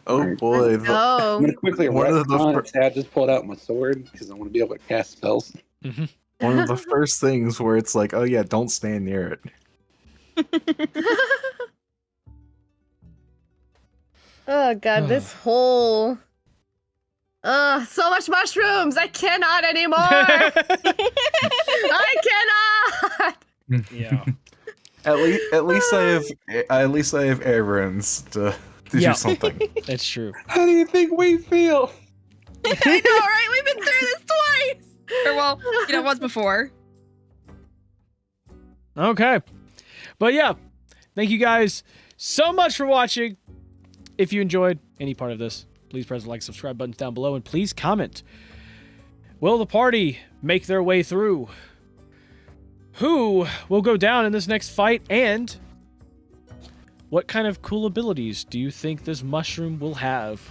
Oh boy. Let's go. I'm gonna quickly One of the retcon. I just pulled out my sword because I want to be able to cast spells. One of the first things where it's like, oh yeah, don't stand near it. Oh god, this whole so much mushrooms! I cannot anymore! I cannot! Yeah. At least I have air runes to Yeah. do something. That's true. How do you think we feel? I know, right? We've been through this twice. Or well, once before. Okay. But yeah, thank you guys so much for watching. If you enjoyed any part of this, please press the like, subscribe buttons down below, and please comment. Will the party make their way through? Who will go down in this next fight? And what kind of cool abilities do you think this mushroom will have?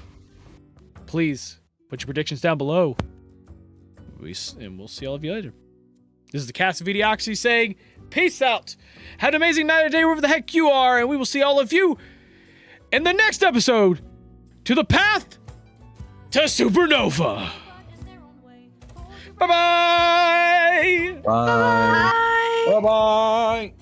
Please put your predictions down below. And we'll see all of you later. This is the cast of eDIOCRACY saying, peace out. Have an amazing night or day wherever the heck you are, and we will see all of you in the next episode to the path to Supernova. Bye-bye. Bye. Bye bye.